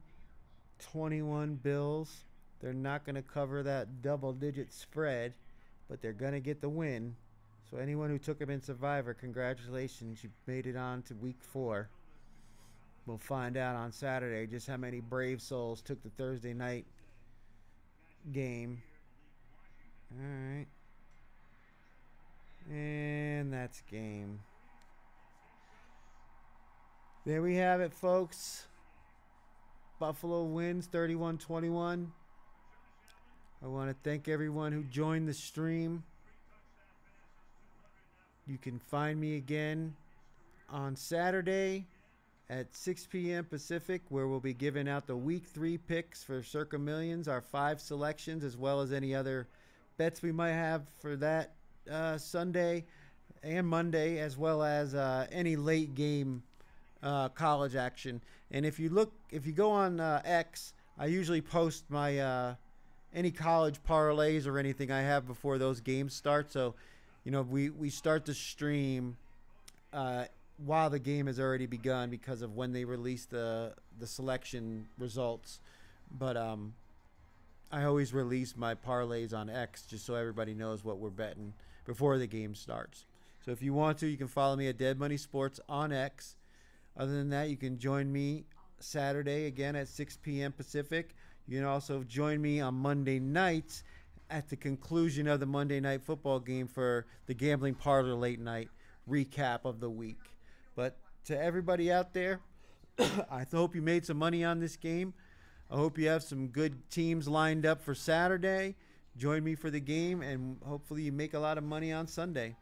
Bills. They're not going to cover that double-digit spread, but they're going to get the win. So anyone who took them in Survivor, congratulations. You made it on to week 4. We'll find out on Saturday just how many brave souls took the Thursday night game. All right. And that's game. There we have it, folks. Buffalo wins 31-21. I want to thank everyone who joined the stream. You can find me again on Saturday at 6 p.m. Pacific, where we'll be giving out the Week 3 picks for Circa Millions, our 5 selections, as well as any other bets we might have for that Sunday and Monday, as well as any late game college action. And if you go on X, I usually post my any college parlays or anything I have before those games start. So, we start the stream while the game has already begun because of when they release the selection results. But I always release my parlays on X just so everybody knows what we're betting before the game starts. So if you want to, you can follow me at Dead Money Sports on X. Other than that, you can join me Saturday again at 6 p.m. Pacific. You can also join me on Monday nights at the conclusion of the Monday Night Football game for the Gambling Parlor late night recap of the week. But to everybody out there, I hope you made some money on this game. I hope you have some good teams lined up for Saturday. Join me for the game, and hopefully you make a lot of money on Sunday.